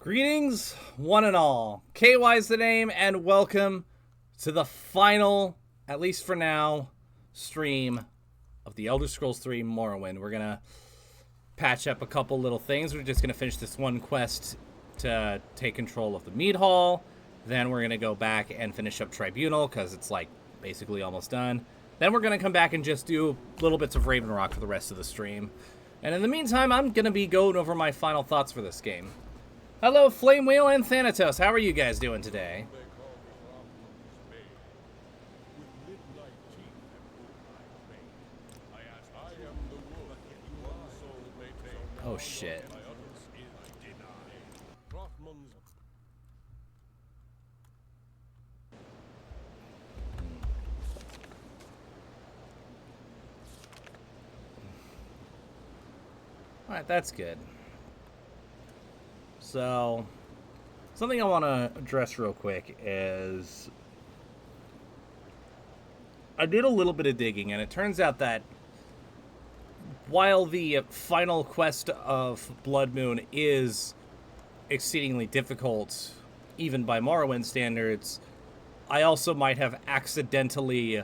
Greetings, one and all. KY's the name, and welcome to the final, at least for now, stream of the Elder Scrolls 3 Morrowind. We're going to patch up a couple little things. We're just going to finish this one quest to take control of the mead hall. Then we're going to go back and finish up Tribunal, because it's, like, basically almost done. Then we're going to come back and just do little bits of Raven Rock for the rest of the stream. And in the meantime, I'm going to be going over my final thoughts for this game. Hello, Flame Wheel and Thanatos. How are you guys doing today? Oh, shit. Alright, that's good. So, something I want to address real quick is I did a little bit of digging, and it turns out that while the final quest of Blood Moon is exceedingly difficult, even by Morrowind standards, I also might have accidentally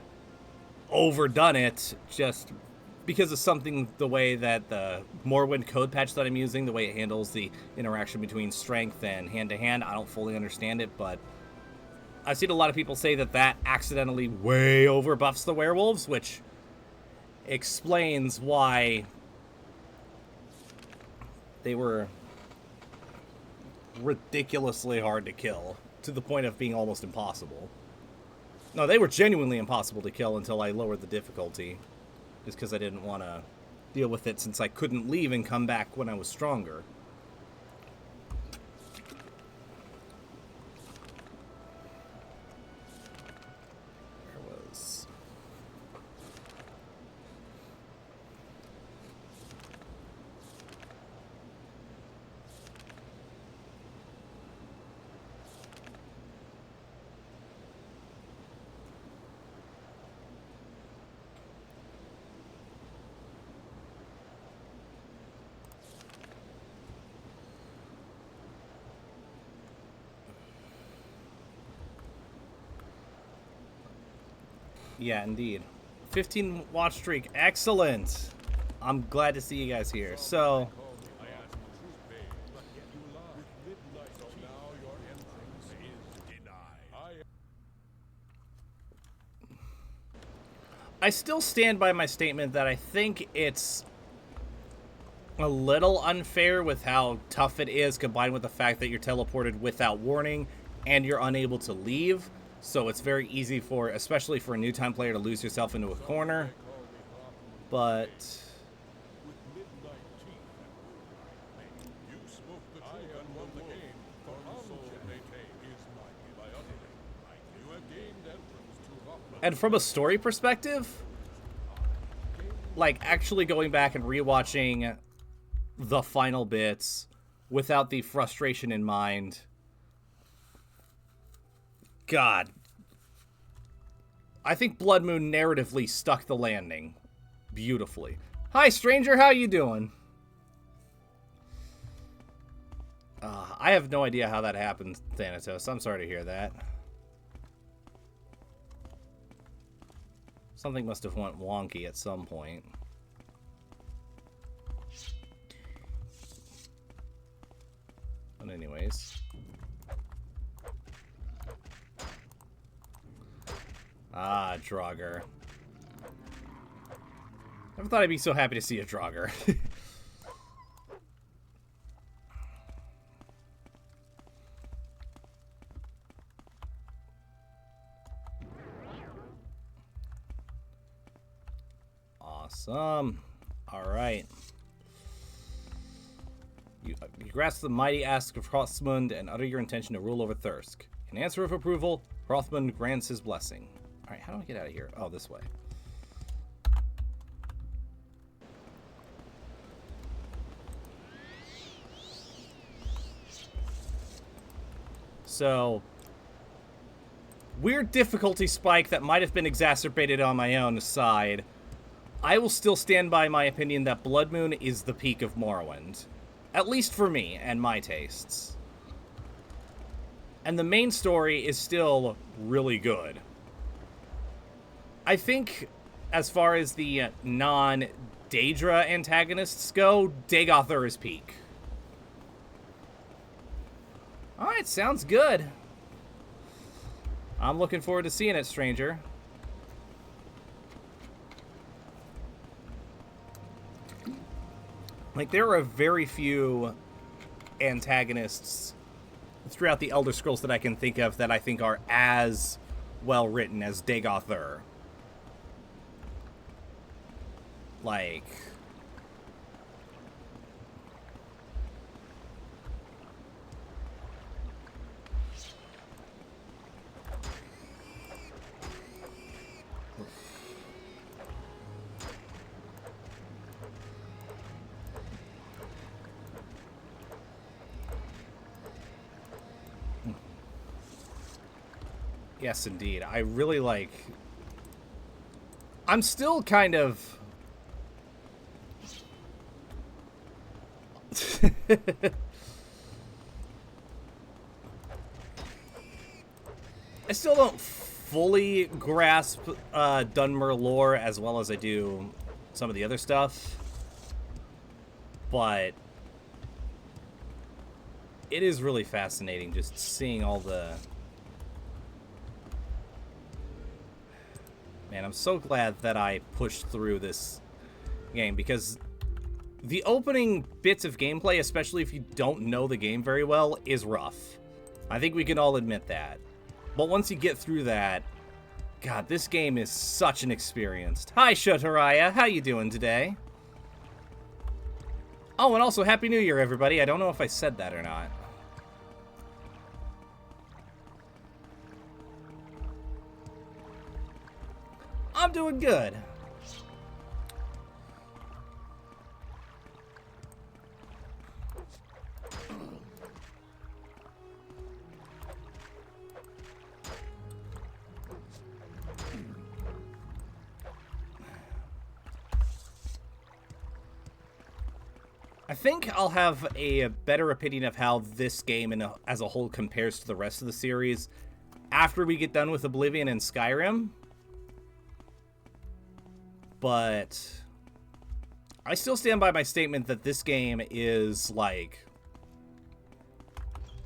overdone it just because of something, the way that the Morrowind code patch that I'm using, the way it handles the interaction between strength and hand-to-hand, I don't fully understand it, but I've seen a lot of people say that that accidentally way over buffs the werewolves, which explains why they were ridiculously hard to kill, to the point of being almost impossible. No, they were genuinely impossible to kill until I lowered the difficulty. Just because I didn't want to deal with it since I couldn't leave and come back when I was stronger. Where was... Yeah, indeed. 15 watch streak. Excellent. I'm glad to see you guys here. So, I still stand by my statement that I think it's a little unfair with how tough it is, combined with the fact that you're teleported without warning and you're unable to leave. So it's very easy for, especially for a new time player, to lose yourself into a corner. But and from a story perspective, like actually going back and rewatching the final bits without the frustration in mind, God, I think Blood Moon narratively stuck the landing beautifully. Hi, stranger, how you doing? I have no idea how that happened, Thanatos. I'm sorry to hear that. Something must have went wonky at some point. But anyways... Ah, Draugr. Never thought I'd be so happy to see a Draugr. Awesome. Alright. You grasp the mighty ask of Hrothmund and utter your intention to rule over Thirsk. In answer of approval, Hrothmund grants his blessing. Alright, how do I get out of here? Oh, this way. So, weird difficulty spike that might have been exacerbated on my own side. I will still stand by my opinion that Blood Moon is the peak of Morrowind. At least for me and my tastes. And the main story is still really good. I think, as far as the non-Daedra antagonists go, Dagothur is peak. Alright, sounds good. I'm looking forward to seeing it, stranger. Like, there are very few antagonists throughout the Elder Scrolls that I can think of that I think are as well written as Dagothur. Like, yes, indeed. I really like... I'm still kind of... I still don't fully grasp Dunmer lore as well as I do some of the other stuff, but it is really fascinating just seeing all the... Man, I'm so glad that I pushed through this game, because the opening bits of gameplay, especially if you don't know the game very well, is rough. I think we can all admit that. But once you get through that, God, this game is such an experience. Hi, Shotaraya. How you doing today? Oh, and also, Happy New Year, everybody. I don't know if I said that or not. I'm doing good. I think I'll have a better opinion of how this game as a whole compares to the rest of the series after we get done with Oblivion and Skyrim. But I still stand by my statement that this game is, like,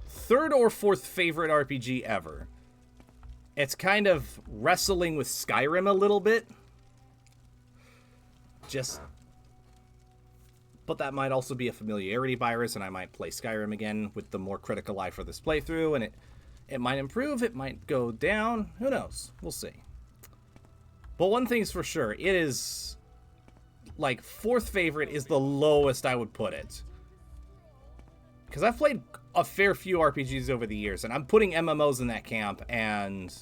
third or fourth favorite RPG ever. It's kind of wrestling with Skyrim a little bit. But that might also be a familiarity virus, and I might play Skyrim again with the more critical eye for this playthrough, and it might improve, it might go down, who knows, we'll see. But one thing's for sure, it is, like, fourth favorite is the lowest I would put it. Because I've played a fair few RPGs over the years, and I'm putting MMOs in that camp, and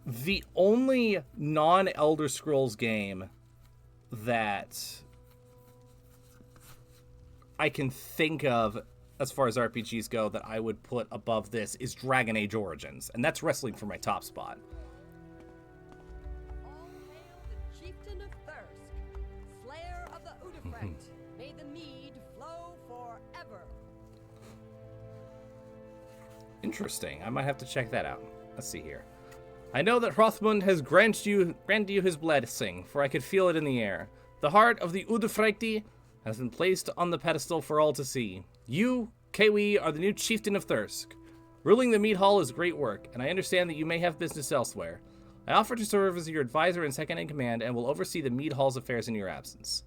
the only non-Elder Scrolls game that I can think of as far as RPGs go that I would put above this is Dragon Age Origins, and that's wrestling for my top spot. All hail the chieftain of Thirsk, slayer of the Udafreit. May the mead flow forever. Interesting. I might have to check that out. Let's see here. I know that Hrothmund has granted you his blessing, for I could feel it in the air. The heart of the Udafreiti has been placed on the pedestal for all to see. You, Kewi, are the new chieftain of Thirsk. Ruling the mead hall is great work, and I understand that you may have business elsewhere. I offer to serve as your advisor and second in command, and will oversee the mead hall's affairs in your absence.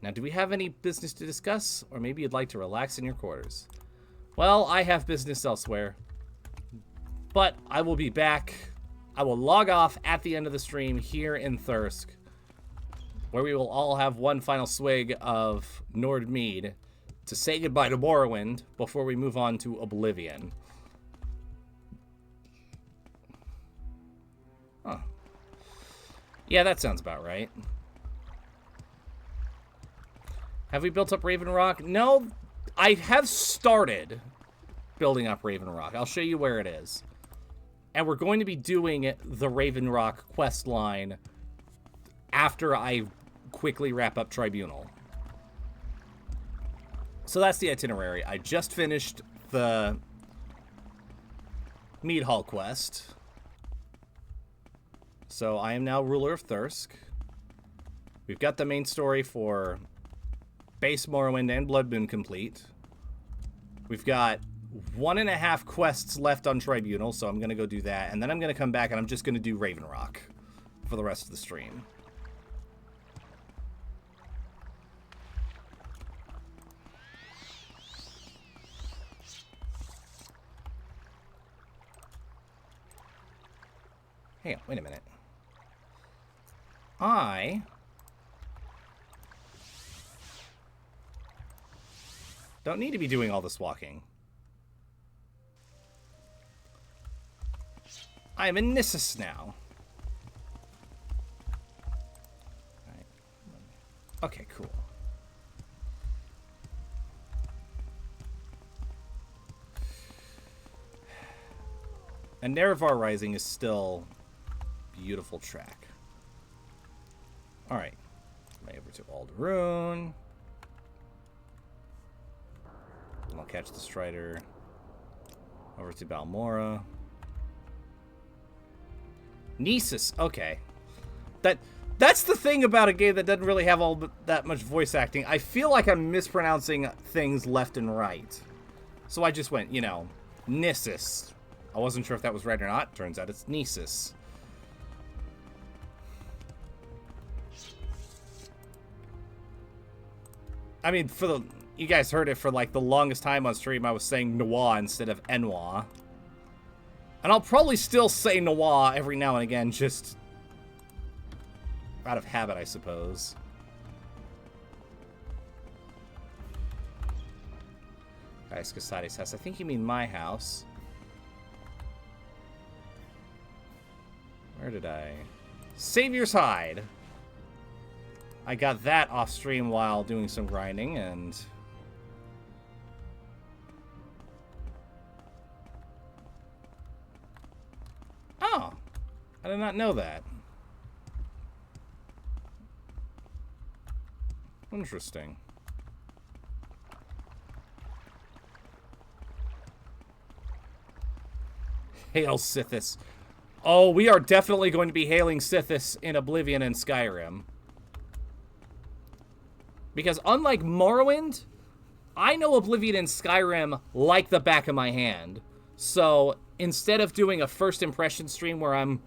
Now, do we have any business to discuss, or maybe you'd like to relax in your quarters? Well, I have business elsewhere, but I will be back. I will log off at the end of the stream here in Thirsk, where we will all have one final swig of Nord Mead to say goodbye to Morrowind before we move on to Oblivion. Huh. Yeah, that sounds about right. Have we built up Raven Rock? No, I have started building up Raven Rock. I'll show you where it is. And we're going to be doing the Raven Rock quest line after I quickly wrap up Tribunal. So that's the itinerary. I just finished the Mead Hall quest. So I am now ruler of Thirsk. We've got the main story for base Morrowind and Blood Moon complete. We've got 1.5 quests left on Tribunal, so I'm going to go do that. And then I'm going to come back and I'm just going to do Raven Rock for the rest of the stream. Hang on, wait a minute. I don't need to be doing all this walking. I am in Nissus now. Alright. Okay, cool. And Nerevar Rising is still a beautiful track. Alright. Over to Alderune. I'll catch the Strider. Over to Balmora. Nissus. Okay. That's the thing about a game that doesn't really have all that much voice acting. I feel like I'm mispronouncing things left and right. So I just went, you know, Nissus. I wasn't sure if that was right or not. Turns out it's Nissus. I mean, you guys heard it for like the longest time on stream. I was saying Noir instead of Enoir. And I'll probably still say Noir every now and again, just out of habit, I suppose. Guys, Casati's house. I think you mean my house. Where did I? Savior's Hide. I got that off stream while doing some grinding, and oh, I did not know that. Interesting. Hail Sithis. Oh, we are definitely going to be hailing Sithis in Oblivion and Skyrim. Because unlike Morrowind, I know Oblivion and Skyrim like the back of my hand. So instead of doing a first impression stream where I'm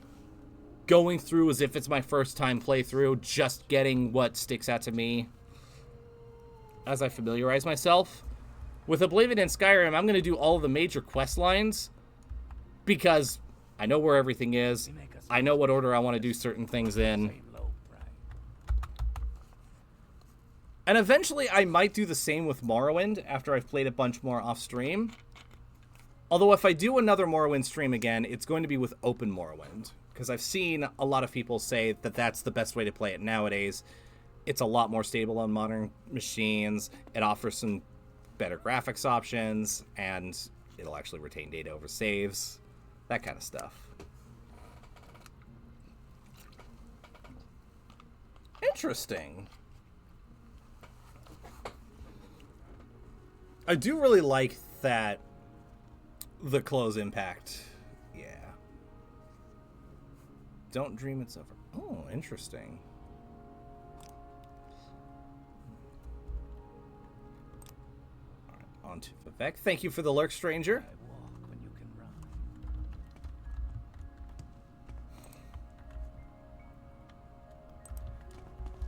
going through as if it's my first time playthrough, just getting what sticks out to me as I familiarize myself, with Oblivion and Skyrim, I'm going to do all of the major quest lines because I know where everything is. I know what order I want to do certain things in. And eventually I might do the same with Morrowind after I've played a bunch more off stream. Although if I do another Morrowind stream again, it's going to be with open Morrowind. Because I've seen a lot of people say that that's the best way to play it nowadays. It's a lot more stable on modern machines. It offers some better graphics options. And it'll actually retain data over saves. That kind of stuff. Interesting. I do really like that the close impact. Yeah. Don't dream it's over. Oh, interesting. All right, on to Vivek. Thank you for the lurk, stranger. I walk when you can run.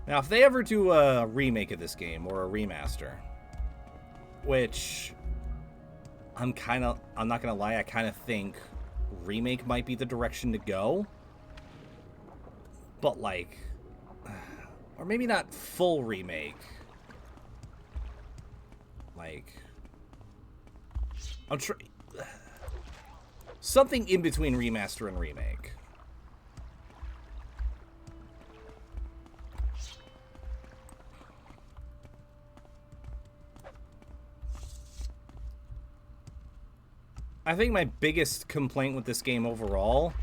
Now, if they ever do a remake of this game or a remaster, which I'm not gonna lie, I kind of think remake might be the direction to go. But like, or maybe not full remake. Like, something in between remaster and remake. I think my biggest complaint with this game overall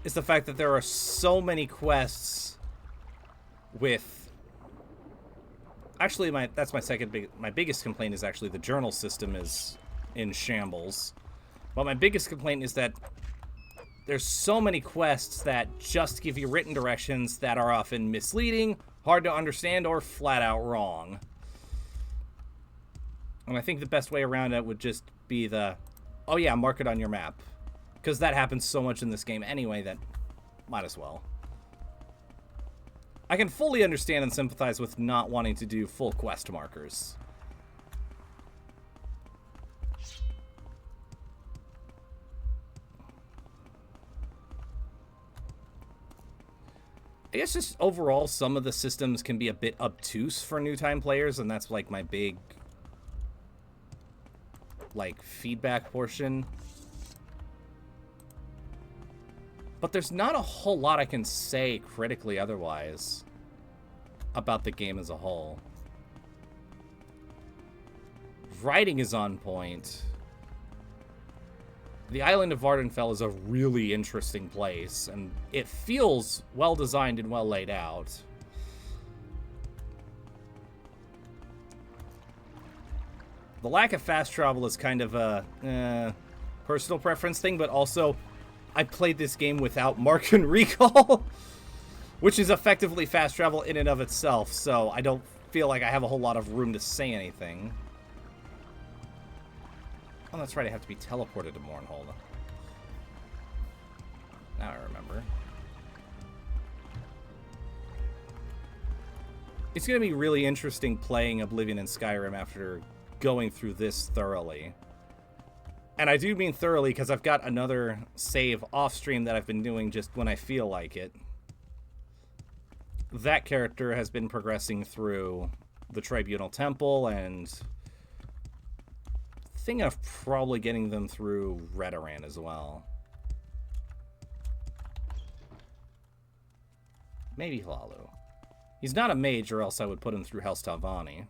is the fact that there are so many quests with... Actually, my biggest complaint is actually the journal system is in shambles. But my biggest complaint is that there's so many quests that just give you written directions that are often misleading, hard to understand, or flat out wrong. And I think the best way around it would just be the, oh yeah, mark it on your map. Because that happens so much in this game anyway that might as well. I can fully understand and sympathize with not wanting to do full quest markers. I guess just overall, some of the systems can be a bit obtuse for new-time players, and that's like my big, like, feedback portion. But there's not a whole lot I can say critically otherwise about the game as a whole. Writing is on point. The island of Vardenfell is a really interesting place, and it feels well designed and well laid out. The lack of fast travel is kind of a personal preference thing, but also I played this game without Mark and Recall, which is effectively fast travel in and of itself, so I don't feel like I have a whole lot of room to say anything. Oh, that's right, I have to be teleported to Mournhold. Now I remember. It's going to be really interesting playing Oblivion and Skyrim after going through this thoroughly. And I do mean thoroughly because I've got another save off-stream that I've been doing just when I feel like it. That character has been progressing through the Tribunal Temple and thinking of probably getting them through Redoran as well. Maybe Hlalu. He's not a mage, or else I would put him through Helstalvani.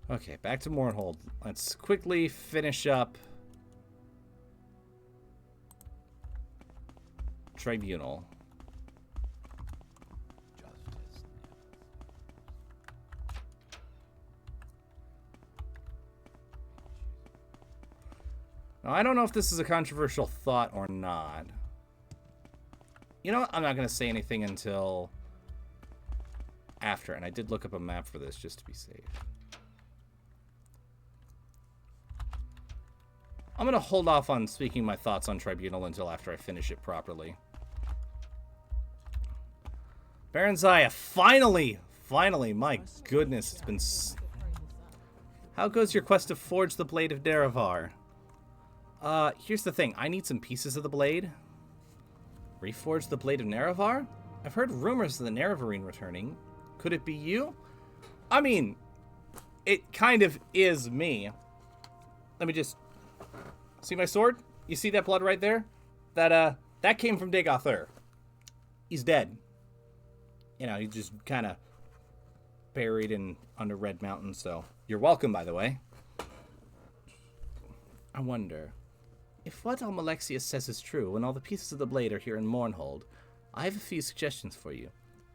Okay, back to Mournhold. Let's quickly finish up Tribunal. Now, I don't know if this is a controversial thought or not. You know what? I'm not going to say anything until after, and I did look up a map for this just to be safe. I'm going to hold off on speaking my thoughts on Tribunal until after I finish it properly. Baron Zaya, finally! Finally, my goodness, it's been... How goes your quest to forge the Blade of Nerevar? Here's the thing. I need some pieces of the blade. Reforge the Blade of Nerevar? I've heard rumors of the Nerevarine returning. Could it be you? I mean, it kind of is me. Let me just... See my sword? You see that blood right there? That came from Dagothur. He's dead. You know, he's just kind of buried in under Red Mountain, so... You're welcome, by the way. I wonder... If what Almalexius says is true, and all the pieces of the blade are here in Mournhold, I have a few suggestions for you.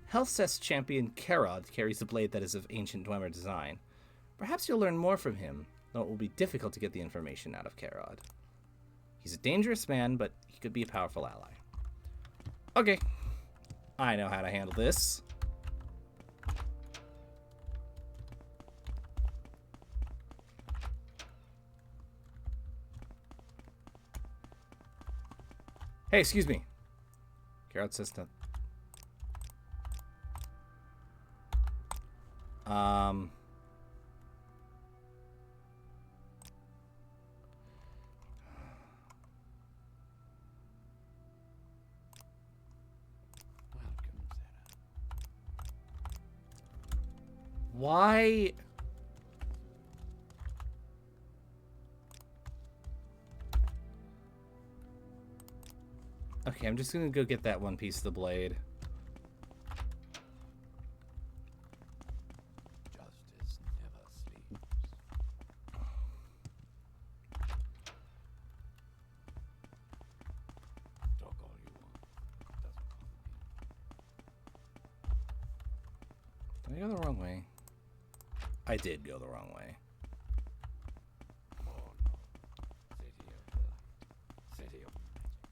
Helseth's champion Kerod carries a blade that is of ancient Dwemer design. Perhaps you'll learn more from him, though it will be difficult to get the information out of Kerod. He's a dangerous man, but he could be a powerful ally. Okay. I know how to handle this. Hey, excuse me. Kerod says that. Why? Okay, I'm just gonna go get that one piece of the blade. Justice never sleeps. Talk all you want. Doesn't bother me. Did I go the wrong way? I did go the wrong way.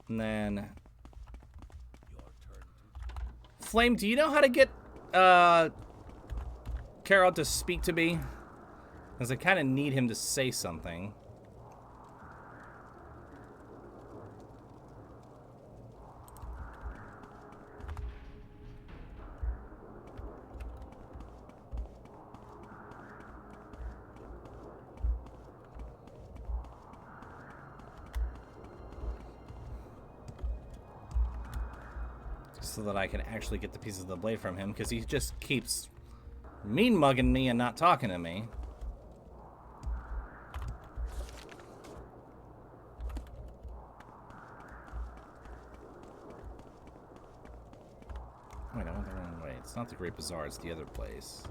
And then... Your turn to Flame, do you know how to get, Carol to speak to me? Because I kind of need him to say something. So that I can actually get the pieces of the blade from him, because he just keeps mean mugging me and not talking to me. Wait, I went the wrong way. It's not the Great Bazaar, it's the other place.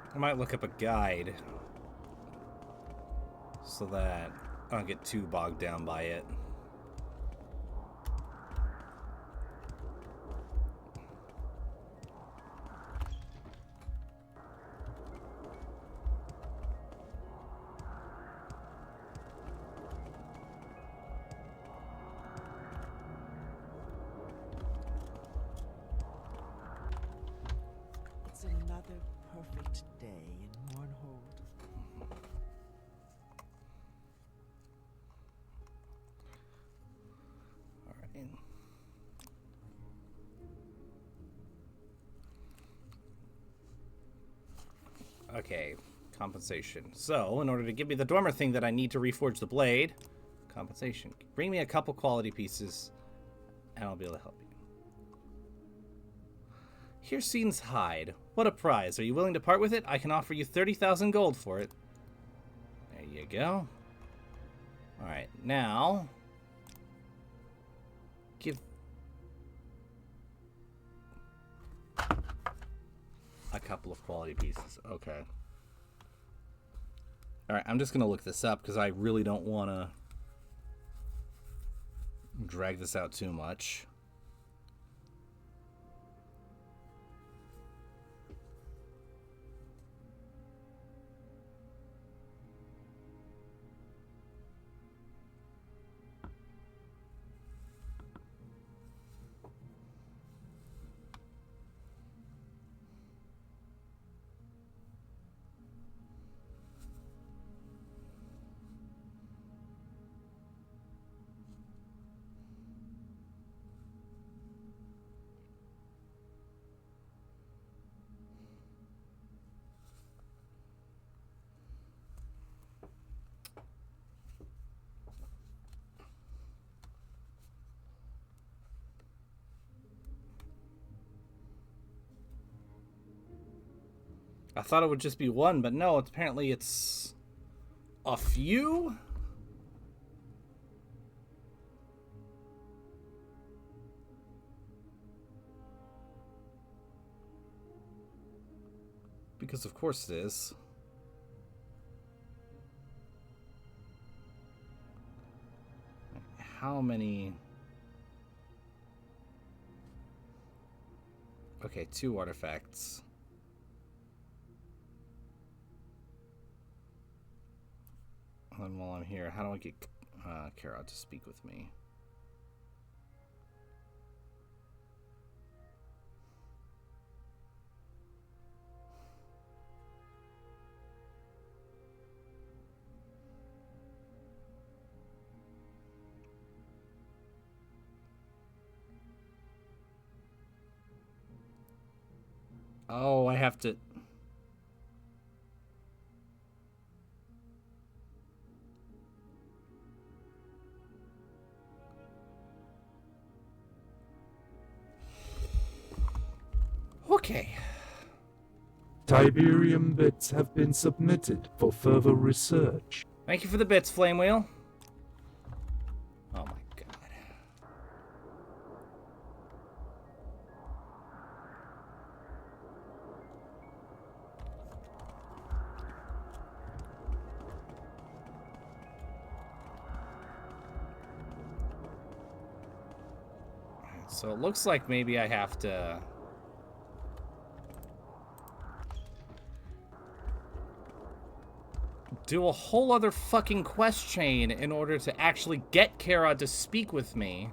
I might look up a guide so that I don't get too bogged down by it. It's another perfect day in Mornhold. All right. Okay, compensation. So, in order to give me the Dormer thing that I need to reforge the blade, compensation. Bring me a couple quality pieces, and I'll be able to help you. Hircine's hide. What a prize. Are you willing to part with it? I can offer you 30,000 gold for it. There you go. Alright, now... give... a couple of quality pieces. Okay. Alright, I'm just going to look this up because I really don't want to drag this out too much. I thought it would just be one, but no, apparently it's a few? Because of course it is. How many... Okay, 2 artifacts. And while I'm here, how do I get Kara to speak with me? Oh, I have to... Okay. Tiberium bits have been submitted for further research. Thank you for the bits, Flame Wheel. Oh my god. So it looks like maybe I have to... do a whole other fucking quest chain in order to actually get Kara to speak with me.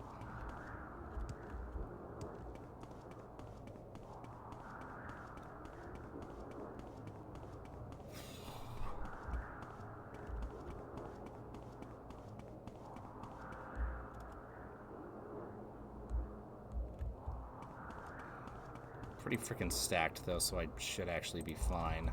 Pretty freaking stacked, though, so I should actually be fine.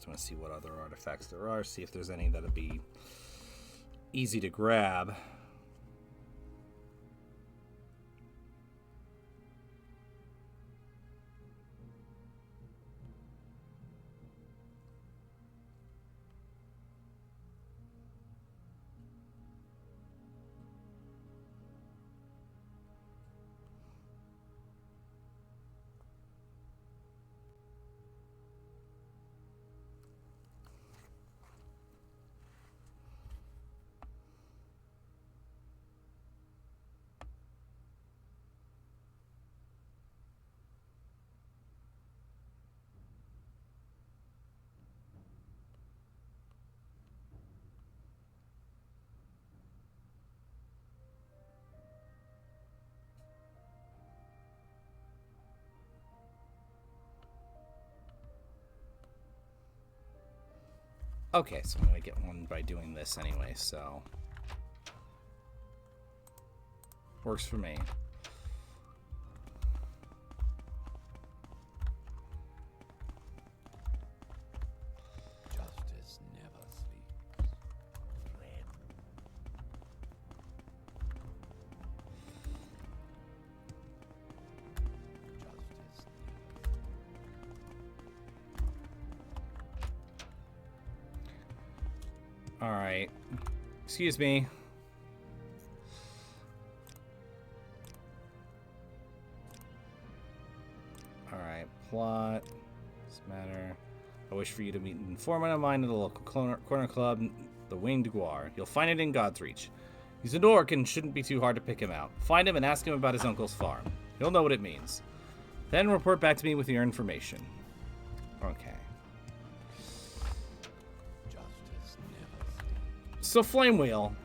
I'm going to see what other artifacts there are, see if there's any that'll be easy to grab. Okay, so I'm going to get one by doing this anyway, so... works for me. Justice never sleeps. Dread. Justice never. Alright. Excuse me. Alright, plot. This matter. I wish for you to meet an informant of mine at the local corner club, the Winged Guar. You'll find it in God's Reach. He's an orc and shouldn't be too hard to pick him out. Find him and ask him about his uncle's farm. He'll know what it means. Then report back to me with your information. Okay. So, Flame Wheel,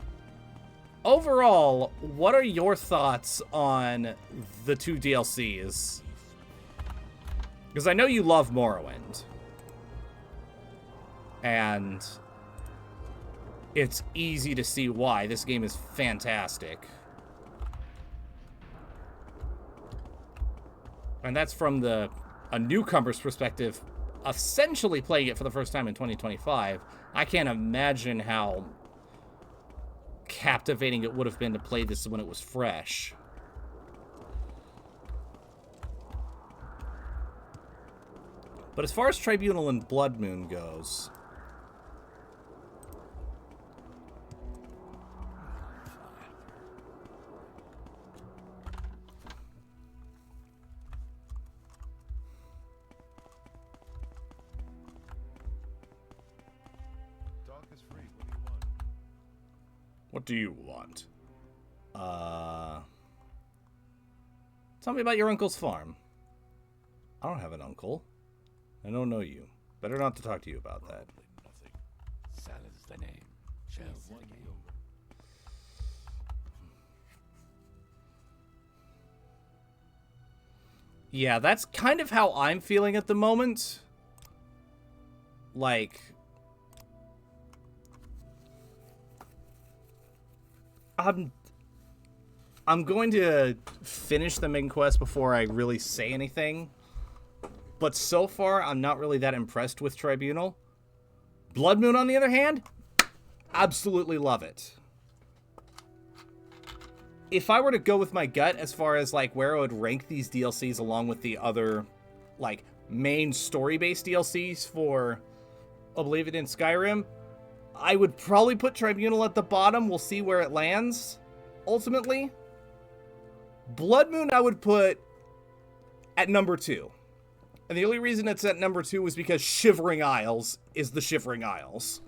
overall, what are your thoughts on the two DLCs? Because I know you love Morrowind. And it's easy to see why. This game is fantastic. And that's from a newcomer's perspective, essentially playing it for the first time in 2025. I can't imagine how captivating it would have been to play this when it was fresh. But as far as Tribunal and Blood Moon goes, Talk is free. What do you want? what do you want? Tell me about your uncle's farm. I don't have an uncle. I don't know you. Better not to talk to you about that. Nothing. Sal is the name. Shall one be over? Yeah, that's kind of how I'm feeling at the moment. Like, I'm going to finish the main quest before I really say anything. But so far, I'm not really that impressed with Tribunal. Blood Moon, on the other hand, absolutely love it. If I were to go with my gut as far as like where I would rank these DLCs along with the other like main story-based DLCs for Oblivion and Skyrim, I would probably put Tribunal at the bottom. We'll see where it lands ultimately. Blood Moon I would put at number 2. And the only reason it's at number 2 is because Shivering Isles is the Shivering Isles.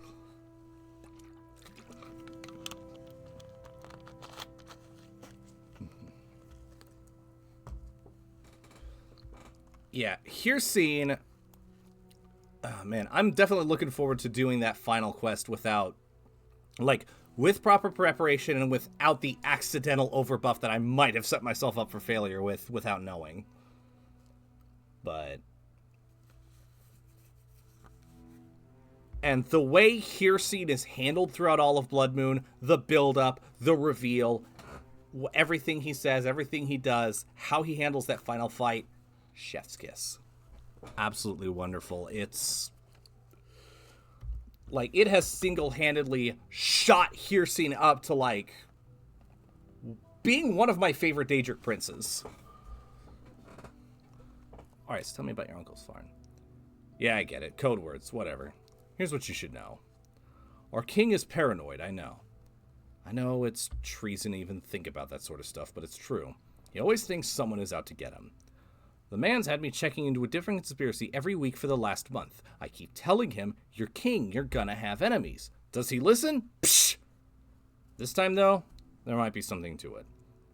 Yeah, here's scene. Oh, man, I'm definitely looking forward to doing that final quest without, like, with proper preparation and without the accidental overbuff that I might have set myself up for failure with without knowing. But... And the way Here Scene is handled throughout all of Blood Moon, the build-up, the reveal, everything he says, everything he does, how he handles that final fight, chef's kiss. Absolutely wonderful. It's... like, it has single-handedly shot Here Scene up to, like, being one of my favorite Daedric princes. Alright, so tell me about your uncle's farm. Yeah, I get it. Code words, whatever. Here's what you should know. Our king is paranoid, I know. I know it's treason to even think about that sort of stuff, but it's true. He always thinks someone is out to get him. The man's had me checking into a different conspiracy every week for the last month. I keep telling him, you're king, you're gonna have enemies. Does he listen? Psh! This time, though, there might be something to it.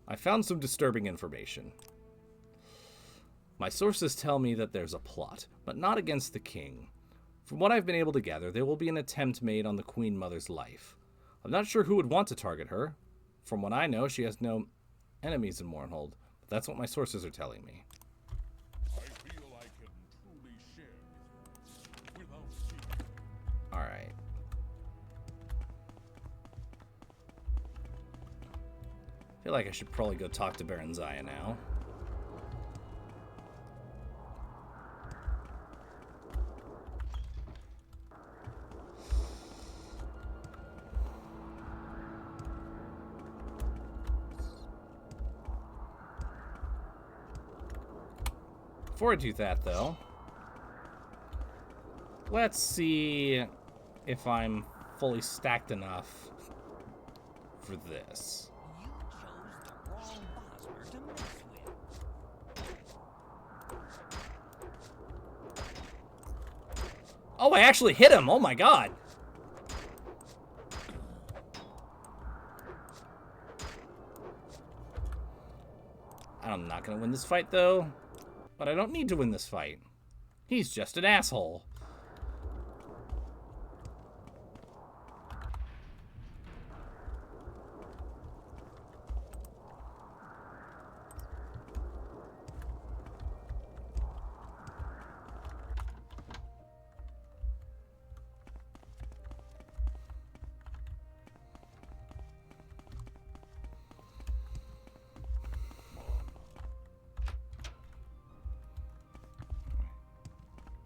I found some disturbing information. My sources tell me that there's a plot, but not against the king. From what I've been able to gather, there will be an attempt made on the Queen Mother's life. I'm not sure who would want to target her. From what I know, she has no enemies in Mournhold, but that's what my sources are telling me. I feel I can truly share without seeking. Alright. I feel like I should probably go talk to Baron Zaya now. Before I do that, though, let's see if I'm fully stacked enough for this. You chose the wrong Bosmer to mess with. Oh, I actually hit him! Oh my god! I'm not gonna win this fight, though. But I don't need to win this fight. He's just an asshole.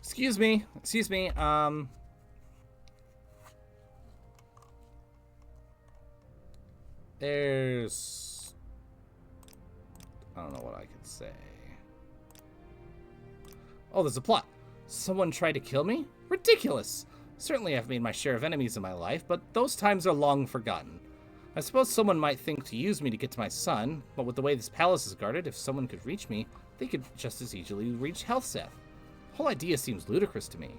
Excuse me, there's... I don't know what I could say. Oh, there's a plot. Someone tried to kill me? Ridiculous! Certainly I've made my share of enemies in my life, but those times are long forgotten. I suppose someone might think to use me to get to my son, but with the way this palace is guarded, if someone could reach me, they could just as easily reach Healthseth. The whole idea seems ludicrous to me.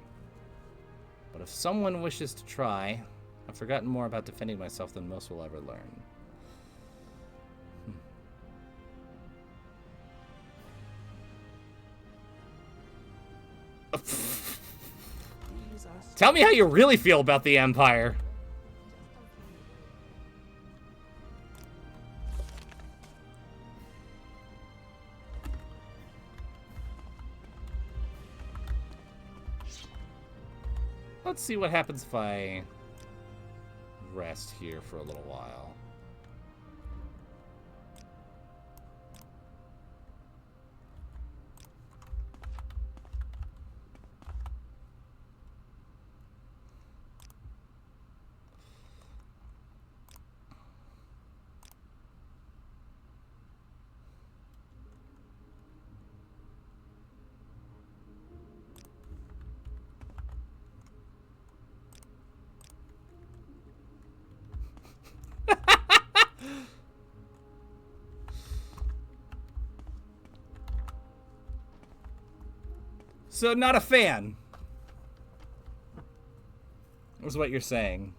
But if someone wishes to try, I've forgotten more about defending myself than most will ever learn. Tell me how you really feel about the Empire. Let's see what happens if I rest here for a little while. So, not a fan. Was what you're saying.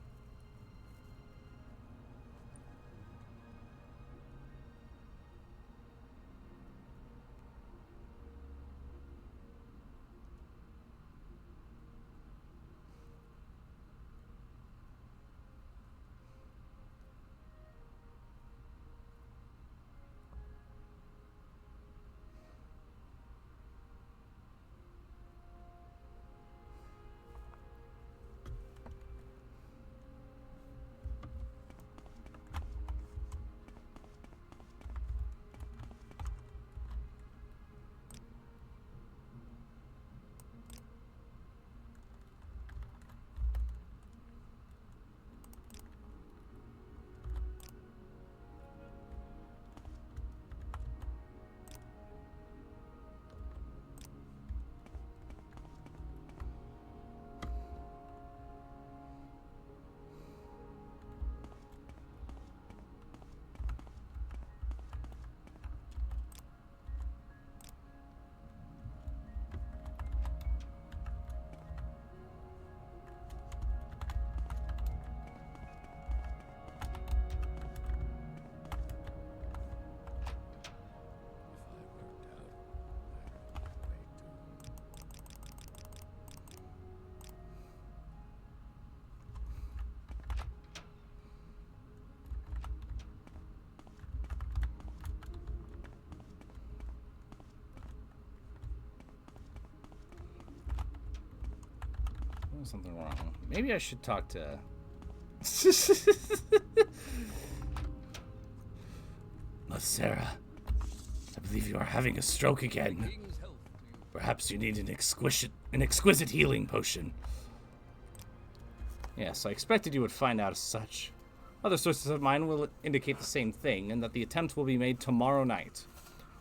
Something wrong. Maybe I should talk to... Sarah, I believe you are having a stroke again. Perhaps you need an exquisite healing potion. Yes, I expected you would find out as such. Other sources of mine will indicate the same thing, and that the attempt will be made tomorrow night.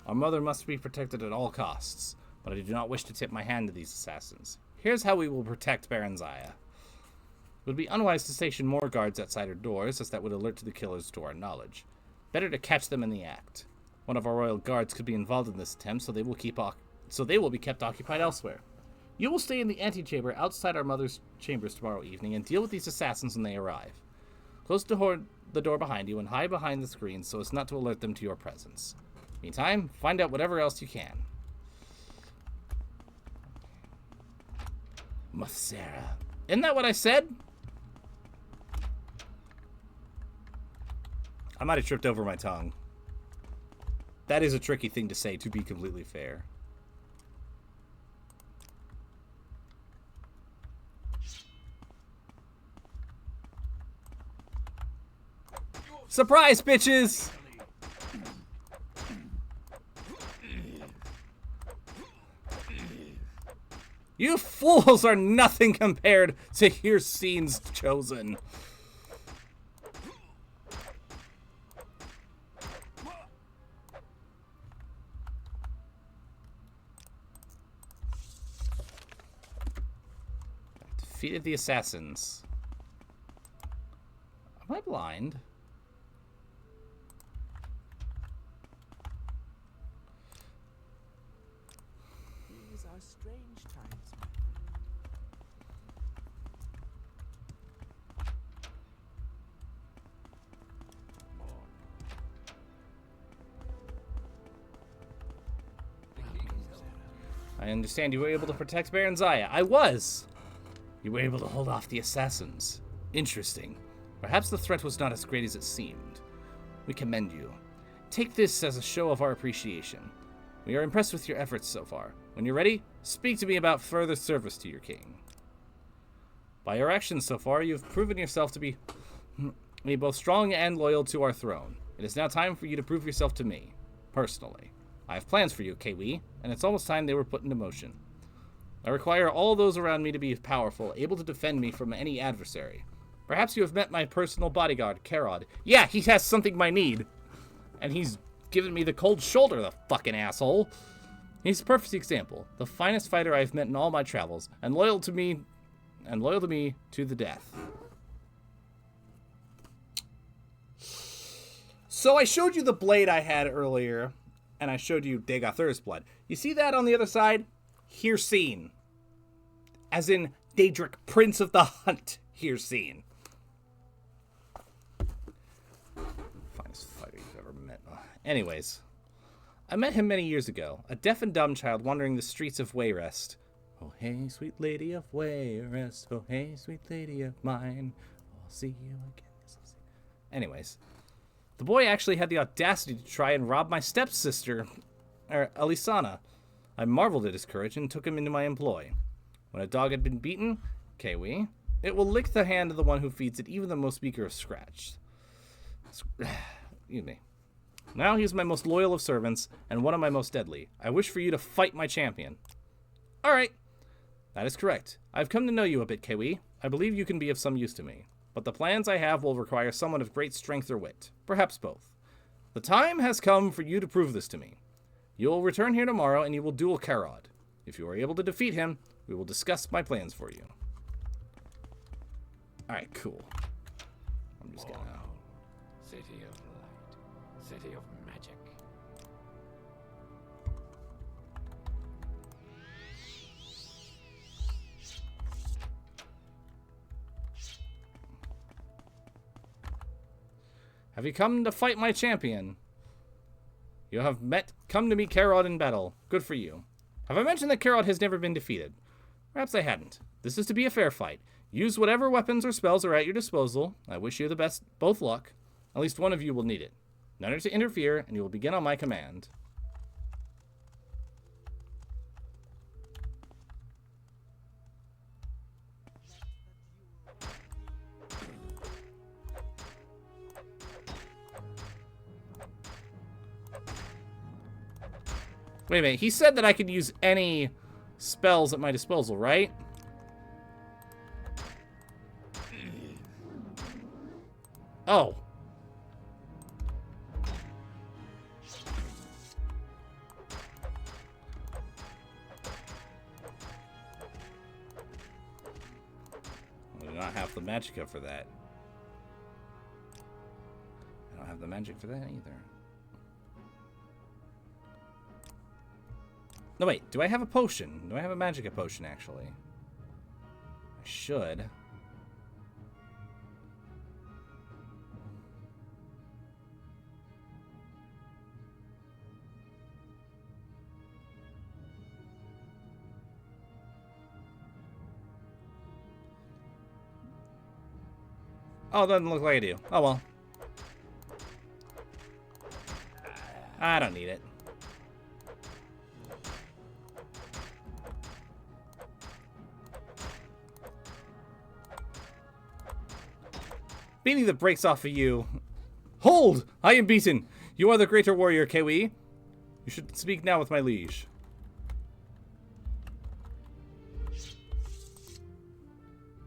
Our mother must be protected at all costs, but I do not wish to tip my hand to these assassins. Here's how we will protect Baron Zaya. It would be unwise to station more guards outside her doors, as that would alert the killers to our knowledge. Better to catch them in the act. One of our royal guards could be involved in this attempt, so they will be kept occupied elsewhere. You will stay in the antechamber outside our mother's chambers tomorrow evening and deal with these assassins when they arrive. Close the door behind you and hide behind the screens so as not to alert them to your presence. Meantime, find out whatever else you can. Sarah. Isn't that what I said? I might have tripped over my tongue. That is a tricky thing to say, to be completely fair. Surprise, bitches! You fools are nothing compared to your scenes chosen. Defeated the assassins. Am I blind? These are strange times, my I understand you were able to protect Baron Zaya. I was! You were able to hold off the assassins. Interesting. Perhaps the threat was not as great as it seemed. We commend you. Take this as a show of our appreciation. We are impressed with your efforts so far. When you're ready, speak to me about further service to your king. By your actions so far, you have proven yourself to be both strong and loyal to our throne. It is now time for you to prove yourself to me, personally. I have plans for you, Kiwi, and it's almost time they were put into motion. I require all those around me to be powerful, able to defend me from any adversary. Perhaps you have met my personal bodyguard, Karod. Yeah, he has something I need. And he's given me the cold shoulder, the fucking asshole. He's a perfect example. The finest fighter I've met in all my travels, and loyal to me to the death. So I showed you the blade I had earlier, and I showed you Degathur's blood. You see that on the other side? Hircine. As in Daedric, Prince of the Hunt, Hircine. Finest fighter you've ever met. Anyways, I met him many years ago, a deaf and dumb child wandering the streets of Wayrest. Oh, hey, sweet lady of Wayrest. Oh, hey, sweet lady of mine. I'll see you again. Anyways, the boy actually had the audacity to try and rob my stepsister, Alisana. I marveled at his courage and took him into my employ. When a dog had been beaten, Kiwi, it will lick the hand of the one who feeds it, even the most meager of scratch. Excuse me. Now he is my most loyal of servants, and one of my most deadly. I wish for you to fight my champion. All right. That is correct. I've come to know you a bit, Kiwi. I believe you can be of some use to me. But the plans I have will require someone of great strength or wit. Perhaps both. The time has come for you to prove this to me. You will return here tomorrow, and you will duel Karod. If you are able to defeat him, we will discuss my plans for you. Alright, cool. I'm just gonna... City of light. City of magic. Have you come to fight my champion? You have come to meet Karod in battle. Good for you. Have I mentioned that Karod has never been defeated? Perhaps I hadn't. This is to be a fair fight. Use whatever weapons or spells are at your disposal. I wish you the best, both luck. At least one of you will need it. None are to interfere, and you will begin on my command. Wait a minute, he said that I could use any spells at my disposal, right? Oh. I do not have the magicka for that. I don't have the magic for that either. No, wait. Do I have a potion? Do I have a magicka potion, actually? I should. Oh, it doesn't look like I do. Oh, well. I don't need it. Beating the brakes off of you. Hold! I am beaten. You are the greater warrior, Kiwi. You should speak now with my liege.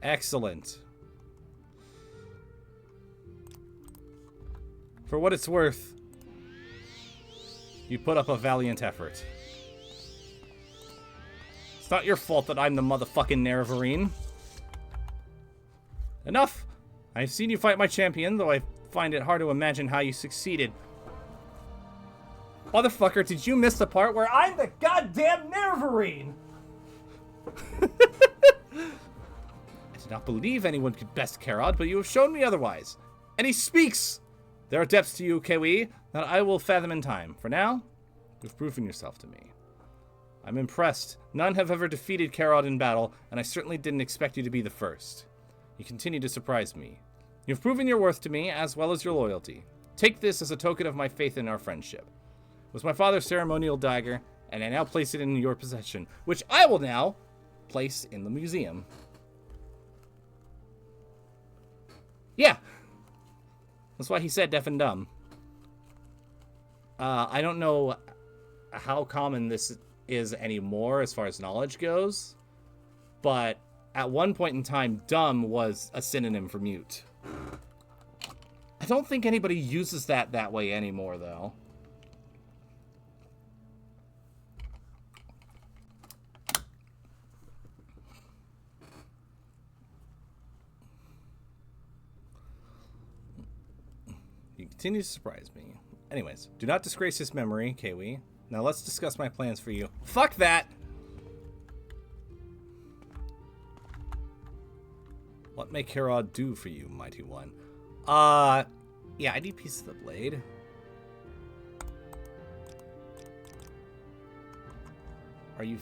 Excellent. For what it's worth, you put up a valiant effort. It's not your fault that I'm the motherfucking Nerevarine. Enough! I've seen you fight my champion, though I find it hard to imagine how you succeeded. Motherfucker, did you miss the part where I'm the goddamn Nerevarine? I did not believe anyone could best Karod, but you have shown me otherwise. And he speaks! There are depths to you, Kiwi, that I will fathom in time. For now, you've proven yourself to me. I'm impressed. None have ever defeated Karod in battle, and I certainly didn't expect you to be the first. You continue to surprise me. You've proven your worth to me, as well as your loyalty. Take this as a token of my faith in our friendship. It was my father's ceremonial dagger, and I now place it in your possession, which I will now place in the museum. Yeah. That's why he said deaf and dumb. I don't know how common this is anymore as far as knowledge goes, but at one point in time, dumb was a synonym for mute. I don't think anybody uses that way anymore, though. You continue to surprise me. Anyways, do not disgrace his memory, Kiwi. Now let's discuss my plans for you. Fuck that! What may Karod do for you, mighty one? Yeah, I need pieces of the blade. Are you...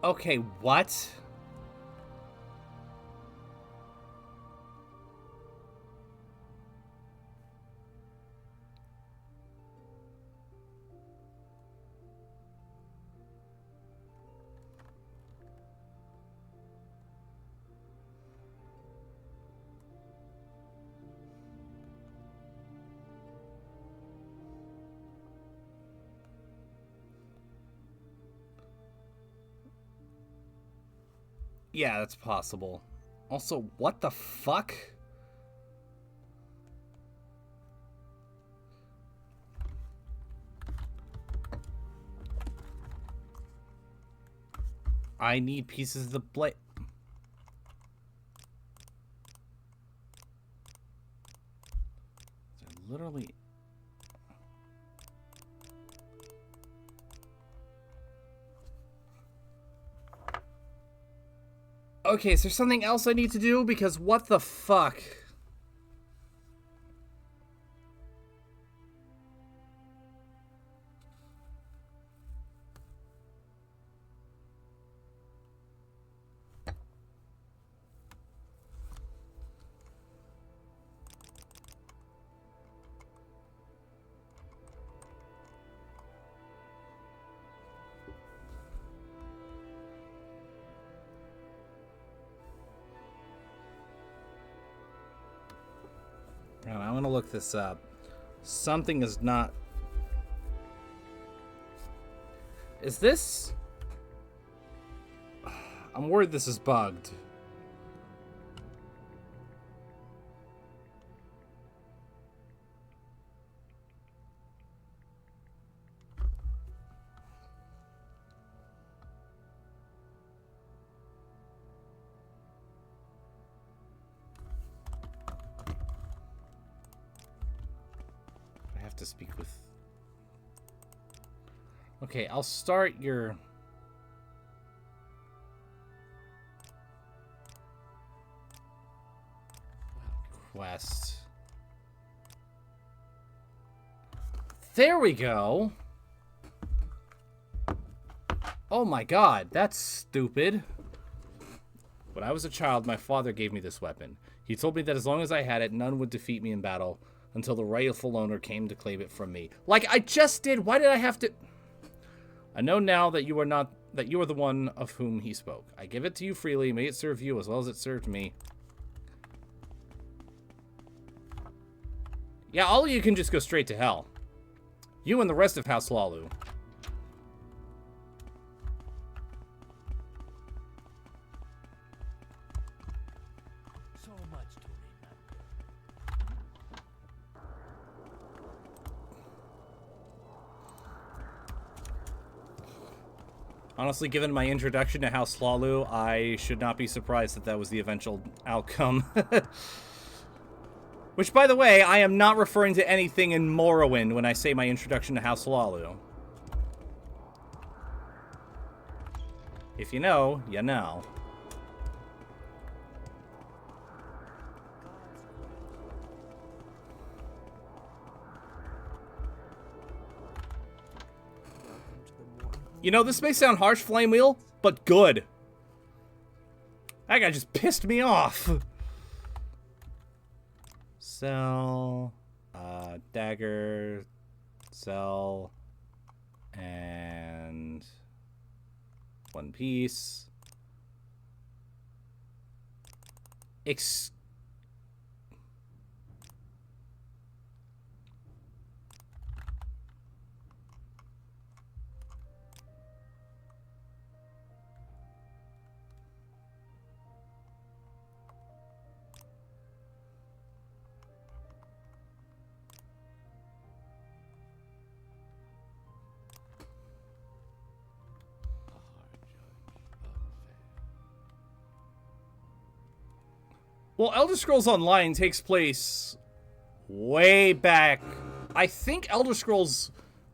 Okay, what? Yeah, that's possible. Also, what the fuck? I need pieces of the blade. Literally... Okay, is there something else I need to do? Because what the fuck? I'm gonna look this up. Something is not... Is this... I'm worried this is bugged. I have to speak with... Okay, I'll start your... quest. There we go. Oh my god, that's stupid. When I was a child, my father gave me this weapon. He told me that as long as I had it, none would defeat me in battle until the rightful owner came to claim it from me. Like I just did. Why did I have to... I know now that you are not... that you are the one of whom he spoke. I give it to you freely. May it serve you as well as it served me. Yeah, all of you can just go straight to hell. You and the rest of House Lalu. So much to remember. Honestly, given my introduction to House Lalu, I should not be surprised that that was the eventual outcome. Which, by the way, I am not referring to anything in Morrowind when I say my introduction to House Lalu. If you know, you know. You know, this may sound harsh, Flame Wheel, but good. That guy just pissed me off. Sell, dagger, sell, and one piece. Well, Elder Scrolls Online takes place way back. I think Elder Scrolls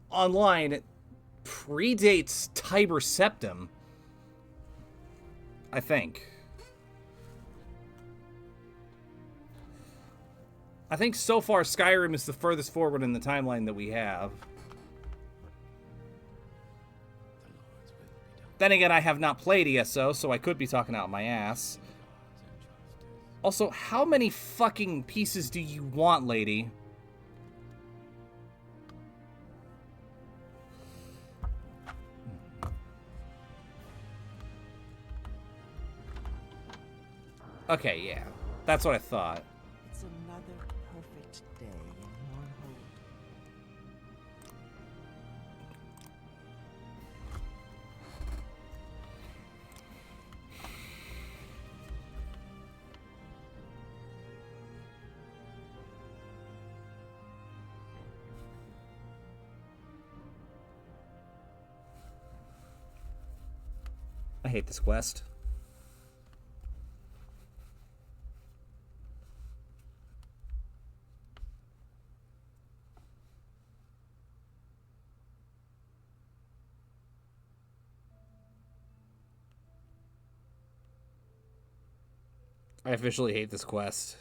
Online predates Tiber Septim. I think. I think so far Skyrim is the furthest forward in the timeline that we have. Then again, I have not played ESO, so I could be talking out my ass. Also, how many fucking pieces do you want, lady? Okay, yeah. That's what I thought. It's another perfect day in Morrowind. I hate this quest. I officially hate this quest.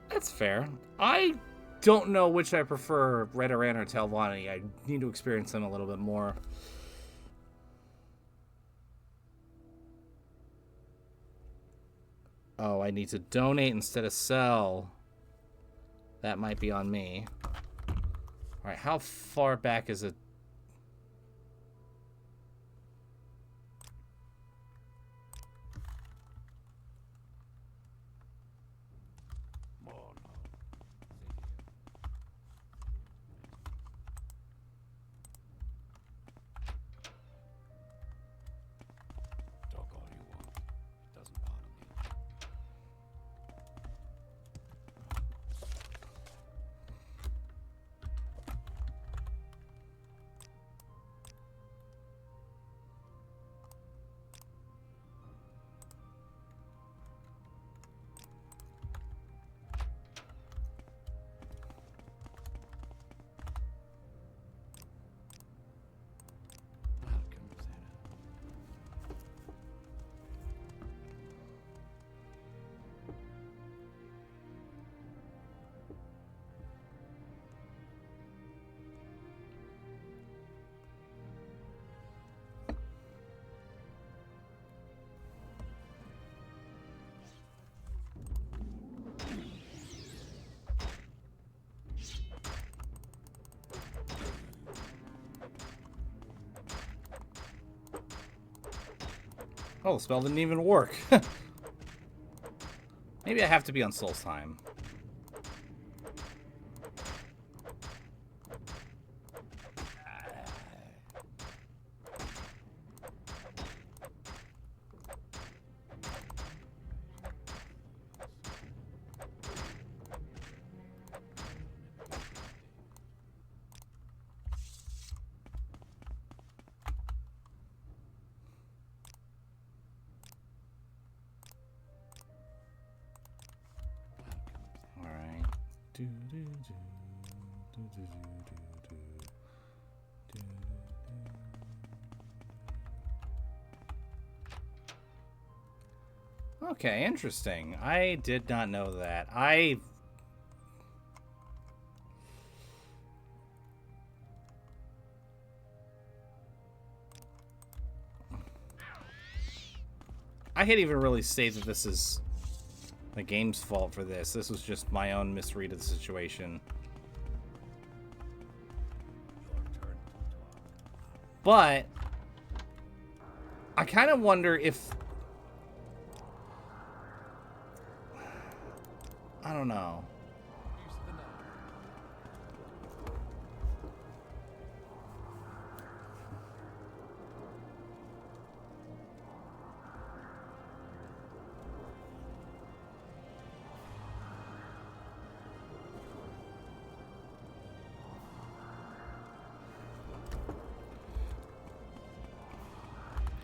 That's fair. I don't know which I prefer, Redoran or Telvanni. I need to experience them a little bit more. Oh, I need to donate instead of sell. That might be on me. Alright, how far back is it? Talk all you want. It doesn't bother me. Welcome, Sarah. Oh, the spell didn't even work. Maybe I have to be on Soul's time. Okay, interesting. I did not know that. I can't even really say that this is the game's fault for this. This was just my own misread of the situation. But I kind of wonder if... I don't know. Use the knife.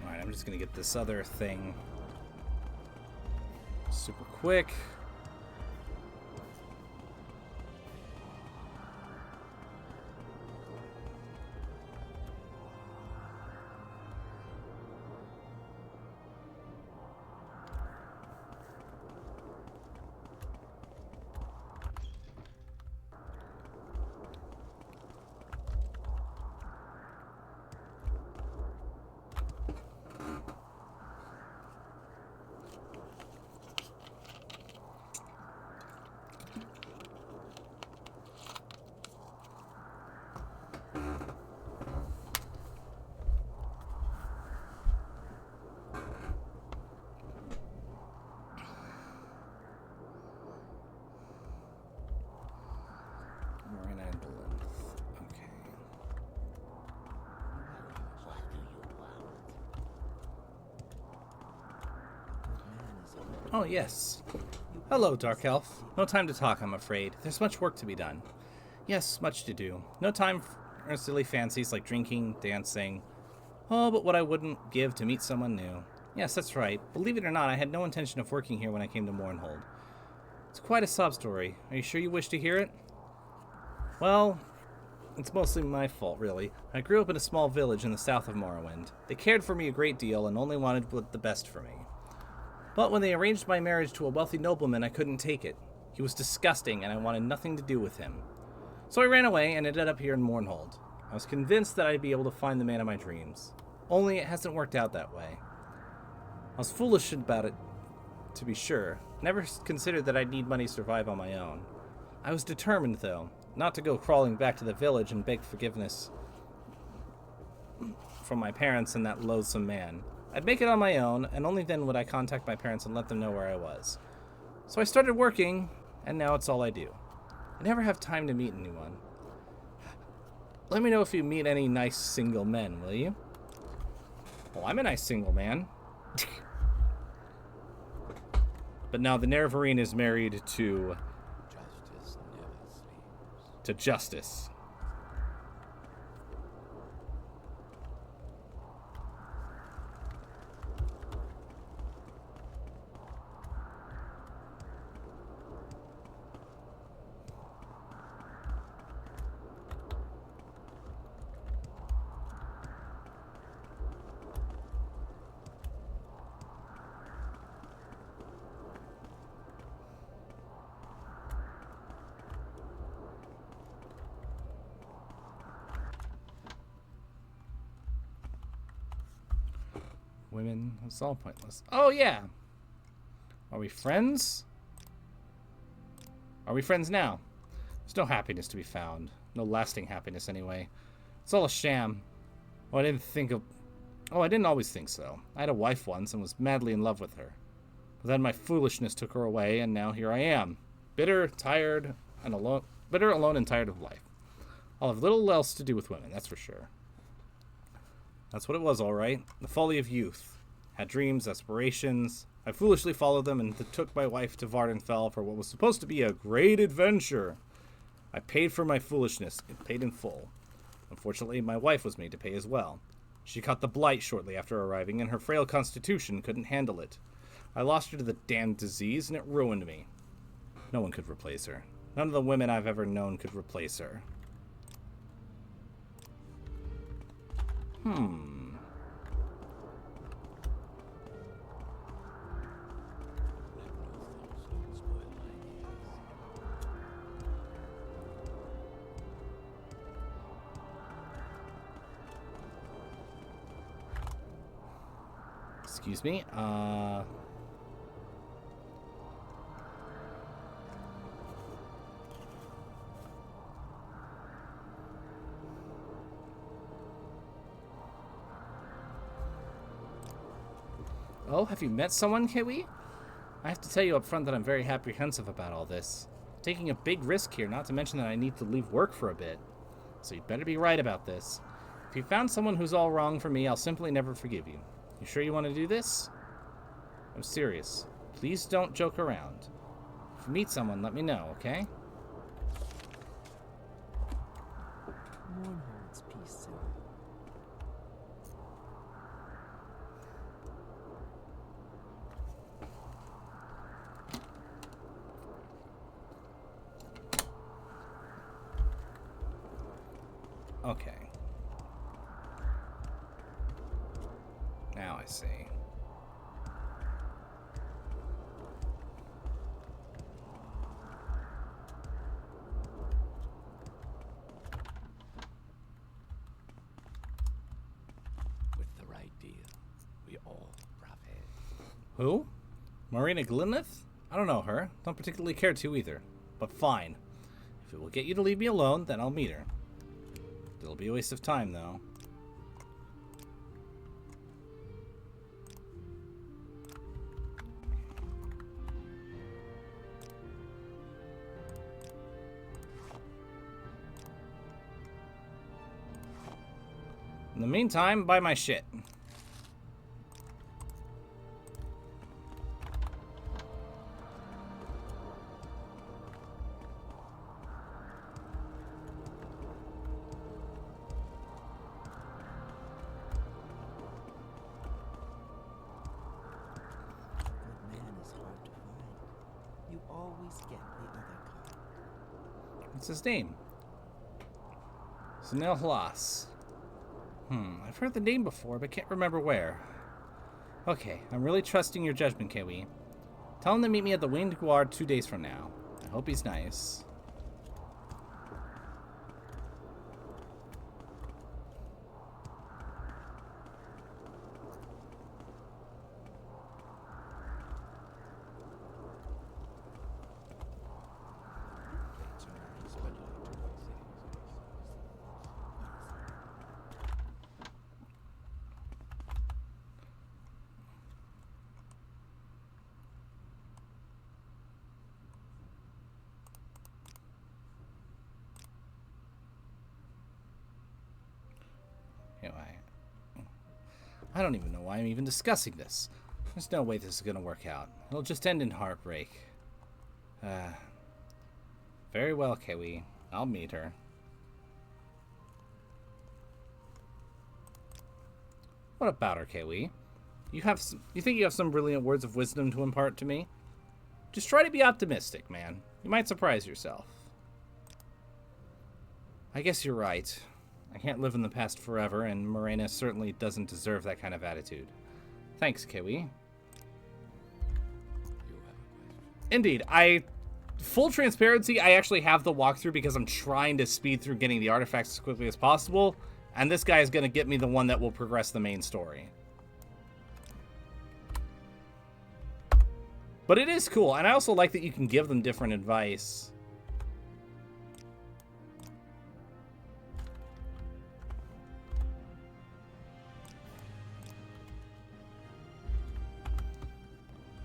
Alright, I'm just gonna get this other thing super quick. Marina and Belinth. Okay. Oh, yes. Hello, Dark Elf. No time to talk, I'm afraid. There's much work to be done. Yes, much to do. No time for silly fancies like drinking, dancing. Oh, but what I wouldn't give to meet someone new. Yes, that's right. Believe it or not, I had no intention of working here when I came to Mournhold. It's quite a sob story. Are you sure you wish to hear it? Well, it's mostly my fault, really. I grew up in a small village in the south of Morrowind. They cared for me a great deal and only wanted the best for me. But when they arranged my marriage to a wealthy nobleman, I couldn't take it. He was disgusting, and I wanted nothing to do with him. So I ran away and ended up here in Mournhold. I was convinced that I'd be able to find the man of my dreams. Only it hasn't worked out that way. I was foolish about it, to be sure. Never considered that I'd need money to survive on my own. I was determined, though, not to go crawling back to the village and beg forgiveness from my parents and that loathsome man. I'd make it on my own, and only then would I contact my parents and let them know where I was. So I started working, and now it's all I do. I never have time to meet anyone. Let me know if you meet any nice single men, will you? Well, I'm a nice single man. But now the Nerevarine is married to... Justice never sleeps. to Justice. Women, it's all pointless. Oh, yeah. Are we friends? Are we friends now? There's no happiness to be found. No lasting happiness, anyway. It's all a sham. Oh, I didn't always think so. I had a wife once and was madly in love with her. But then my foolishness took her away, and now here I am. Bitter, tired, and alone. Bitter, alone, and tired of life. I'll have little else to do with women, that's for sure. That's what it was, all right. The folly of youth. Had dreams, aspirations. I foolishly followed them and took my wife to Vardenfell for what was supposed to be a great adventure. I paid for my foolishness, and paid in full. Unfortunately, my wife was made to pay as well. She caught the blight shortly after arriving, and her frail constitution couldn't handle it. I lost her to the damned disease, and it ruined me. No one could replace her. None of the women I've ever known could replace her. Excuse me. Oh, have you met someone, Kiwi? I have to tell you up front that I'm very apprehensive about all this. Taking a big risk here, not to mention that I need to leave work for a bit. So you'd better be right about this. If you found someone who's all wrong for me, I'll simply never forgive you. You sure you want to do this? I'm serious. Please don't joke around. If you meet someone, let me know, okay? Mournhold's peace, sir. Okay. Now I see. With the right deal, we all profit. Who? Marina Glynneth? I don't know her. Don't particularly care to either. But fine. If it will get you to leave me alone, then I'll meet her. It'll be a waste of time, though. In the meantime, buy my shit. Good man is hard to find. You always get the other kind. What's his name? Sunil Hlas. I've heard the name before, but can't remember where. Okay, I'm really trusting your judgment, Kiwi. Tell him to meet me at the Winged Guard 2 days from now. I hope he's nice. Anyway, I don't even know why I'm even discussing this. There's no way this is going to work out. It'll just end in heartbreak. Very well, Kiwi. I'll meet her. What about her, Kiwi? You think you have some brilliant words of wisdom to impart to me? Just try to be optimistic, man. You might surprise yourself. I guess you're right. I can't live in the past forever, and Morena certainly doesn't deserve that kind of attitude. Thanks, Kiwi. You have a question. Indeed, full transparency, I actually have the walkthrough because I'm trying to speed through getting the artifacts as quickly as possible, and this guy is going to get me the one that will progress the main story. But it is cool, and I also like that you can give them different advice.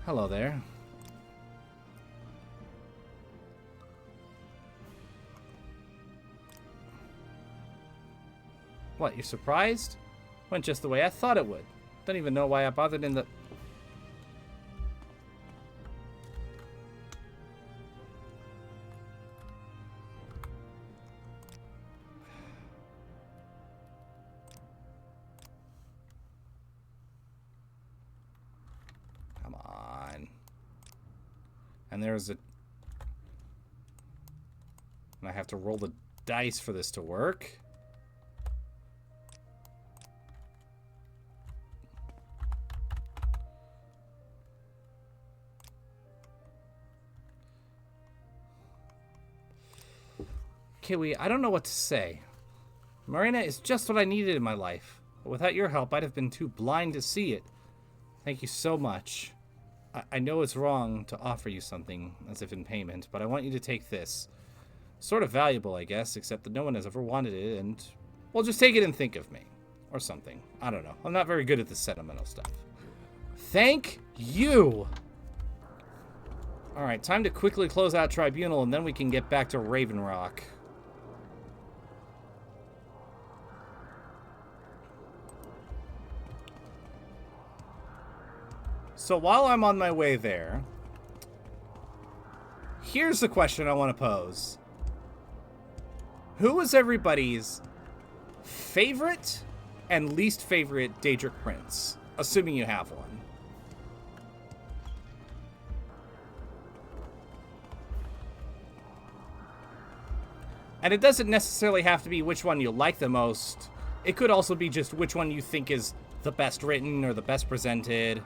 Hello there. What, you're surprised? Went just the way I thought it would. Don't even know why I bothered in the... Come on. And there's a... And I have to roll the dice for this to work. Kiwi, I don't know what to say. Marina is just what I needed in my life. But without your help, I'd have been too blind to see it. Thank you so much. I know it's wrong to offer you something, as if in payment, but I want you to take this. Sort of valuable, I guess, except that no one has ever wanted it, and... Well, just take it and think of me. Or something. I don't know. I'm not very good at this sentimental stuff. Thank you! Alright, time to quickly close out Tribunal, and then we can get back to Raven Rock. So while I'm on my way there, here's the question I want to pose. Who is everybody's favorite and least favorite Daedric Prince? Assuming you have one. And it doesn't necessarily have to be which one you like the most. It could also be just which one you think is the best written or the best presented.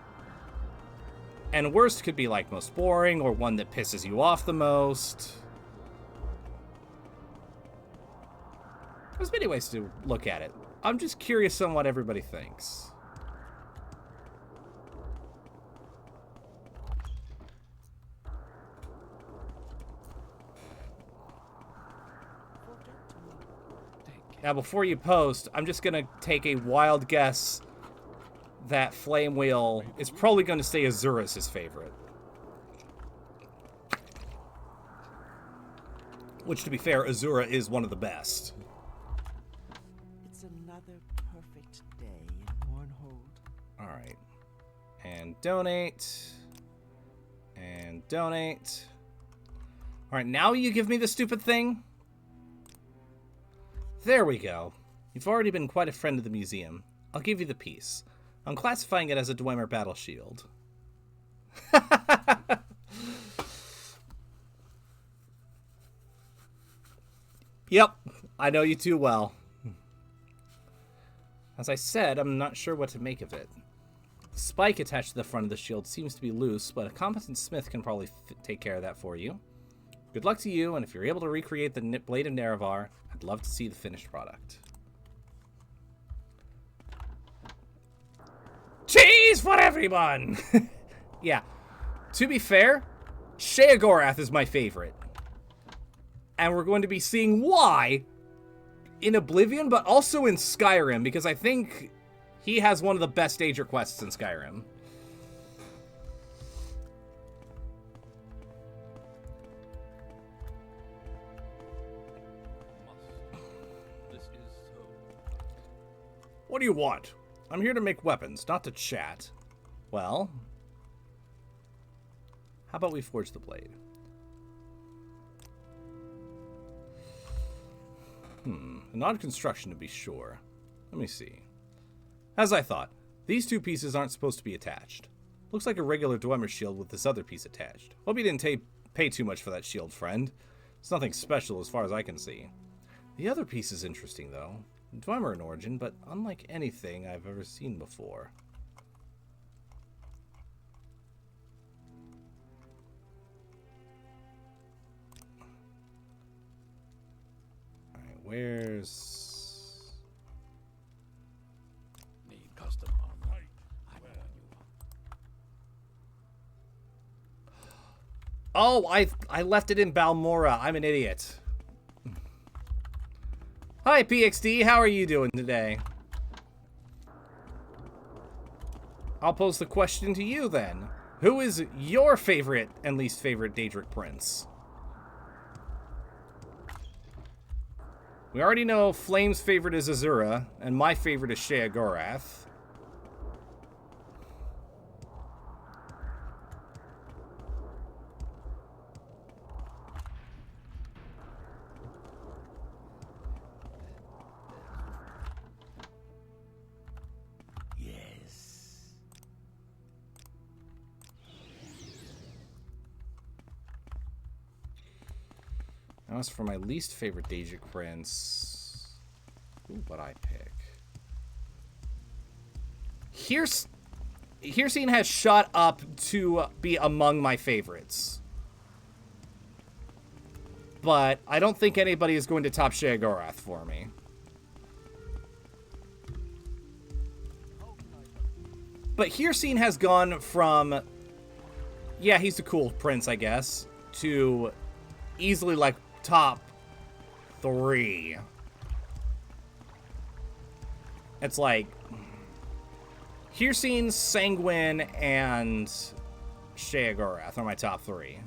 And worst could be like most boring or one that pisses you off the most. There's many ways to look at it. I'm just curious on what everybody thinks. Now, before you post, I'm just going to take a wild guess that Flame Wheel is probably going to say Azura's his favorite. Which, to be fair, Azura is one of the best. It's another perfect day in Mournhold. Alright. And donate. And donate. Alright, now you give me the stupid thing? There we go. You've already been quite a friend of the museum. I'll give you the piece. I'm classifying it as a Dwemer battle shield. Yep, I know you too well. As I said, I'm not sure what to make of it. The spike attached to the front of the shield seems to be loose, but a competent smith can probably take care of that for you. Good luck to you, and if you're able to recreate the Blade of Nerevar, I'd love to see the finished product. Cheese for everyone! Yeah. To be fair, Sheogorath is my favorite. And we're going to be seeing why in Oblivion, but also in Skyrim, because I think he has one of the best Daedric quests in Skyrim. What do you want? I'm here to make weapons, not to chat. Well, how about we forge the blade? An odd construction to be sure. Let me see. As I thought, these two pieces aren't supposed to be attached. Looks like a regular Dwemer shield with this other piece attached. Hope you didn't pay too much for that shield, friend. It's nothing special as far as I can see. The other piece is interesting, though. Dwemer in origin, but unlike anything I've ever seen before. Alright, where's... Need custom armor. I know what you want. Oh, I left it in Balmora. I'm an idiot. Hi, PXD. How are you doing today? I'll pose the question to you, then. Who is your favorite and least favorite Daedric Prince? We already know Flame's favorite is Azura, and my favorite is Sheogorath. As for my least favorite Daedric Prince, who would I pick? Hircine has shot up to be among my favorites. But I don't think anybody is going to top Sheogorath for me. But Hircine has gone from, yeah, he's a cool prince, I guess, to easily, like, top 3. It's like, Hircine, Sanguine, and Sheogorath are my top 3.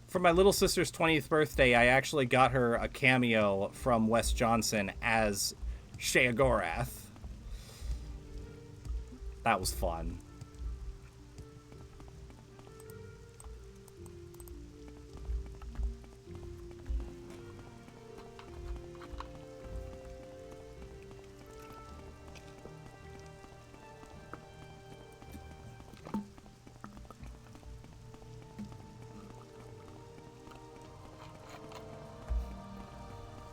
For my little sister's 20th birthday, I actually got her a cameo from Wes Johnson as Sheogorath. That was fun.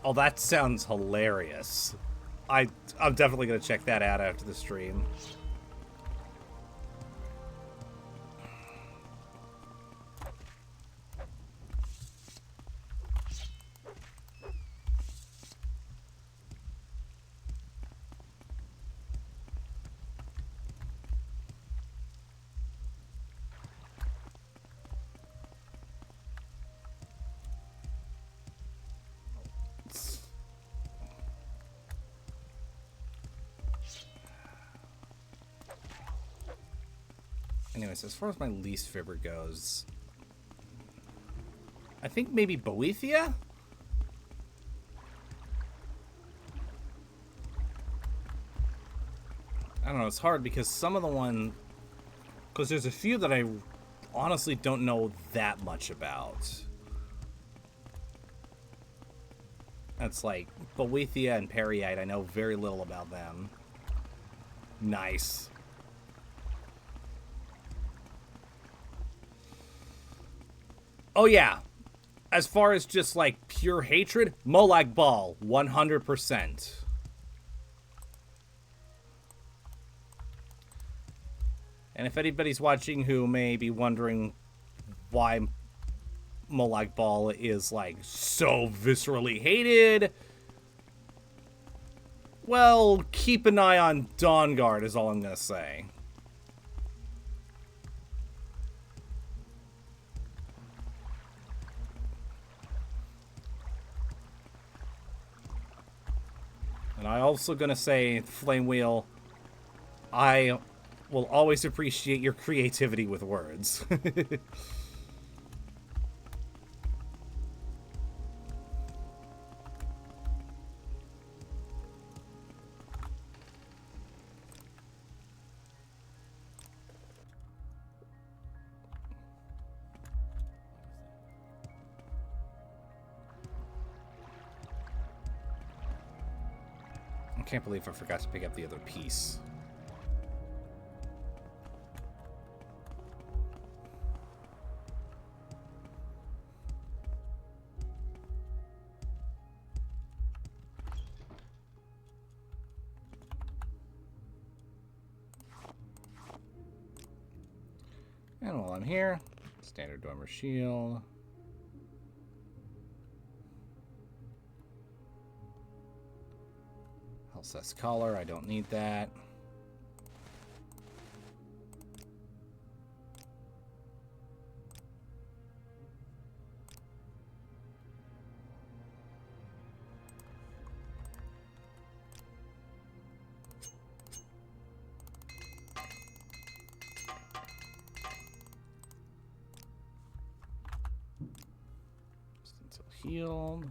Oh, that sounds hilarious. I'm definitely going to check that out after the stream. Anyways, as far as my least favorite goes, I think maybe Boethia? I don't know, it's hard because some of the one... Because there's a few that I honestly don't know that much about. That's like Boethia and Periite, I know very little about them. Nice. Oh yeah, as far as just like pure hatred, Molag Bal, 100%. And if anybody's watching who may be wondering why Molag Bal is like so viscerally hated, well, keep an eye on Dawnguard is all I'm gonna say. And I'm also going to say, Flame Wheel, I will always appreciate your creativity with words. I can't believe I forgot to pick up the other piece. And while I'm here, standard Dwemer Shield. Alcest Collar, I don't need that. Just until healed.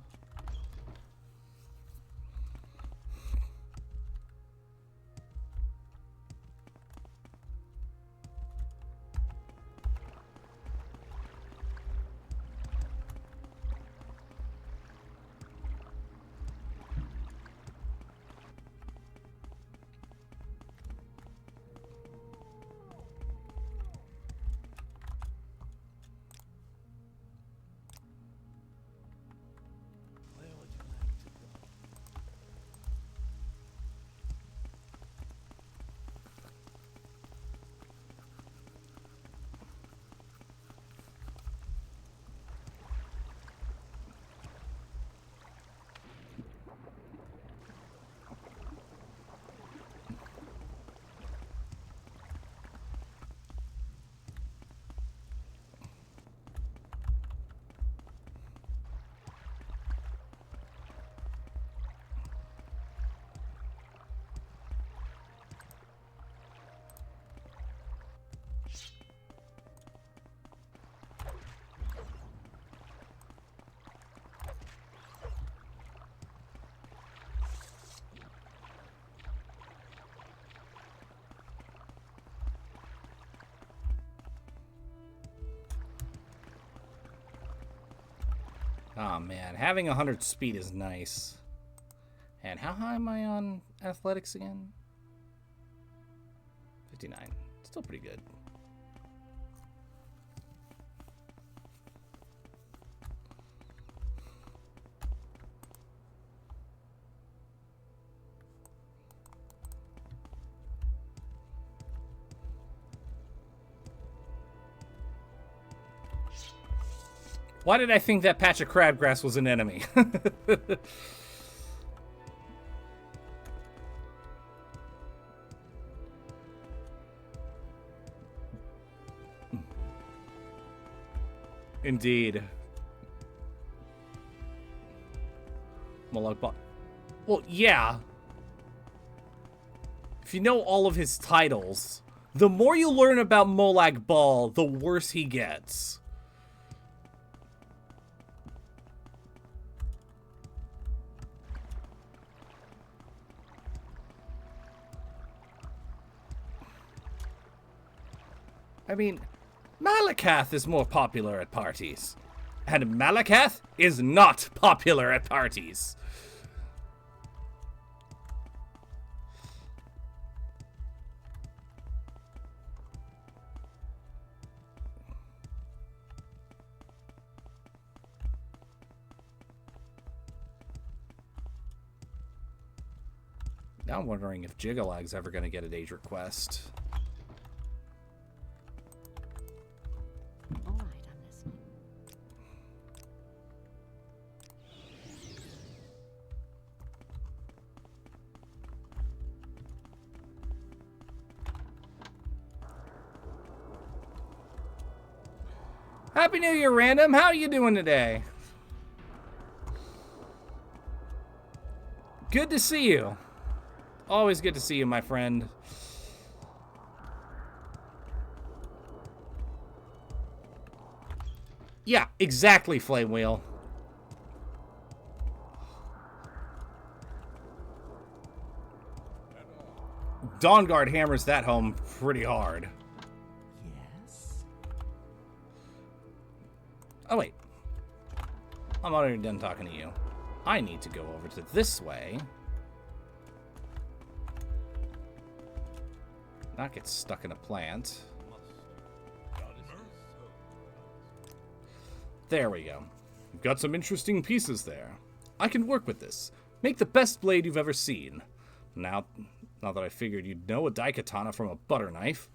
Oh man, having 100 speed is nice. And how high am I on athletics again? 59. Still pretty good. Why did I think that patch of crabgrass was an enemy? Indeed. Molag Bal. Well, yeah. If you know all of his titles, the more you learn about Molag Bal, the worse he gets. I mean, Malakath is more popular at parties. And Malakath is not popular at parties. Now I'm wondering if Jigalag's ever going to get an age request. All right, I'm listening. Happy New Year, Random. How are you doing today? Good to see you. Always good to see you, my friend. Yeah, exactly, Flame Wheel. Dawnguard hammers that home pretty hard. Yes? Oh, wait. I'm already done talking to you. I need to go over to this way. Not get stuck in a plant. There we go. You've got some interesting pieces there. I can work with this. Make the best blade you've ever seen. Now that I figured you'd know a daikatana from a butter knife,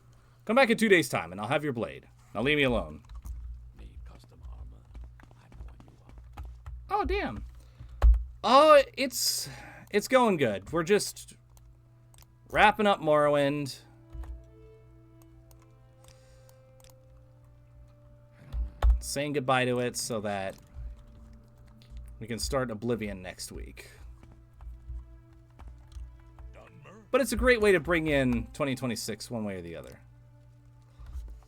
come back in 2 days' time and I'll have your blade. Now leave me alone. Need custom armor. I know what you are. Oh, damn. Oh, it's going good. We're just wrapping up Morrowind. Saying goodbye to it so that we can start Oblivion next week. But it's a great way to bring in 2026 one way or the other.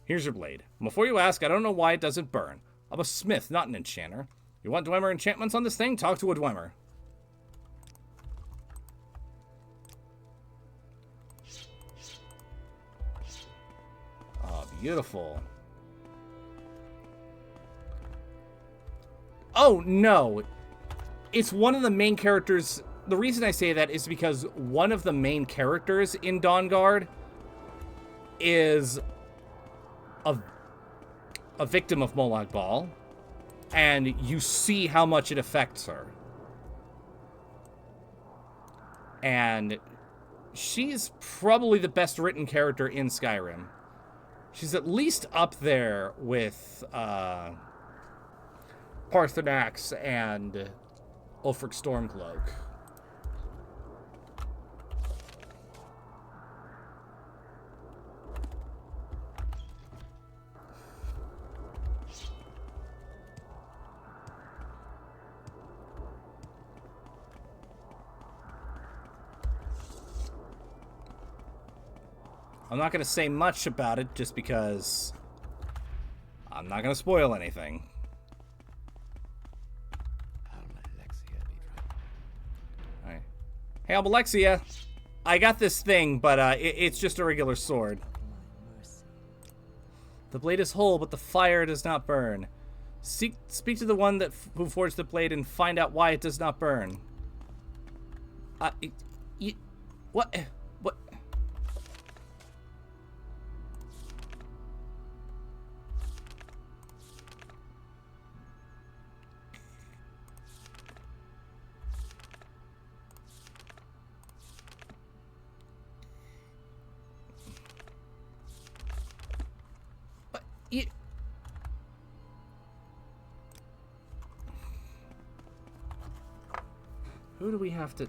Here's your blade. Before you ask, I don't know why it doesn't burn. I'm a smith, not an enchanter. You want Dwemer enchantments on this thing? Talk to a Dwemer. Oh, beautiful. Oh, no. It's one of the main characters. The reason I say that is because one of the main characters in Dawnguard is a victim of Molag Bal, and you see how much it affects her. And she's probably the best written character in Skyrim. She's at least up there with Paarthurnax and Ulfric Stormcloak. I'm not going to say much about it just because I'm not going to spoil anything. Alright. Hey, Alexia. I got this thing, but it's just a regular sword. My mercy. The blade is whole, but the fire does not burn. Speak to the one who forged the blade and find out why it does not burn. What? What? Who do we have to...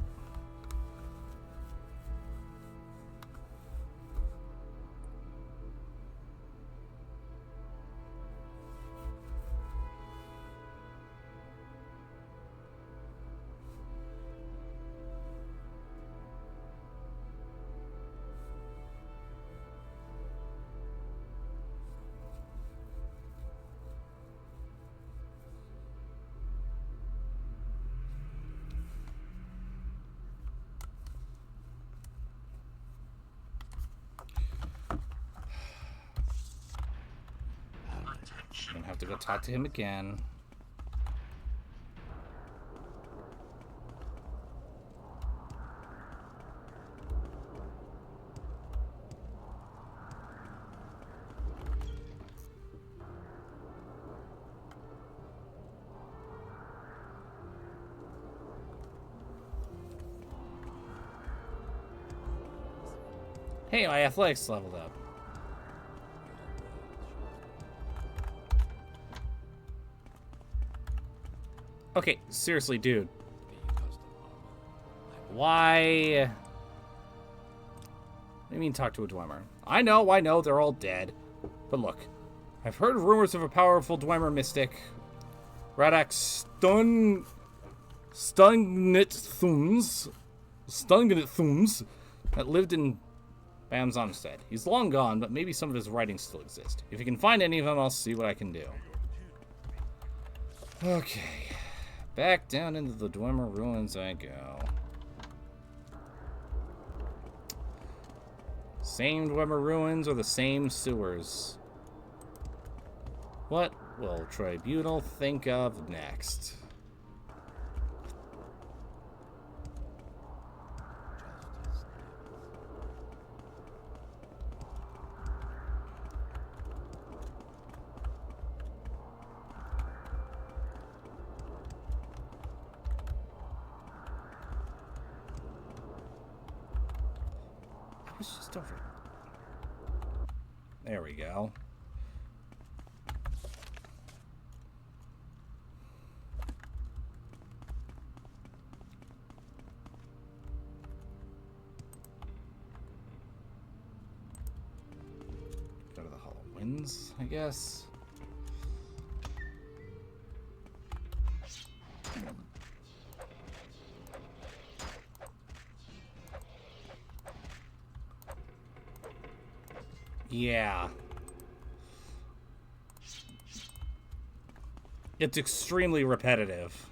I'm gonna have to go talk to him again. Hey, my athletics leveled up. Okay, seriously, dude. Why? What do you mean talk to a Dwemer? I know, they're all dead. But look, I've heard rumors of a powerful Dwemer mystic, Radak Stungnithuns, that lived in Bamsonstead. He's long gone, but maybe some of his writings still exist. If you can find any of them, I'll see what I can do. Okay. Back down into the Dwemer ruins I go. Same Dwemer ruins or the same sewers? What will Tribunal think of next? It's just over. There we go. Go to the Hollow Winds, I guess. Yeah. It's extremely repetitive.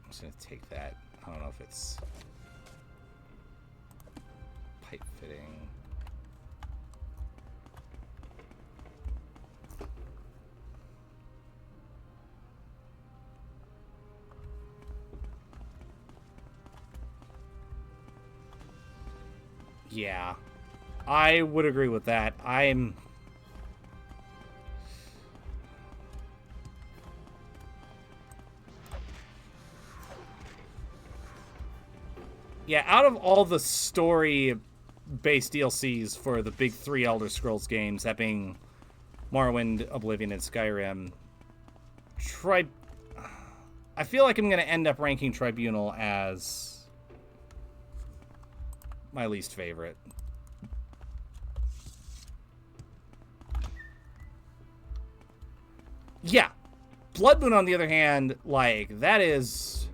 I'm just gonna take that. I don't know if it's pipe fitting. Yeah, I would agree with that. Yeah, out of all the story-based DLCs for the big three Elder Scrolls games, that being Morrowind, Oblivion, and Skyrim, I feel like I'm going to end up ranking Tribunal as my least favorite. Yeah. Blood Moon, on the other hand, like, that is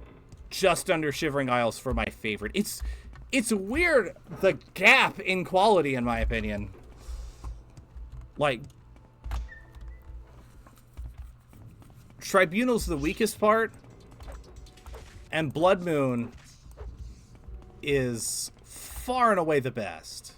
just under Shivering Isles for my favorite. It's weird, the gap in quality, in my opinion. Like, Tribunal's the weakest part. And Blood Moon is far and away the best.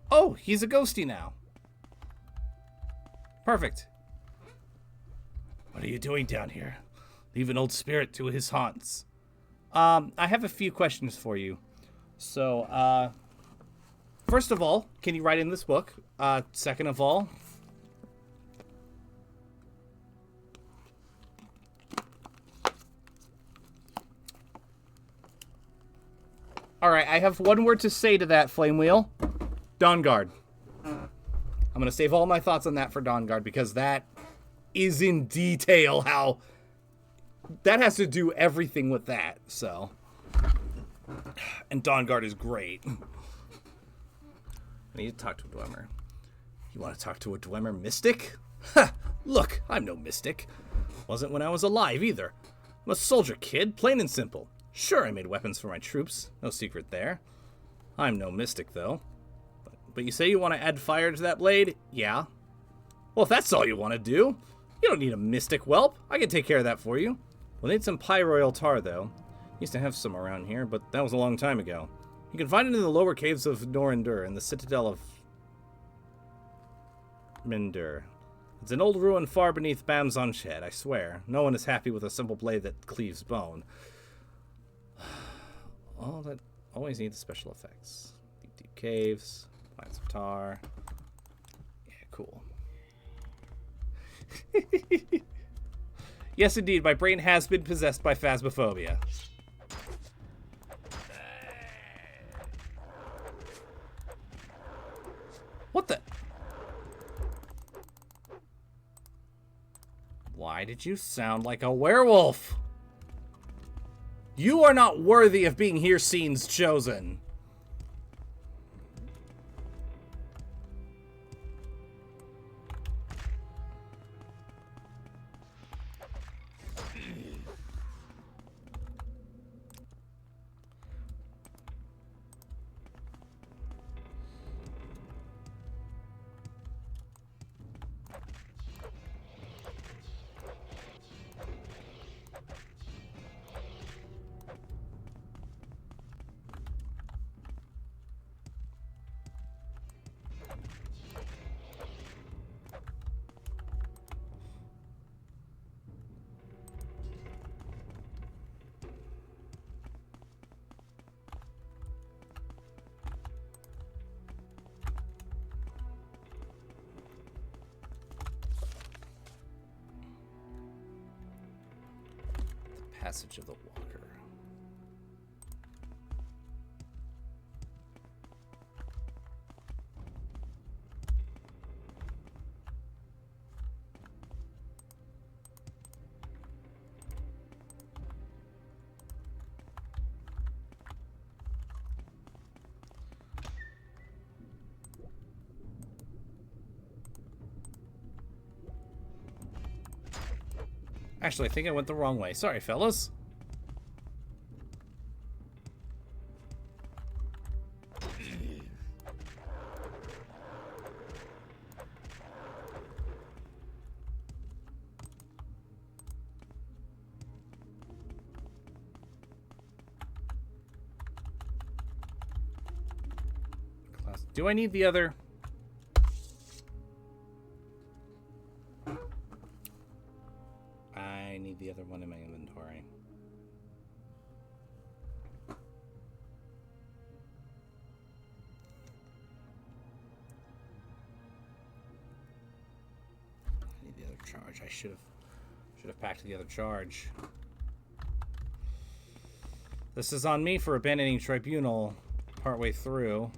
Oh, he's a ghosty now. Perfect. What are you doing down here? Leave an old spirit to his haunts. I have a few questions for you. So, first of all, can you write in this book? Second of all, alright, I have one word to say to that, Flame Wheel. Dawnguard. I'm going to save all my thoughts on that for Dawnguard because that is in detail how... That has to do everything with that, so... And Dawnguard is great. I need to talk to a Dwemer. You want to talk to a Dwemer mystic? Ha! Look, I'm no mystic. Wasn't when I was alive, either. I'm a soldier kid, plain and simple. Sure, I made weapons for my troops. No secret there. I'm no mystic, though. But you say you want to add fire to that blade? Yeah. Well, if that's all you want to do, you don't need a mystic whelp. I can take care of that for you. We'll need some pyroil tar, though. Used to have some around here, but that was a long time ago. You can find it in the lower caves of Norindur in the citadel of Mindur. It's an old ruin far beneath Bamzon Shed, I swear. No one is happy with a simple blade that cleaves bone. All that always needs special effects. Deep, deep caves. Find some tar. Yeah, cool. Yes, indeed, my brain has been possessed by phasmophobia. What the? Why did you sound like a werewolf? You are not worthy of being here scene's chosen. Passage of the Walker. Actually, I think I went the wrong way. Sorry, fellas. Do I need the other? I need the other one in my inventory. charge. I should have packed the other charge. This is on me for abandoning Tribunal partway through.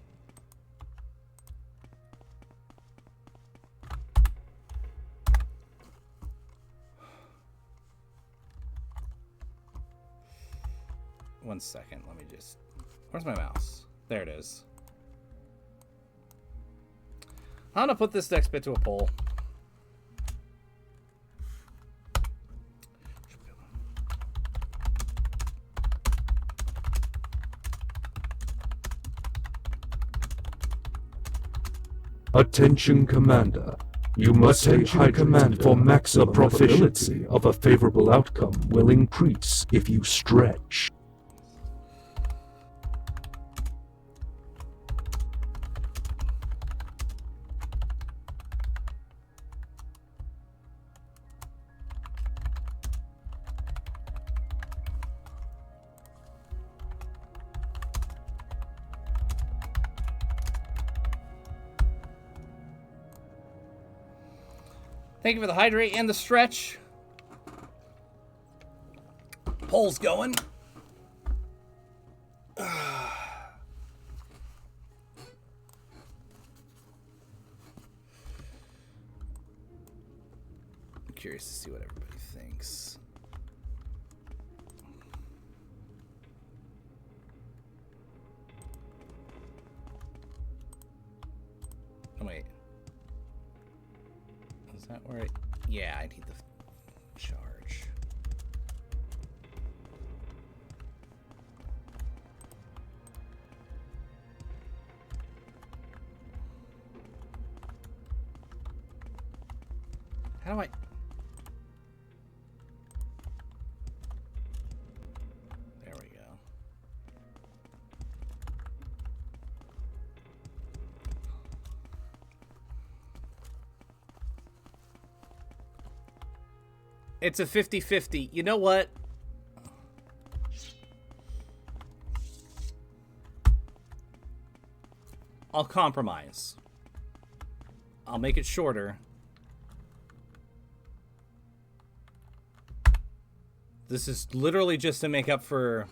One second, let me just... Where's my mouse? There it is. I'm gonna put this next bit to a poll. Attention, Commander. You must stay hydrated for maximum. The probability of a favorable outcome will increase if you stretch. Thank you for the hydrate and the stretch. Poll's going. I'm curious to see what everybody thinks. Oh, wait. Is that where it... Yeah, I need the charge. How do I... There we go. It's a 50-50. You know what? I'll compromise. I'll make it shorter. This is literally just to make up for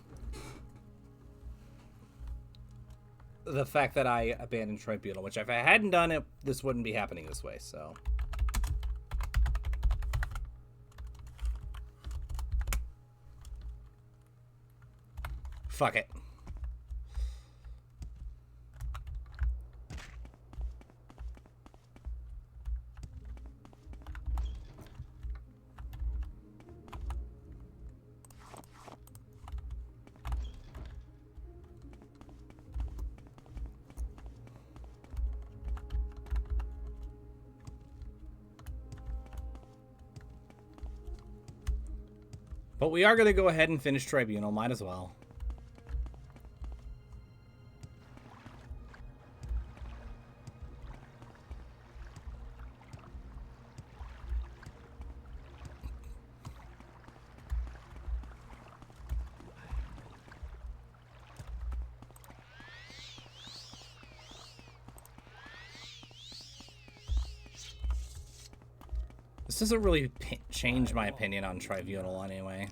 the fact that I abandoned Tribunal, which if I hadn't done it, this wouldn't be happening this way, so... Fuck it. But we are going to go ahead and finish Tribunal. Might as well. This doesn't really change my opinion on Tribunal anyway,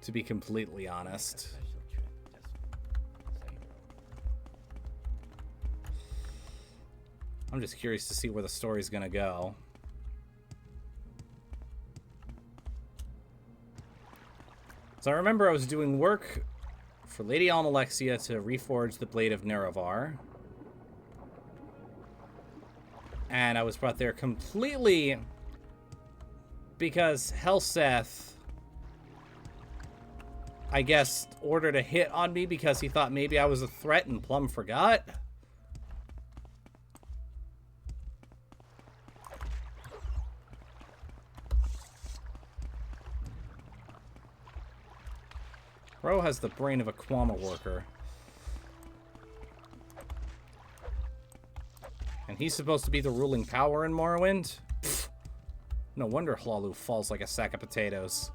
to be completely honest. I'm just curious to see where the story's gonna go. So I remember I was doing work for Lady Almalexia to reforge the Blade of Nerevar. And I was brought there completely... because Helseth, I guess, ordered a hit on me because he thought maybe I was a threat and Plum forgot. Bro has the brain of a Kwama worker. And he's supposed to be the ruling power in Morrowind? Pfft. No wonder Hlalu falls like a sack of potatoes.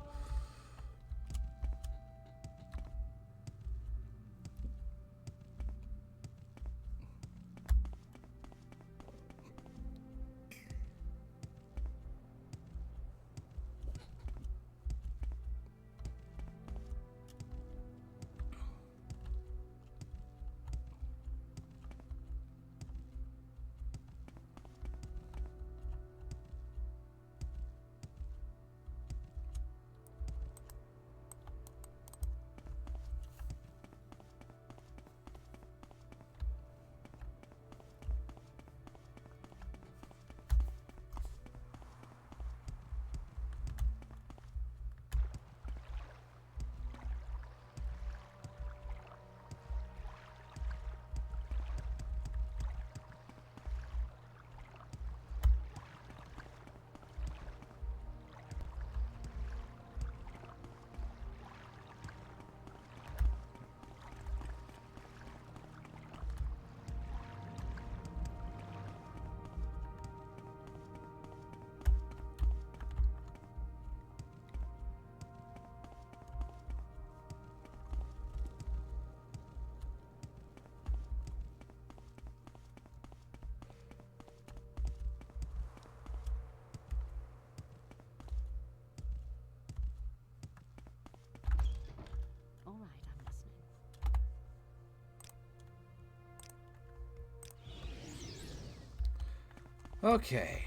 Okay.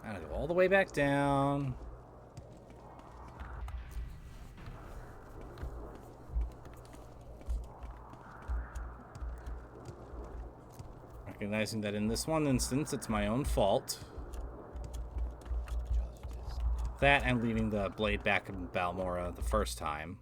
I'm gonna go all the way back down. Recognizing that in this one instance, it's my own fault. That and leaving the blade back in Balmora the first time.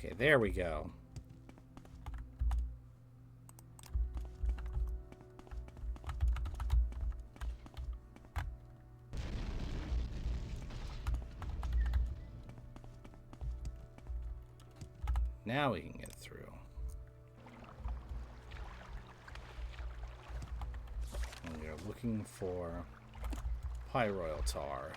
Okay, there we go. Now we can get through. And we are looking for Pyroil Tar.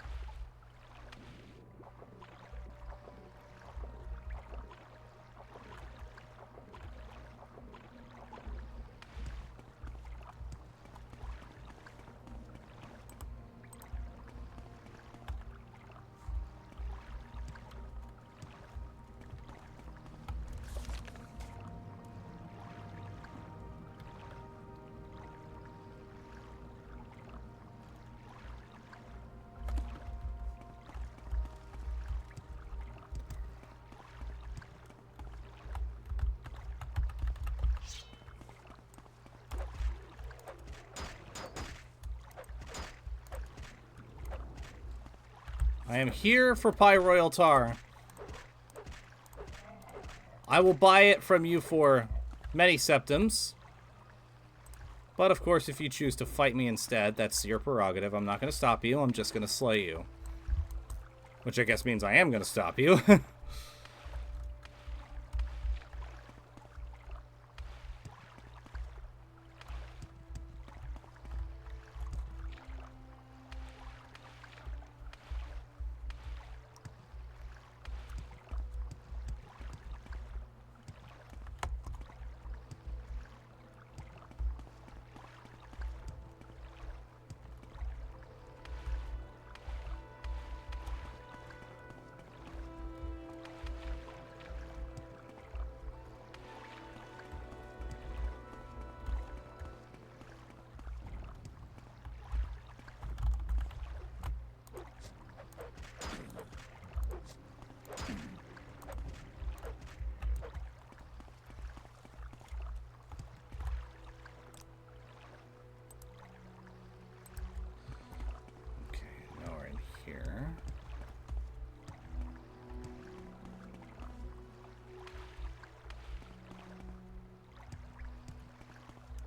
I am here for Pyroil Tar. I will buy it from you for many septims. But of course, if you choose to fight me instead, that's your prerogative. I'm not going to stop you. I'm just going to slay you. Which I guess means I am going to stop you.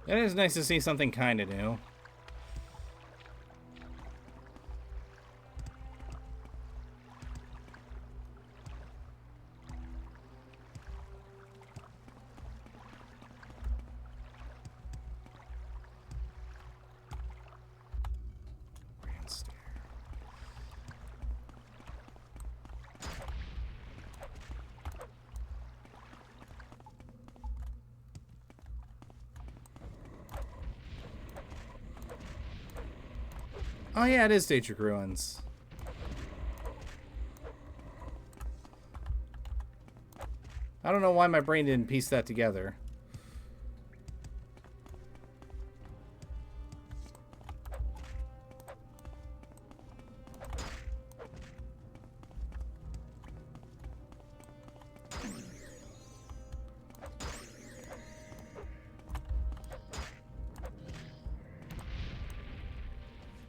It is nice to see something kind of new. Oh yeah, it is Daedric Ruins. I don't know why my brain didn't piece that together.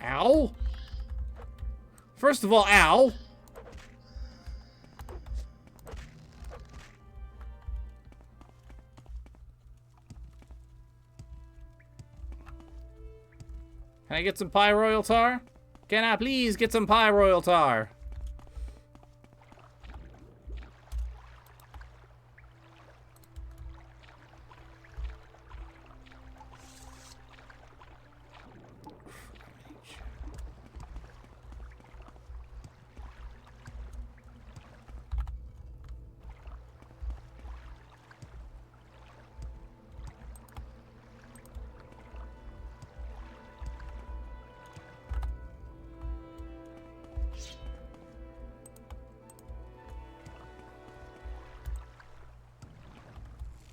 Ow! First of all, ow! Can I get some pie royal tar? Can I please get some pie royal tar?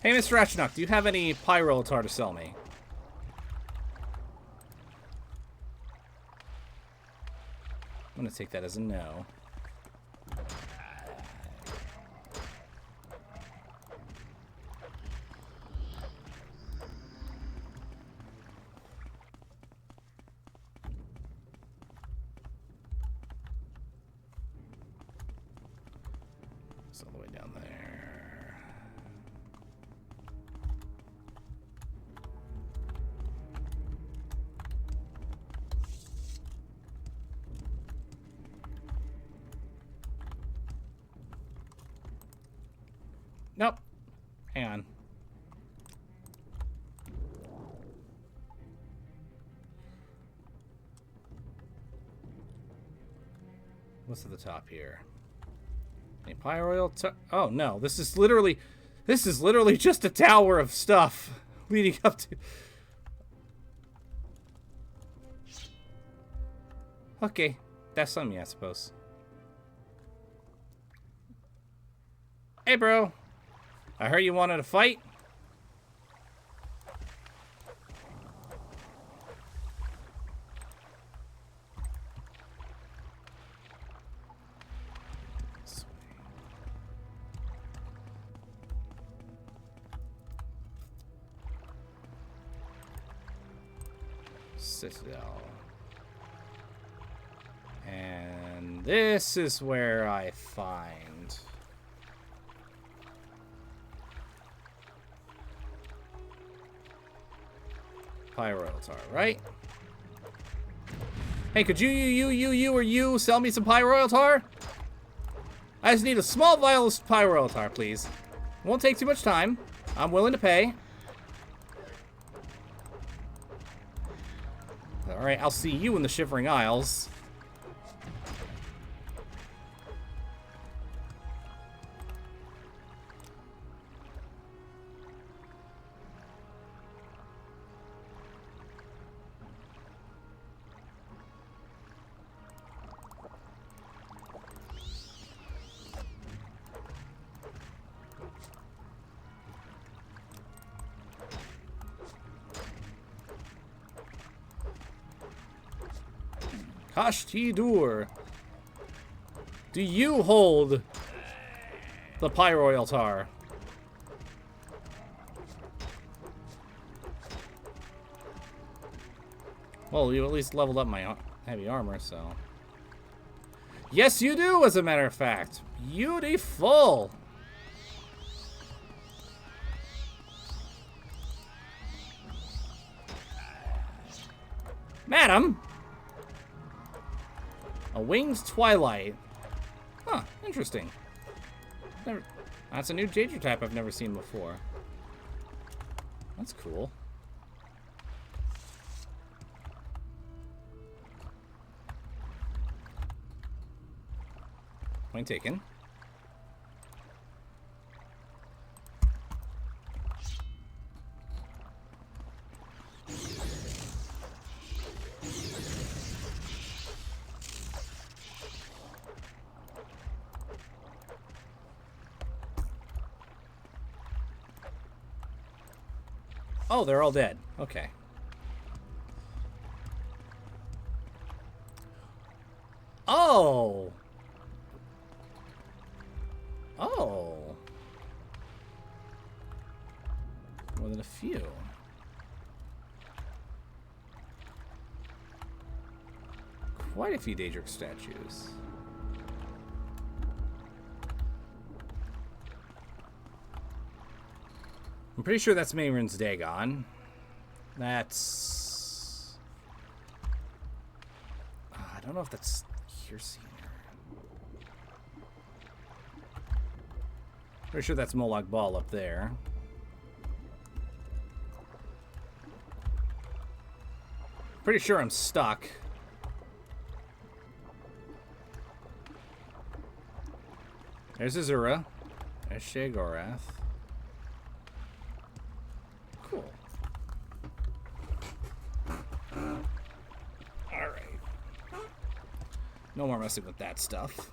Hey, Mr. Ratchnuk, do you have any pie royal tar to sell me? I'm gonna take that as a no. It's all the way down there. Nope. Hang on. What's at the top here? Any pie royal? Oh no! This is literally just a tower of stuff leading up to. Okay, that's on me, I suppose. Hey, bro. I heard you wanted to fight. Citadel. And this is where I find pie royal tar, right? Hey, could you sell me some pie royal tar? I just need a small vial of pie royal tar, please. Won't take too much time. I'm willing to pay. Alright, I'll see you in the Shivering Isles. Kashti-dur. Do you hold the pie royal tar? Well, you at least leveled up my heavy armor, so. Yes, you do, as a matter of fact. Beautiful. Madam. A winged twilight. Huh, interesting. That's a new Daedra type I've never seen before. That's cool. Point taken. Oh, they're all dead. Okay. Oh! Oh! More than a few. Quite a few Daedric statues. I'm pretty sure that's Mayron's Dagon. That's... I don't know if that's Hircine. Pretty sure that's Molag Bal up there. Pretty sure I'm stuck. There's Azura. There's Sheogorath. Cool. Alright. No more messing with that stuff.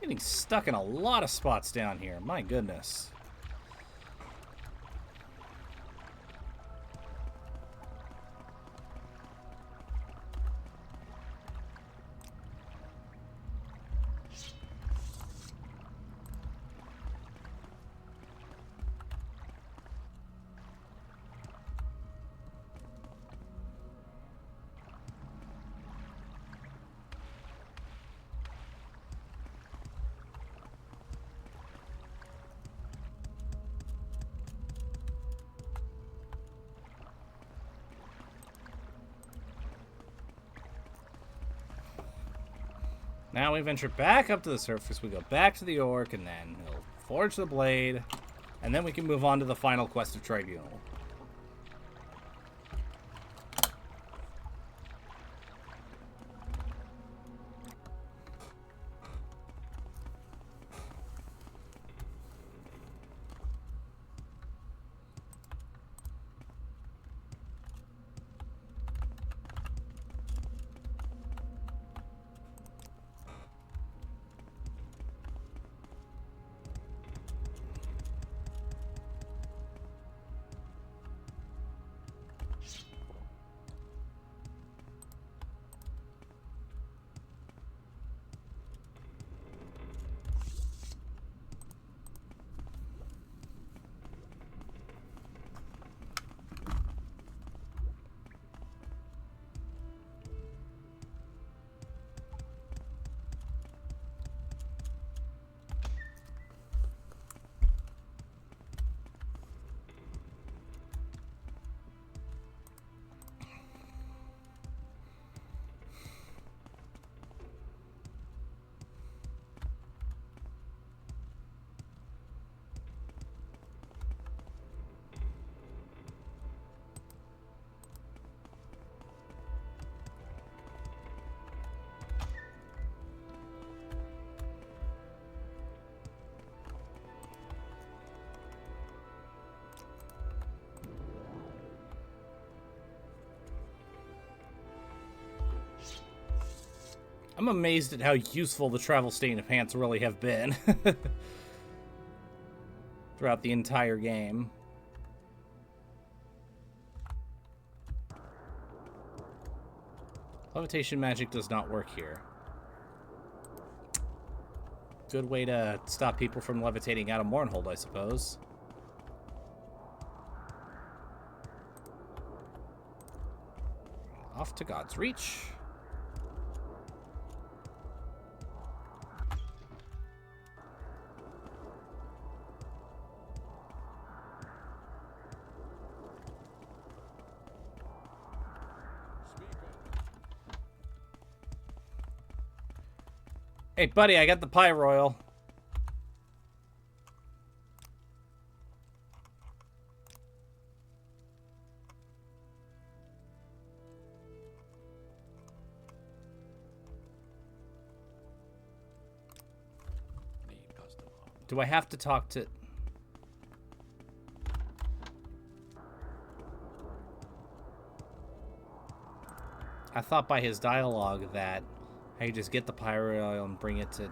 Getting stuck in a lot of spots down here. My goodness. Now we venture back up to the surface, we go back to the Orc, and then we'll forge the blade, and then we can move on to the final quest of Tribunal. I'm amazed at how useful the travel state pants really have been throughout the entire game. Levitation magic does not work here. Good way to stop people from levitating out of Mournhold, I suppose. Off to God's Reach. Hey, buddy, I got the pie royal. Need custom art. Do I have to talk to... I thought by his dialogue that I could just get the pyro oil and bring it to...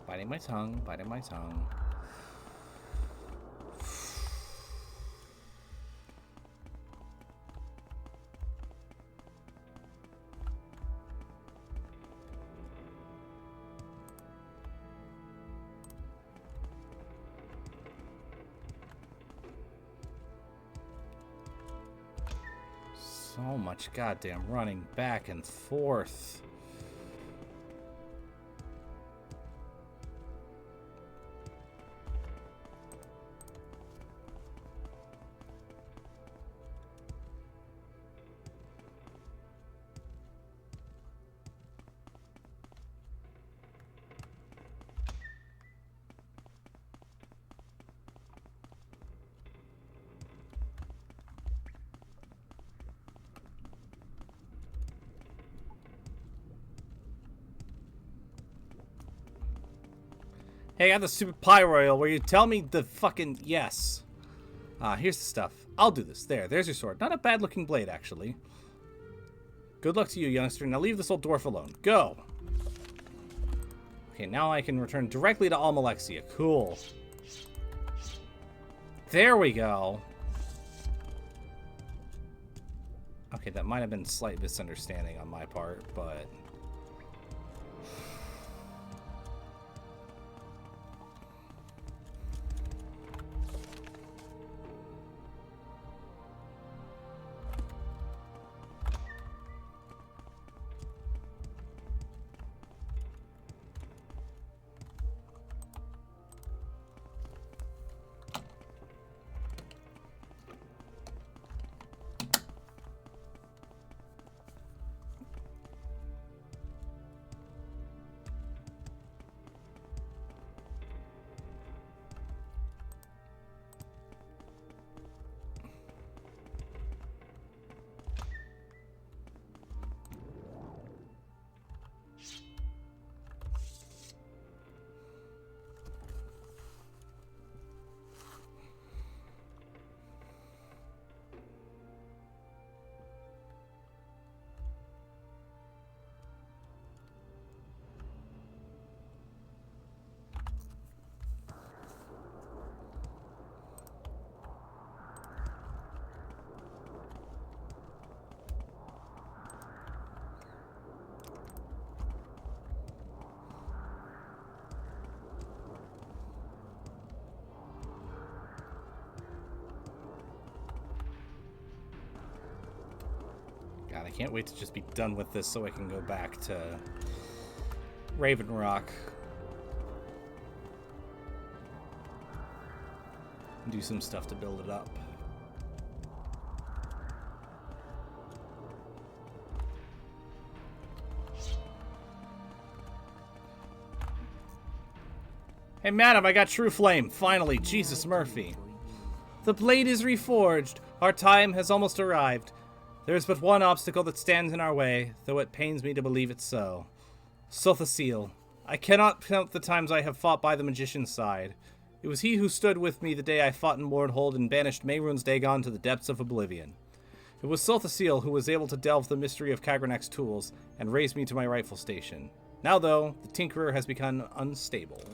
Biting my tongue, biting my tongue. So much goddamn running back and forth. Hey, I got the stupid pyro oil where you tell me the fucking... Yes. Here's the stuff. I'll do this. There's your sword. Not a bad looking blade, actually. Good luck to you, youngster. Now leave this old dwarf alone. Go! Okay, now I can return directly to Almalexia. Cool. There we go. Okay, that might have been a slight misunderstanding on my part, but... God, I can't wait to just be done with this so I can go back to Raven Rock. And do some stuff to build it up. Hey, madam, I got True Flame. Finally, Jesus Murphy. The blade is reforged. Our time has almost arrived. There is but one obstacle that stands in our way, though it pains me to believe it so. Sothasil. I cannot count the times I have fought by the magician's side. It was he who stood with me the day I fought in Mordhold and banished Mehrunes Dagon to the depths of oblivion. It was Sothasil who was able to delve the mystery of Kagranak's tools and raise me to my rightful station. Now, though, the Tinkerer has become unstable.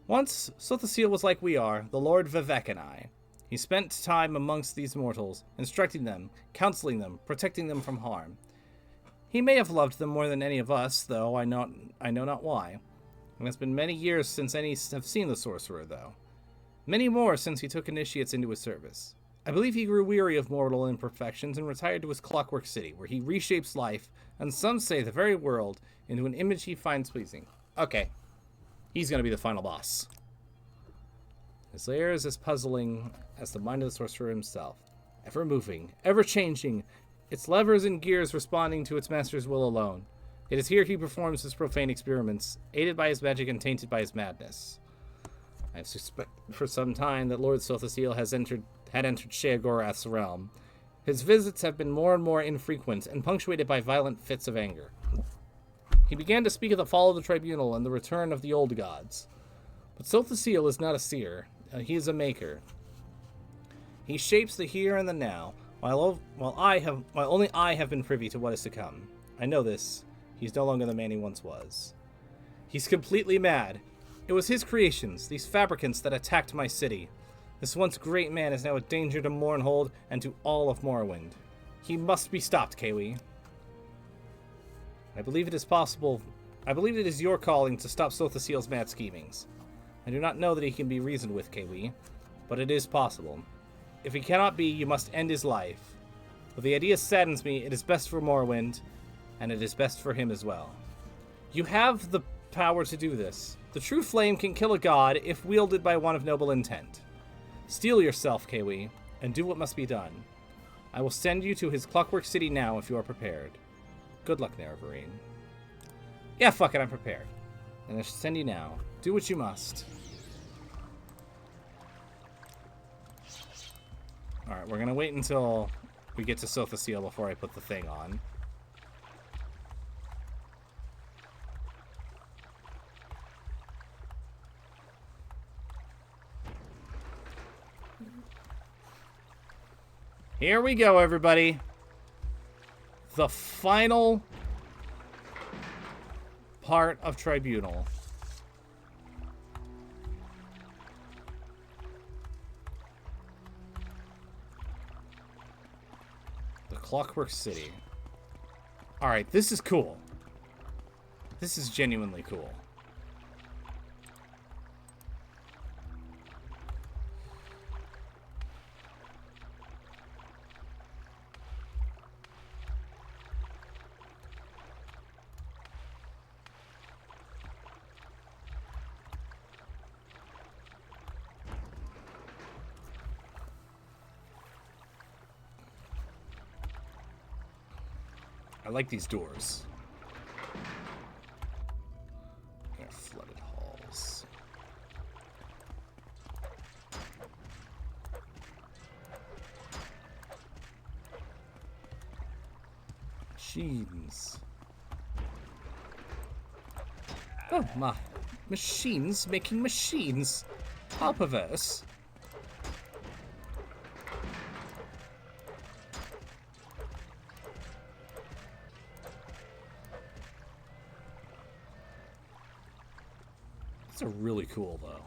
Once, Sothasil was like we are, the Lord Vivek and I. He spent time amongst these mortals, instructing them, counseling them, protecting them from harm. He may have loved them more than any of us, though I know not why. It has been many years since any have seen the sorcerer, though. Many more since he took initiates into his service. I believe he grew weary of mortal imperfections and retired to his clockwork city, where he reshapes life, and some say the very world, into an image he finds pleasing. Okay. He's going to be the final boss. His lair is as puzzling as the mind of the sorcerer himself. Ever moving, ever changing, its levers and gears responding to its master's will alone. It is here he performs his profane experiments, aided by his magic and tainted by his madness. I have suspected for some time that Lord Sothasil had entered Sheogorath's realm. His visits have been more and more infrequent and punctuated by violent fits of anger. He began to speak of the fall of the tribunal and the return of the old gods. But Sothasil is not a seer. He is a maker. He shapes the here and the now, while only I have been privy to what is to come. I know this. He's no longer the man he once was. He's completely mad. It was his creations, these fabricants, that attacked my city. This once great man is now a danger to Mournhold and to all of Morrowind. He must be stopped, Kawi. I believe it is your calling to stop Sothasil's mad schemings. I do not know that he can be reasoned with, Kawi, but it is possible. If he cannot be, you must end his life. Though the idea saddens me, it is best for Morrowind, and it is best for him as well. You have the power to do this. The true flame can kill a god if wielded by one of noble intent. Steel yourself, Kawi, and do what must be done. I will send you to his Clockwork City now if you are prepared. Good luck, Nerevarine. Yeah, fuck it, I'm prepared. And I shall send you now. Do what you must. Alright, we're gonna wait until we get to Sothasil before I put the thing on. Here we go, everybody. The final part of Tribunal. The Clockwork City. Alright, this is cool. This is genuinely cool. I like these doors. They're flooded halls. Machines. Oh my. Machines making machines. How perverse. These are really cool, though.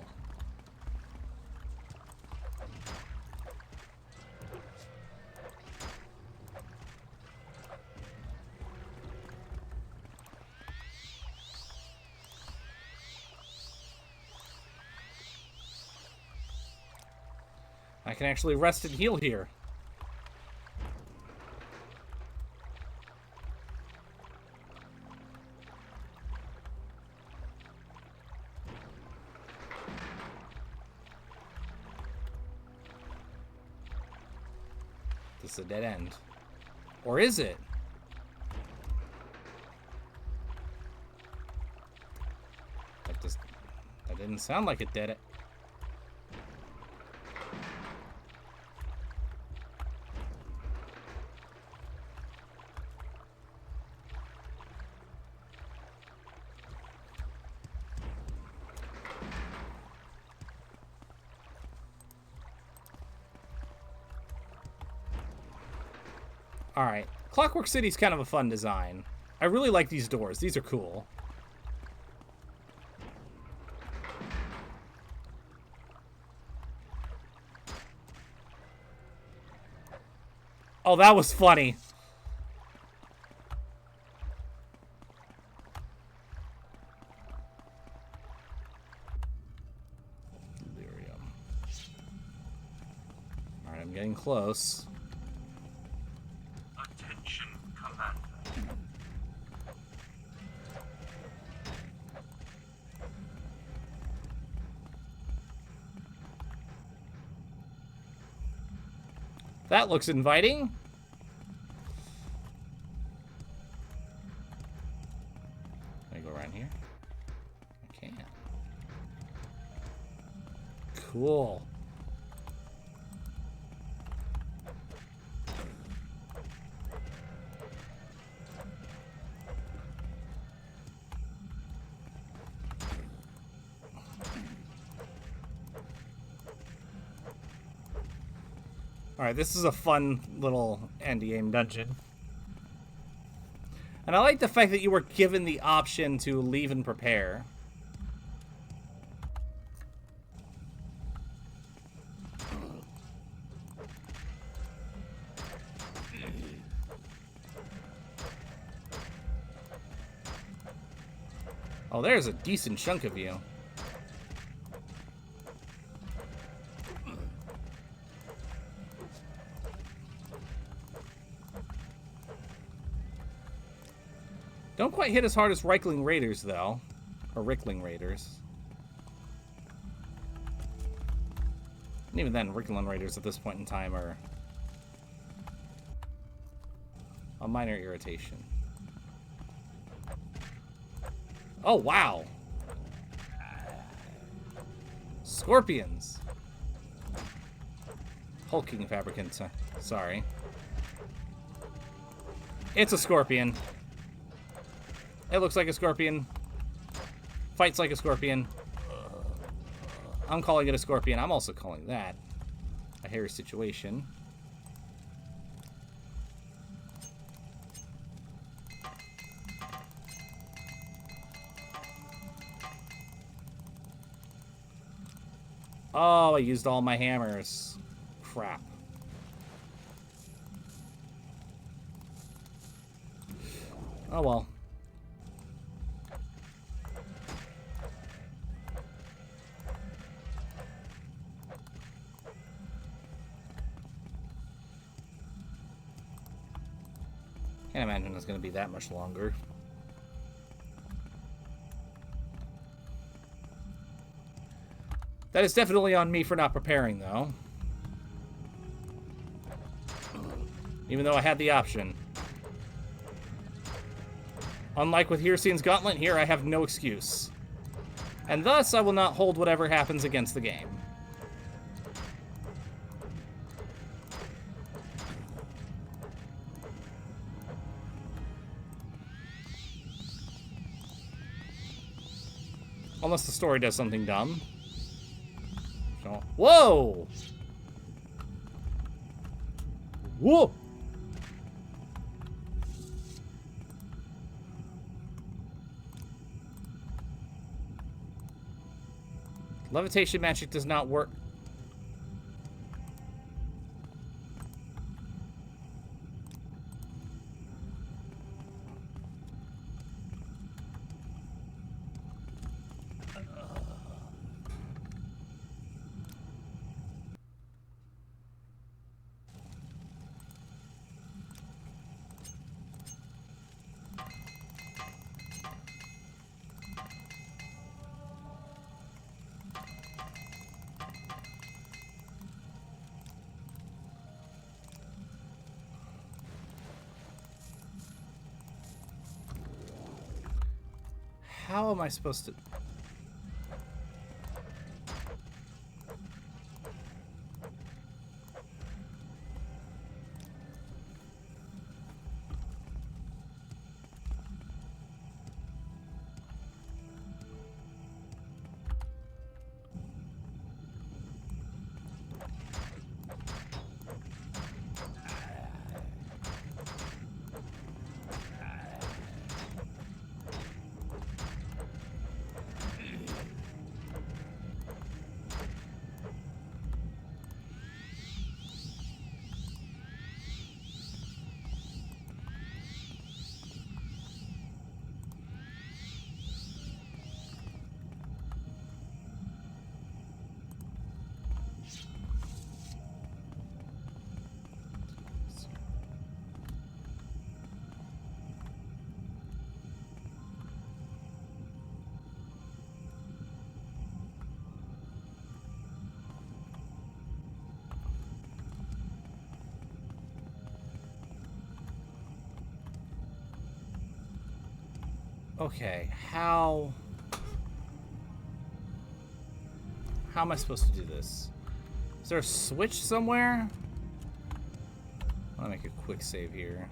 I can actually rest and heal here. This is a dead end. Or is it? That didn't sound like it did it. Alright, Clockwork City's kind of a fun design. I really like these doors. These are cool. Oh, that was funny. Delirium. Alright, I'm getting close. Attention, Commander. That looks inviting. Can I go around here? I can. Cool. Alright, this is a fun little endgame dungeon. And I like the fact that you were given the option to leave and prepare. Oh, there's a decent chunk of you. Don't quite hit as hard as Reichling Raiders, though. Or Rickling Raiders. And even then, Rickling Raiders at this point in time are a minor irritation. Oh, wow! Scorpions! Hulking Fabricant, sorry. It's a scorpion. It looks like a scorpion. Fights like a scorpion. I'm calling it a scorpion. I'm also calling that a hairy situation. Oh, I used all my hammers. Crap. Oh well. Can't imagine it's going to be that much longer. That is definitely on me for not preparing, though. Even though I had the option. Unlike with Hircine's Gauntlet, here I have no excuse. And thus, I will not hold whatever happens against the game. Unless the story does something dumb. So, whoa! Whoa! Levitation magic does not work. How am I supposed to... Okay, how am I supposed to do this? Is there a switch somewhere? I'll make a quick save here.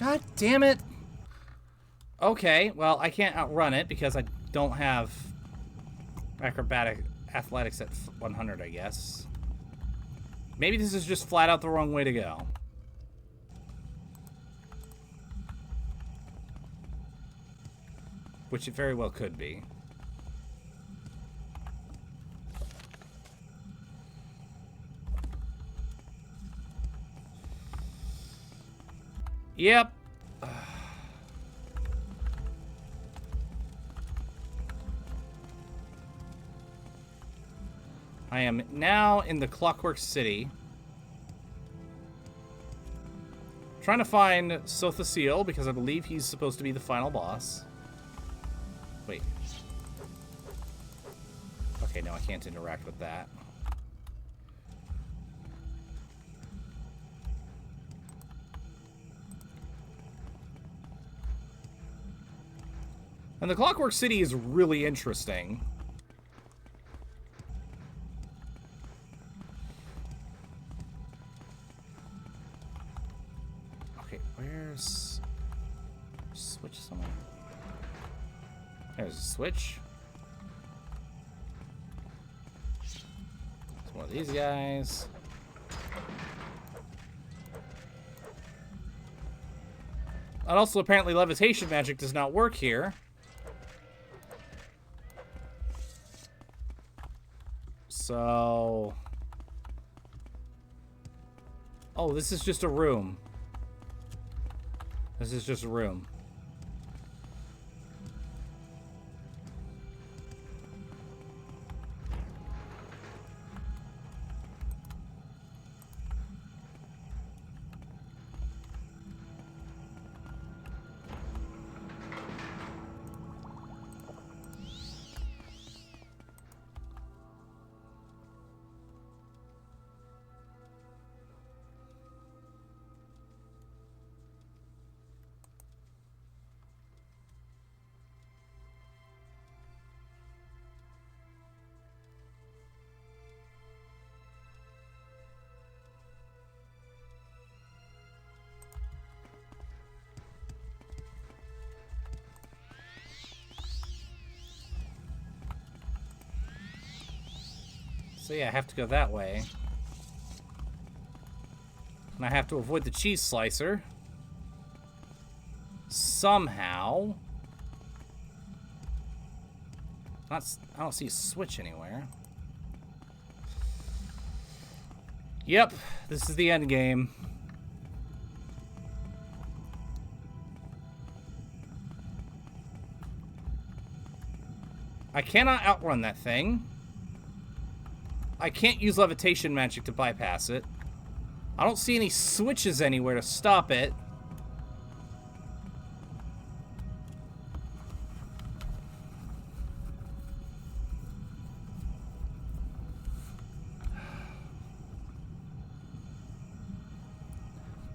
God damn it. Okay, well, I can't outrun it because I don't have acrobatic athletics at 100, I guess. Maybe this is just flat out the wrong way to go. Which it very well could be. Yep. I am now in the Clockwork City. Trying to find Sothasil because I believe he's supposed to be the final boss. Wait. Okay, no, I can't interact with that. And the Clockwork City is really interesting. Okay, where's... Switch somewhere? There's a switch. It's one of these guys. And also, apparently, levitation magic does not work here. So... Oh, this is just a room. This is just a room. So yeah, I have to go that way. And I have to avoid the cheese slicer. Somehow. I don't see a switch anywhere. Yep, this is the end game. I cannot outrun that thing. I can't use levitation magic to bypass it. I don't see any switches anywhere to stop it.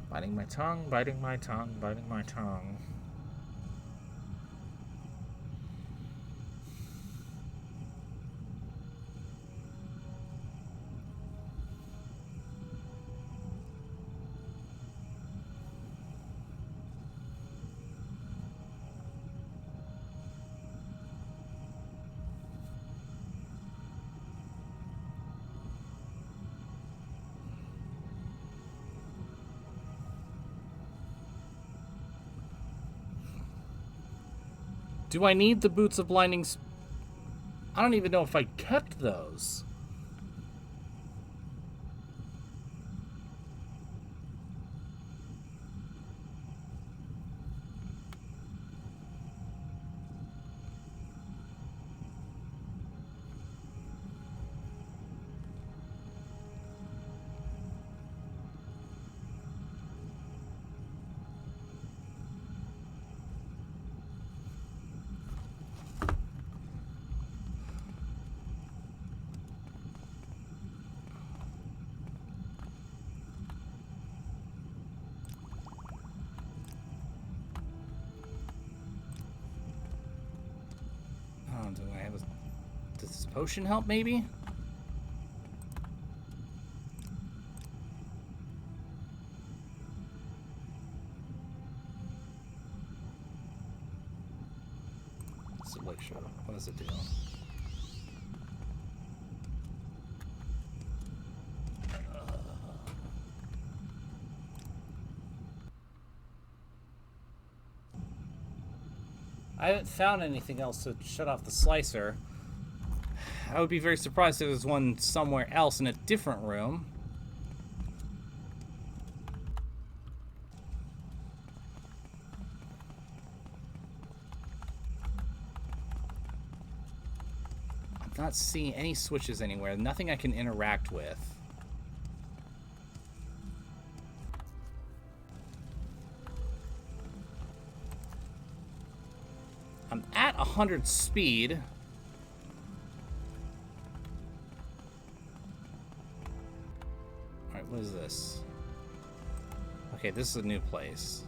Biting my tongue, biting my tongue, biting my tongue. Do I need the Boots of Blinding... I don't even know if I kept those. Do I have a... Does this potion help, maybe? I haven't found anything else to shut off the slicer. I would be very surprised if there's one somewhere else in a different room. I'm not seeing any switches anywhere. Nothing I can interact with. I'm at 100 speed. Alright, what is this? Okay, this is a new place.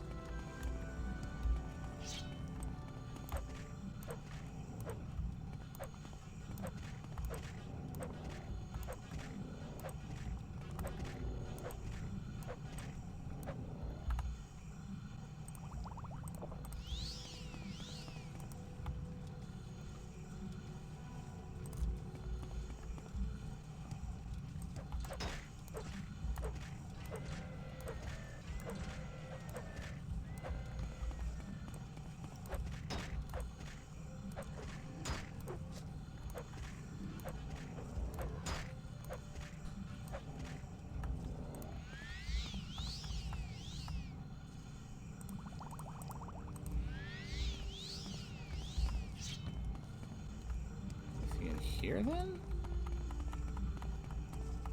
Here then?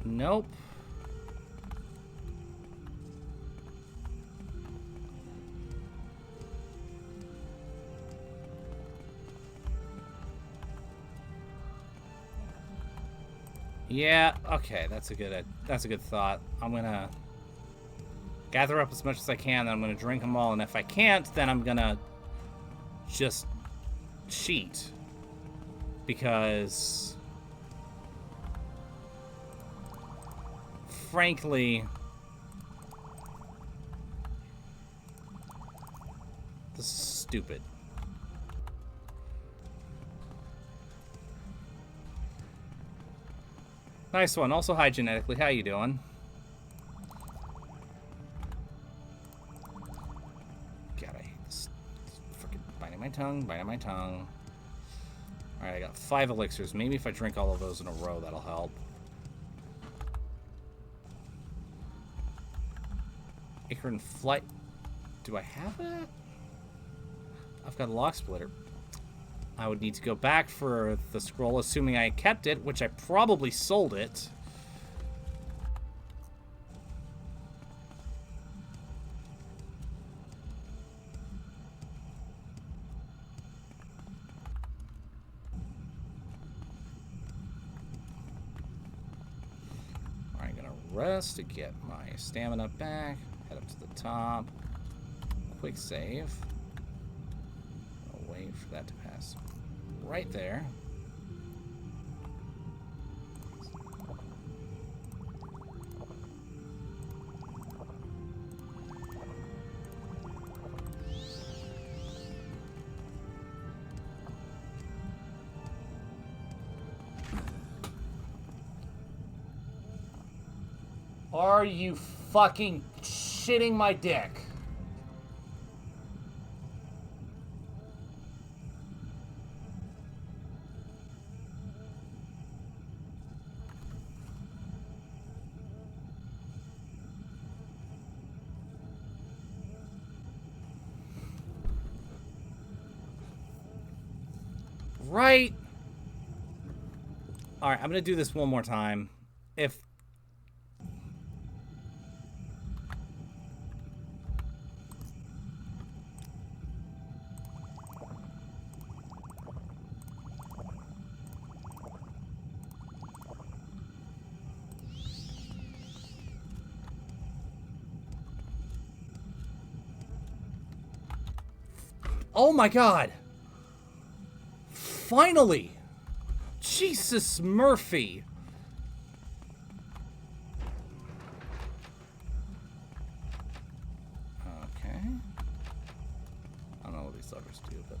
Nope. Yeah, okay, that's a good thought. I'm gonna gather up as much as I can, then I'm gonna drink them all, and if I can't, then I'm gonna just cheat. Because frankly, this is stupid. Nice one. Also, hi genetically. How you doing? God, I hate this. Freaking biting my tongue, biting my tongue. Alright, I got 5 elixirs. Maybe if I drink all of those in a row, that'll help. Acorn Flight. Do I have that? I've got a lock splitter. I would need to go back for the scroll, assuming I kept it, which I probably sold it. Alright, gonna rest to get my stamina back. Head up to the top. Quick save. I'll wait for that to pass right there. Are you fucking shitting my dick? Right? Alright, I'm gonna do this one more time. If... Oh my god! Finally! Jesus Murphy! Okay. I don't know what these others do, but...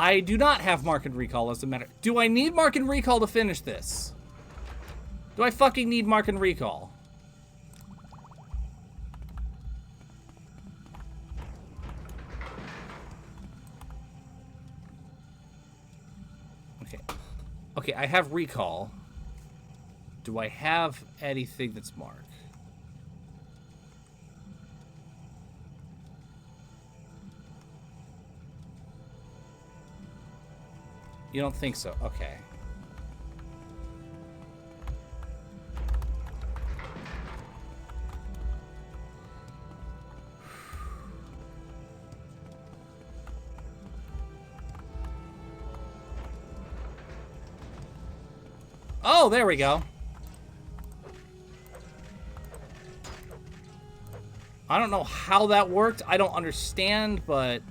I do not have Mark and Recall as a matter. Do I need Mark and Recall to finish this? Do I fucking need Mark and Recall? Okay. Okay, I have Recall. Do I have anything that's Mark? You don't think so? Okay. Oh, there we go. I don't know how that worked. I don't understand, but...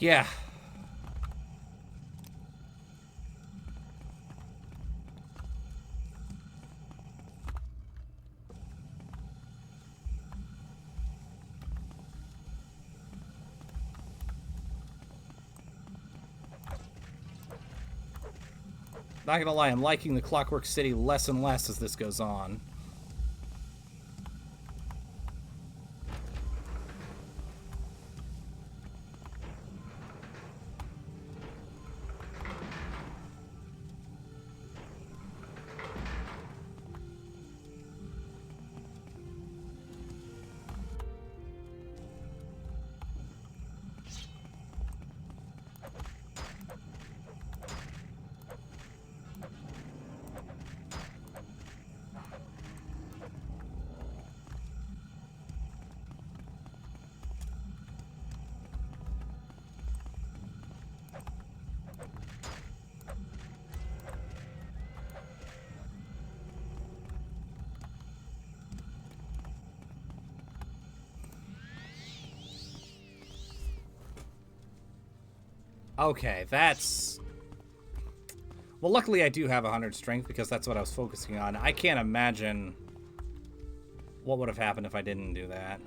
yeah. Not gonna lie, I'm liking the Clockwork City less and less as this goes on. Okay, that's... Well, luckily I do have 100 strength because that's what I was focusing on. I can't imagine what would have happened if I didn't do that.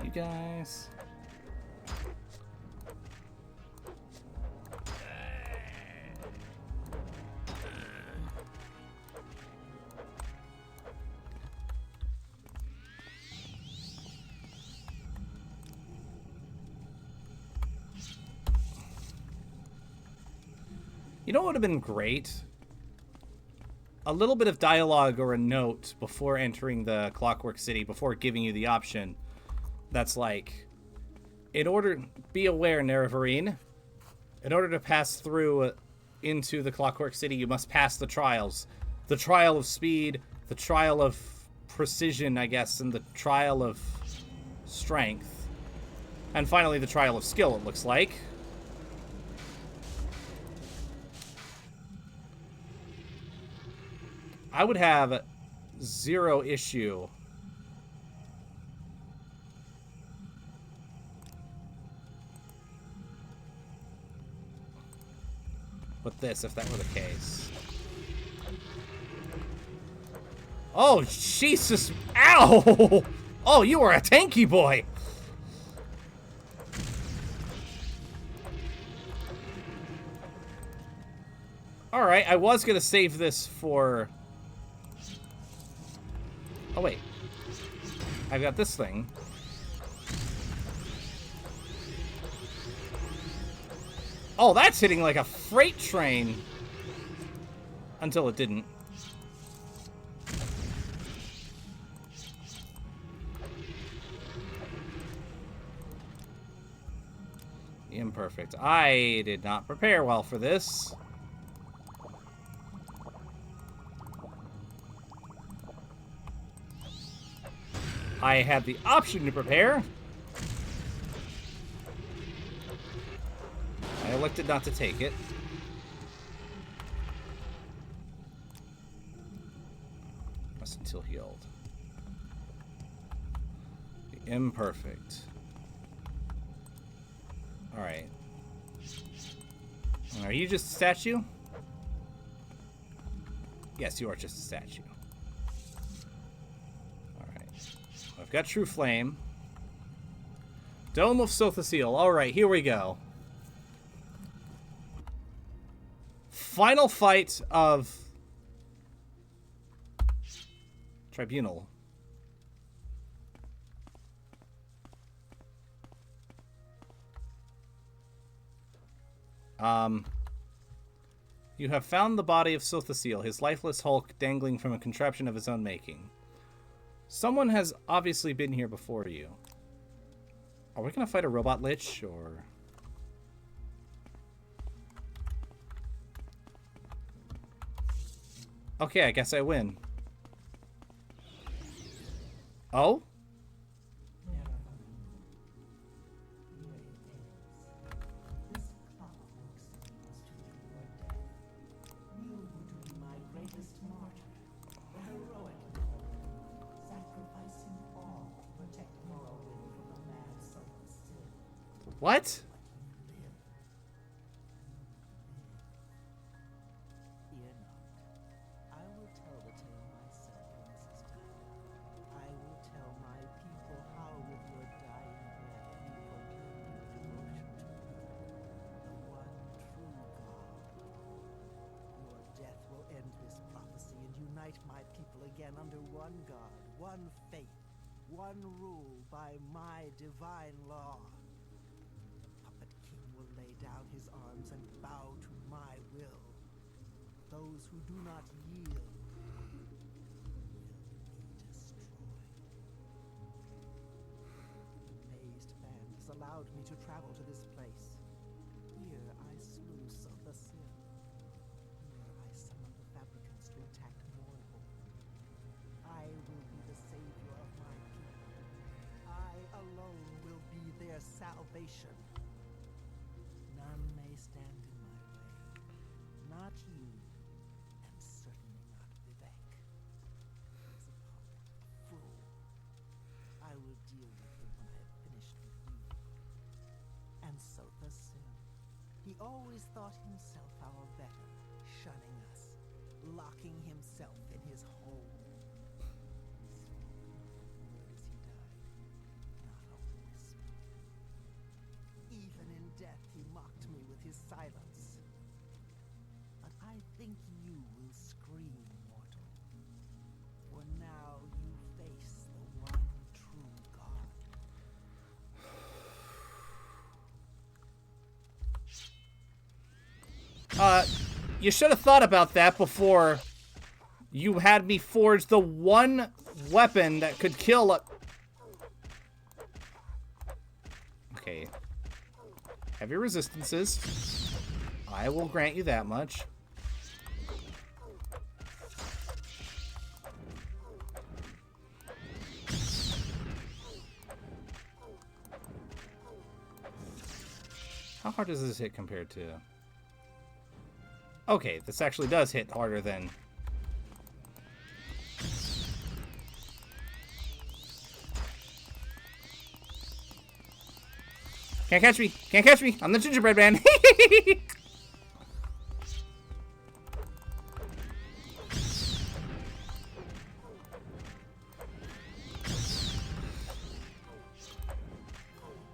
You guys... You know what would have been great? A little bit of dialogue or a note before entering the Clockwork City, before giving you the option. That's like, be aware, Nerevarine, in order to pass through into the Clockwork City, you must pass the trials. The trial of speed, the trial of precision, I guess, and the trial of strength. And finally, the trial of skill, it looks like. I would have zero issue with this if that were the case. Oh, Jesus. Ow! Oh, you are a tanky boy. Alright, I was going to save this for... Oh, wait. I've got this thing. Oh, that's hitting like a freight train. Until it didn't. Imperfect. I did not prepare well for this. I had the option to prepare. I elected not to take it. Rest until healed. The imperfect. Alright. Are you just a statue? Yes, you are just a statue. Alright. I've got True Flame. Dome of Sothasil. Alright, here we go. Final fight of Tribunal. You have found the body of Sothasil, his lifeless hulk dangling from a contraption of his own making. Someone has obviously been here before you. Are we gonna fight a robot lich, or... Okay, I guess I win. Oh? What? Fear not. I will tell the tale myself when this is done. I will tell my people how with your dying breath you proclaim your devotion to me, the one true God. Your death will end this prophecy and unite my people again under one God, one faith, one rule by my divine law. Will lay down his arms and bow to my will. Those who do not yield will be destroyed. The mazed band has allowed me to travel to this place. Here I slew Sothasil. Here I summoned the fabricants to attack Morrowind. I will be the savior of my people. I alone will be their salvation. None may stand in my way. Not you, and certainly not Vivek. He's a puppet, a fool. I will deal with him when I have finished with you. And Sothasil. He always thought himself our better, shunning us, locking himself in his hole. Spoke not a word as he died, not a whisper. Even in death, he mocked me with his silence. But I think you will scream, mortal. For now you face the one true God. You should have thought about that before you had me forge the one weapon that could kill a... Okay. Heavy resistances. I will grant you that much. How hard does this hit compared to... Okay, this actually does hit harder than... Can't catch me! Can't catch me! I'm the gingerbread man!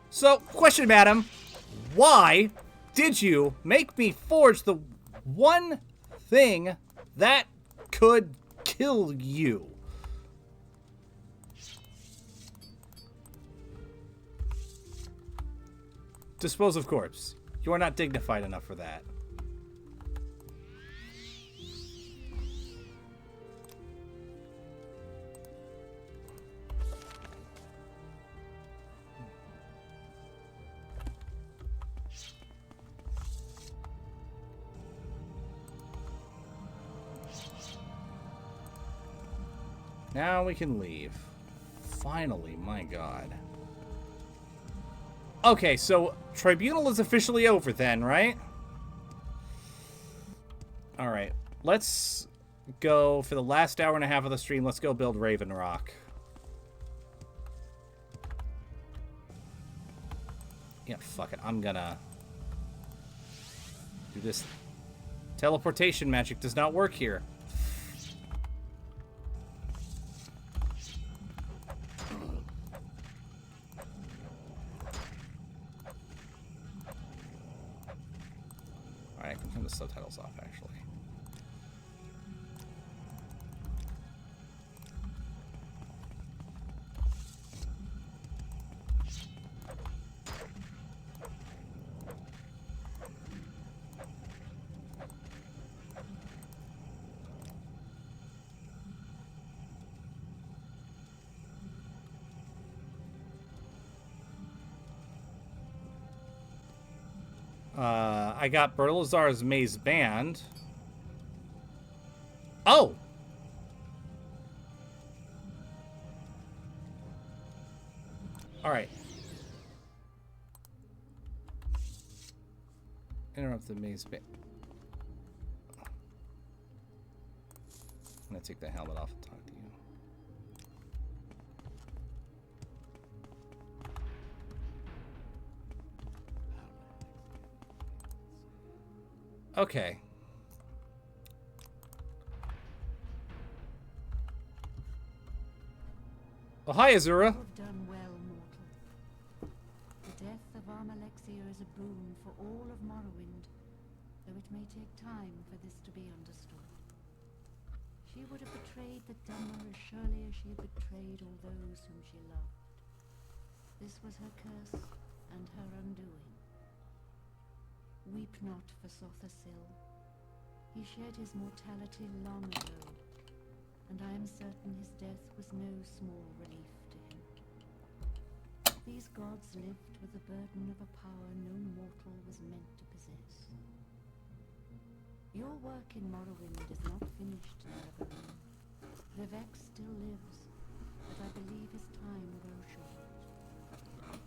So, question, madam. Why did you make me forge the one thing that could kill you? Dispose of corpse. You are not dignified enough for that. Now we can leave. Finally, my god. Okay, so Tribunal is officially over then, right? Alright, let's go for the last hour and a half of the stream. Let's go build Raven Rock. Yeah, fuck it. I'm gonna do this. Teleportation magic does not work here. Alright, I can turn the subtitles off, actually. I got Berlazar's Maze Band. Oh! Alright. Interrupt the Maze Band. I'm gonna take the helmet off and talk to you. Okay. Oh, hi, Azura. You have done well, mortal. The death of Alexia is a boon for all of Morrowind, though it may take time for this to be understood. She would have betrayed the Dummer as surely as she had betrayed all those whom she loved. This was her curse and her undoing. Weep not for Sothasil. He shed his mortality long ago, and I am certain his death was no small relief to him. These gods lived with the burden of a power no mortal was meant to possess. Your work in Morrowind is not finished, Neverland. Vivek still lives, but I believe his time grows short.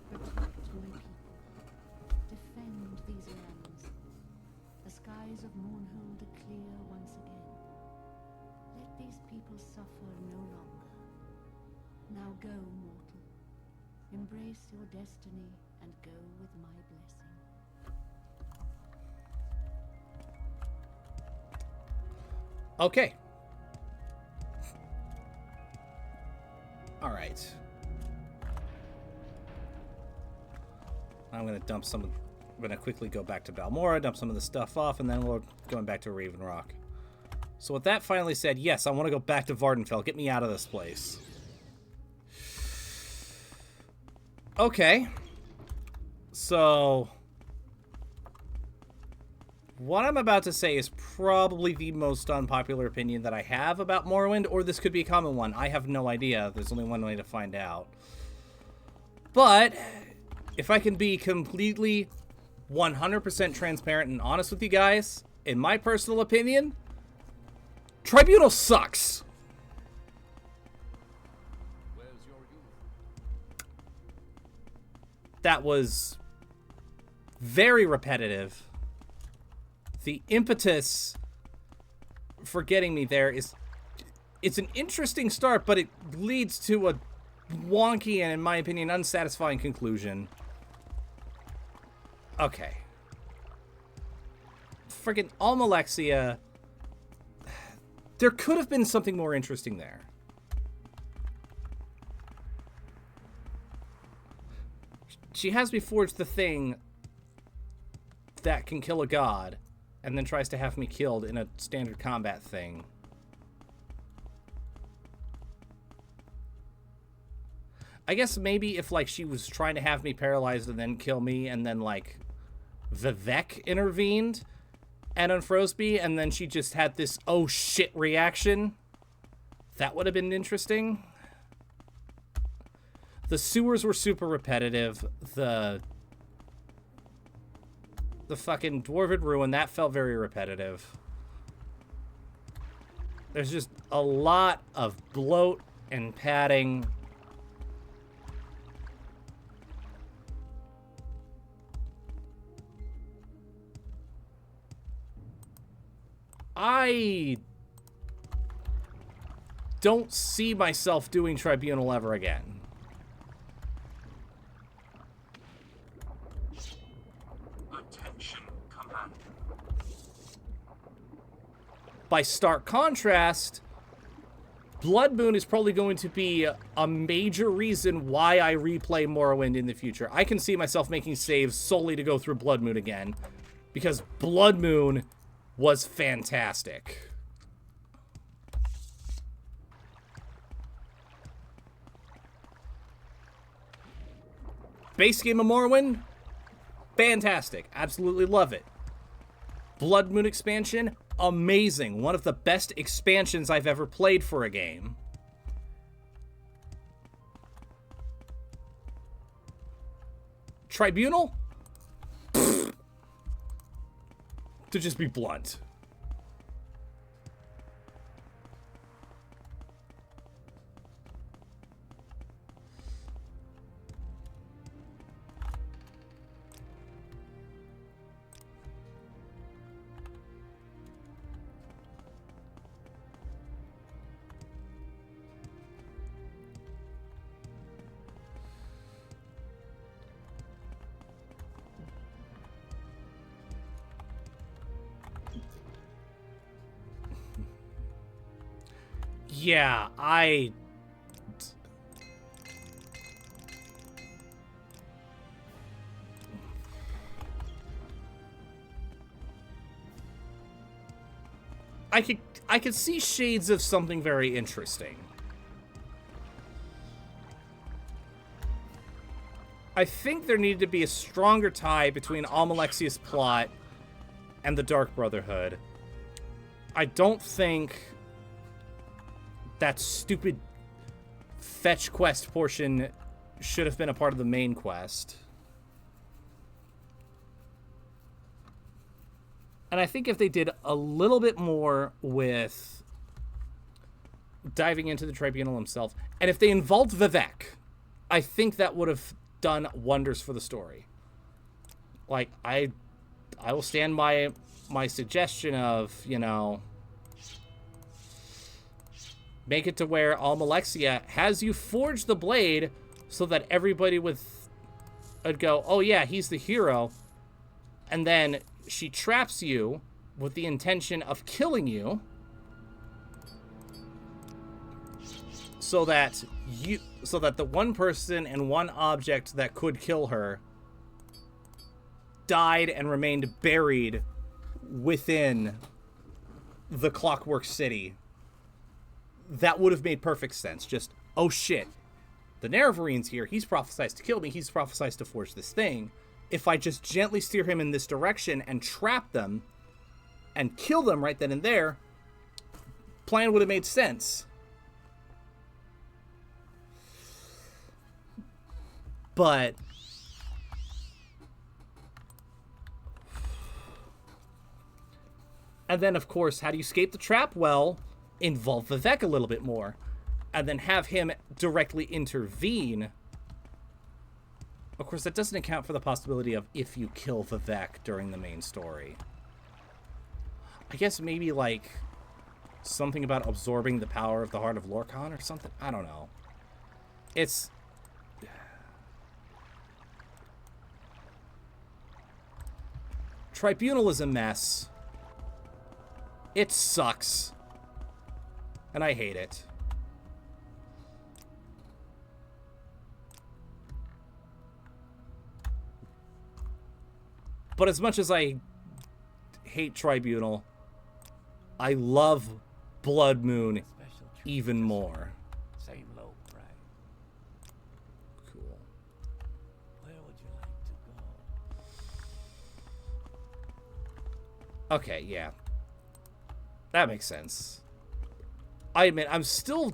Protect my people. Defend these lands. The skies of Mournhold are clear once again. Let these people suffer no longer. Now go, mortal. Embrace your destiny and go with my blessing. Okay. All right. I'm gonna dump some. I'm gonna quickly go back to Balmora, dump some of the stuff off, and then we're going back to Raven Rock. So with that finally said, yes, I want to go back to Vardenfell. Get me out of this place. Okay. So what I'm about to say is probably the most unpopular opinion that I have about Morrowind, or this could be a common one. I have no idea. There's only one way to find out. But if I can be completely 100% transparent and honest with you guys, in my personal opinion, Tribunal sucks. Where's your youth? That was very repetitive. The impetus for getting me there is, it's an interesting start, but it leads to a wonky and, in my opinion, unsatisfying conclusion. Okay. Friggin' Almalexia. There could have been something more interesting there. She has me forge the thing that can kill a god, and then tries to have me killed in a standard combat thing. I guess maybe if, like, she was trying to have me paralyzed and then kill me, and then, like, Vivek intervened and unfroze me, and then she just had this oh shit reaction. That would have been interesting. The sewers were super repetitive. The fucking Dwarven Ruin, that felt very repetitive. There's just a lot of bloat and padding. I don't see myself doing Tribunal ever again. Attention, Commander. By stark contrast, Blood Moon is probably going to be a major reason why I replay Morrowind in the future. I can see myself making saves solely to go through Blood Moon again, because Blood Moon was fantastic. Base game of Morrowind, fantastic. Absolutely love it. Blood Moon expansion, amazing. One of the best expansions I've ever played for a game. Tribunal? Pfft. To just be blunt. Yeah, I could see shades of something very interesting. I think there needed to be a stronger tie between Almalexia's plot and the Dark Brotherhood. I don't think that stupid fetch quest portion should have been a part of the main quest. And I think if they did a little bit more with diving into the Tribunal himself, and if they involved Vivek, I think that would have done wonders for the story. Like, I will stand by my suggestion of, you know, make it to where Almalexia has you forge the blade so that everybody would go, oh yeah, he's the hero. And then she traps you with the intention of killing you so that the one person and one object that could kill her died and remained buried within the Clockwork City. That would have made perfect sense. Just, oh shit, the Nerevarene's here. He's prophesied to kill me. He's prophesied to forge this thing. If I just gently steer him in this direction and trap them and kill them right then and there, plan would have made sense. But and then, of course, how do you escape the trap? Well, involve Vivek a little bit more, and then have him directly intervene. Of course, that doesn't account for the possibility of if you kill Vivek during the main story. I guess maybe, like, something about absorbing the power of the Heart of Lorkhan or something? I don't know. It's... Tribunal is a mess. It sucks. And I hate it. But as much as I hate Tribunal, I love Blood Moon even more. Same low price. Cool. Where would you like to go? Okay, yeah. That makes sense. I admit, I'm still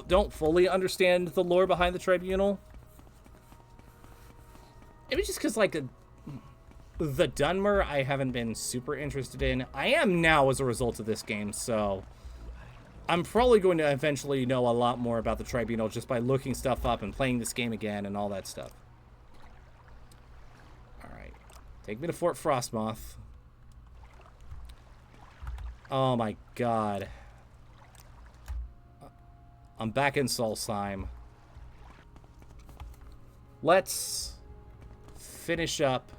don't fully understand the lore behind the tribunal. Maybe just because, like, the Dunmer I haven't been super interested in. I am now as a result of this game, so I'm probably going to eventually know a lot more about the tribunal just by looking stuff up and playing this game again and all that stuff. Alright. Take me to Fort Frostmoth. Oh my god. I'm back in Solstheim. Let's finish up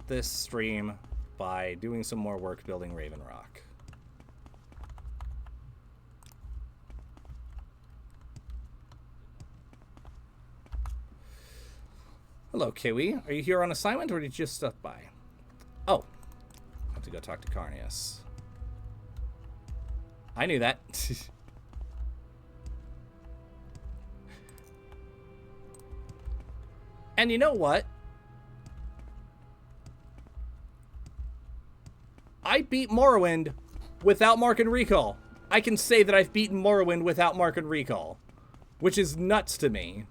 this stream by doing some more work building Raven Rock. Hello, Kiwi. Are you here on assignment or did you just stop by? Oh. I have to go talk to Carnius. I knew that. And you know what? I beat Morrowind without Mark and Recall. I can say that I've beaten Morrowind without Mark and Recall, which is nuts to me.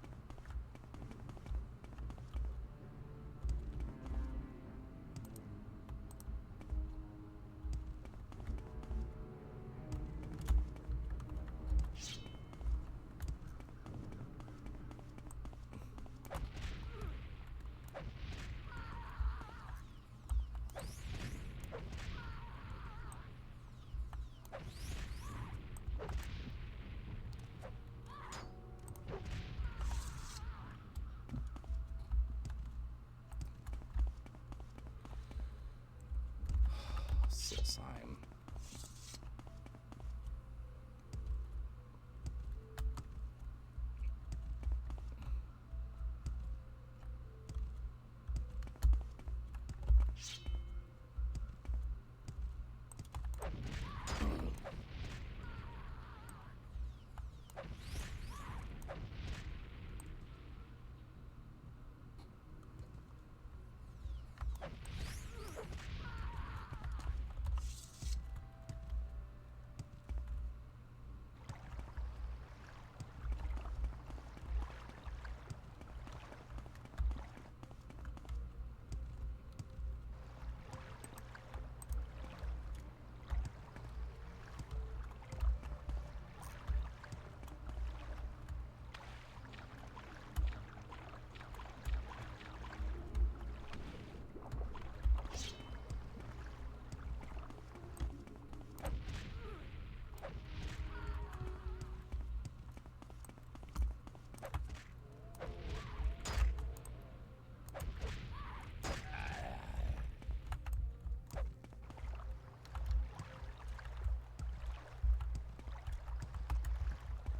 Solstheim.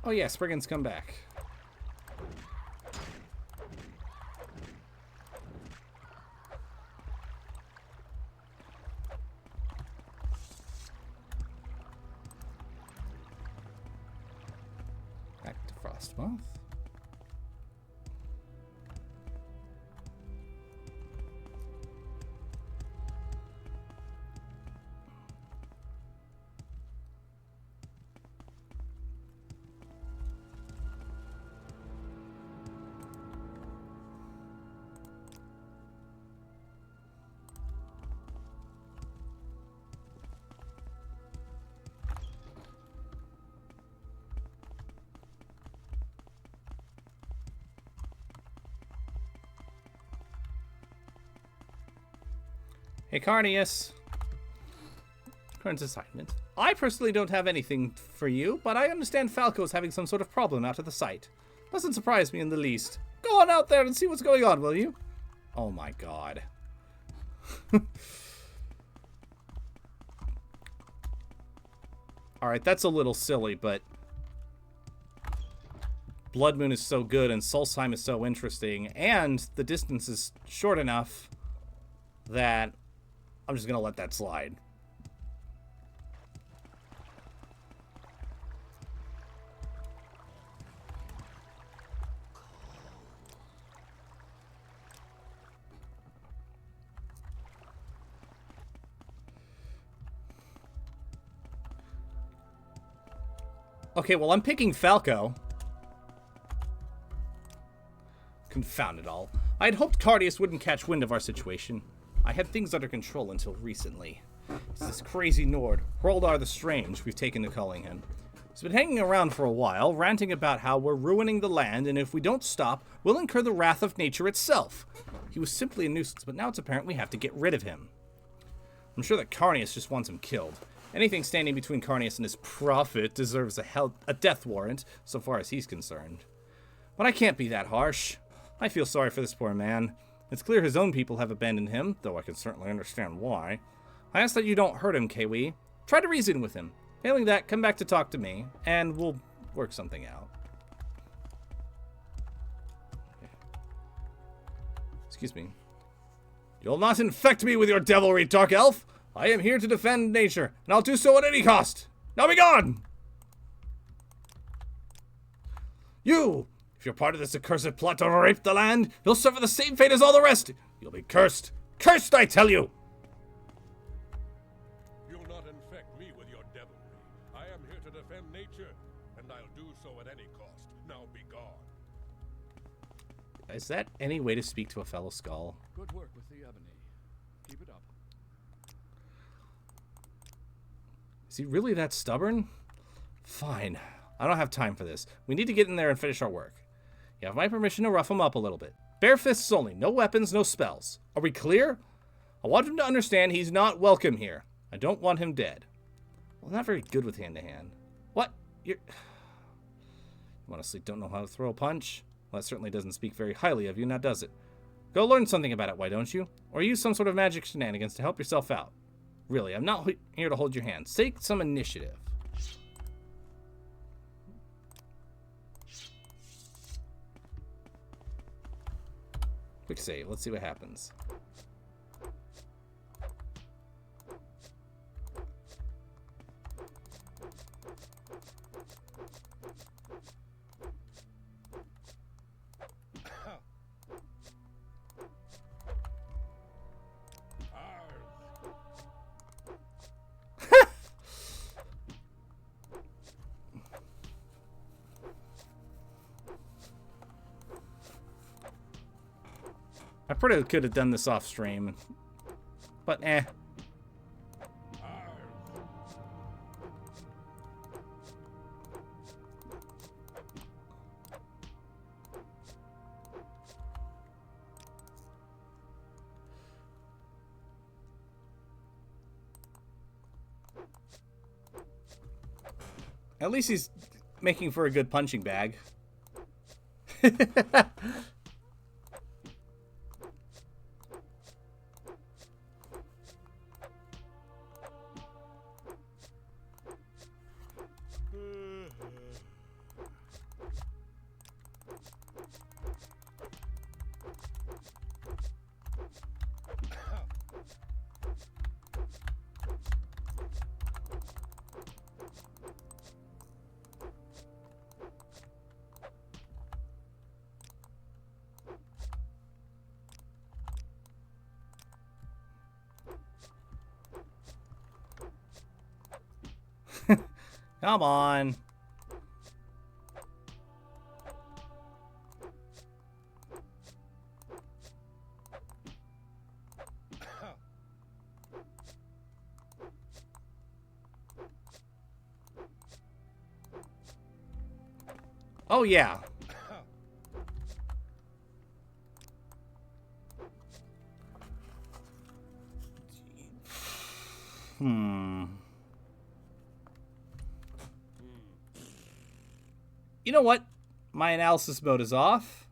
Oh yeah, Spriggan's come back. Back to Frostmoth. Hey, Carnius. Current assignment. I personally don't have anything for you, but I understand Falco's having some sort of problem out at the site. Doesn't surprise me in the least. Go on out there and see what's going on, will you? Oh my god. Alright, that's a little silly, but Blood Moon is so good and Solstheim is so interesting, and the distance is short enough that I'm just gonna let that slide. Okay, well, I'm picking Falco. Confound it all. I had hoped Cardius wouldn't catch wind of our situation. I had things under control until recently. It's this crazy Nord, Hroldar the Strange, we've taken to calling him. He's been hanging around for a while, ranting about how we're ruining the land, and if we don't stop, we'll incur the wrath of nature itself. He was simply a nuisance, but now it's apparent we have to get rid of him. I'm sure that Carnius just wants him killed. Anything standing between Carnius and his prophet deserves a death warrant, so far as he's concerned. But I can't be that harsh. I feel sorry for this poor man. It's clear his own people have abandoned him, though I can certainly understand why. I ask that you don't hurt him, Kiwi. Try to reason with him. Failing that, come back to talk to me, and we'll work something out. Okay. Excuse me. You'll not infect me with your devilry, Dark Elf! I am here to defend nature, and I'll do so at any cost! Now be gone! You! If you're part of this accursed plot to rape the land, you'll suffer the same fate as all the rest! You'll be cursed! Cursed, I tell you! You'll not infect me with your devilry. I am here to defend nature, and I'll do so at any cost. Now be gone. Is that any way to speak to a fellow Skull? Good work with the ebony. Keep it up. Is he really that stubborn? Fine. I don't have time for this. We need to get in there and finish our work. You have my permission to rough him up a little bit. Bare fists only. No weapons, no spells. Are we clear? I want him to understand he's not welcome here. I don't want him dead. Well, not very good with hand-to-hand. What? You honestly don't know how to throw a punch? Well, that certainly doesn't speak very highly of you, now does it? Go learn something about it, why don't you? Or use some sort of magic shenanigans to help yourself out. Really, I'm not here to hold your hand. Take some initiative. Quick save. Let's see what happens. I probably could have done this off stream, but eh. At least he's making for a good punching bag. Come on. Oh, yeah. You know what? My analysis mode is off,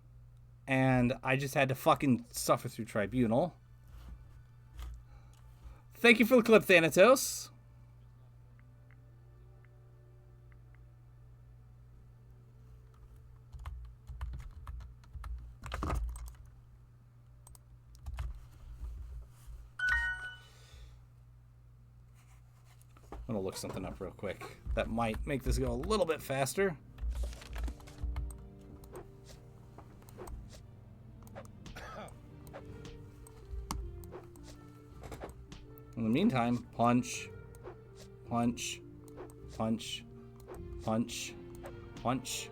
and I just had to fucking suffer through Tribunal. Thank you for the clip, Thanatos. I'm gonna look something up real quick. That might make this go a little bit faster. In the meantime, punch, punch, punch, Punch. Punch.